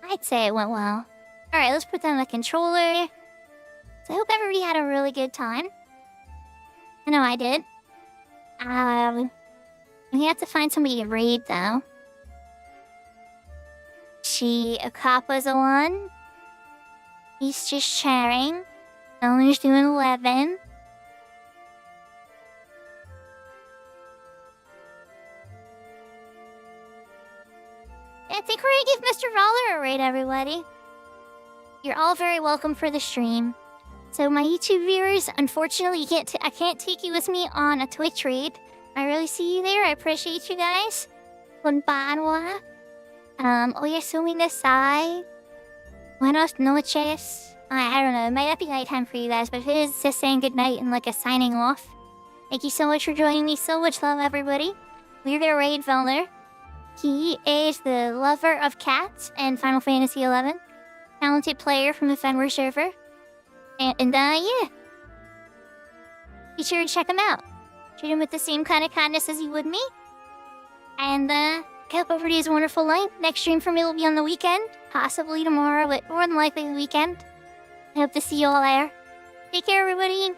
I'd say it went well. Alright, let's put down the controller. So I hope everybody had a really good time. I know I did. We have to find somebody to raid, though. Akapa's the one. He's just sharing. Owen's doing 11. I think we're gonna give Mr. Roller a raid, everybody. You're all very welcome for the stream. So my YouTube viewers, unfortunately, I can't take you with me on a Twitch raid. I really see you there. I appreciate you guys. Konbanwa. Oyasumi nasai. Buenos noches. I don't know. It might not be nighttime for you guys, but if it is, just saying goodnight and like a signing off. Thank you so much for joining me. So much love, everybody. We're gonna raid Velner. He is the lover of cats and Final Fantasy XI. Talented player from the Fenway server. And yeah. Be sure to check him out. Treat him with the same kind of kindness as you would me. And, hope everybody has a wonderful night. Next stream for me will be on the weekend. Possibly tomorrow, but more than likely the weekend. I hope to see you all there. Take care, everybody.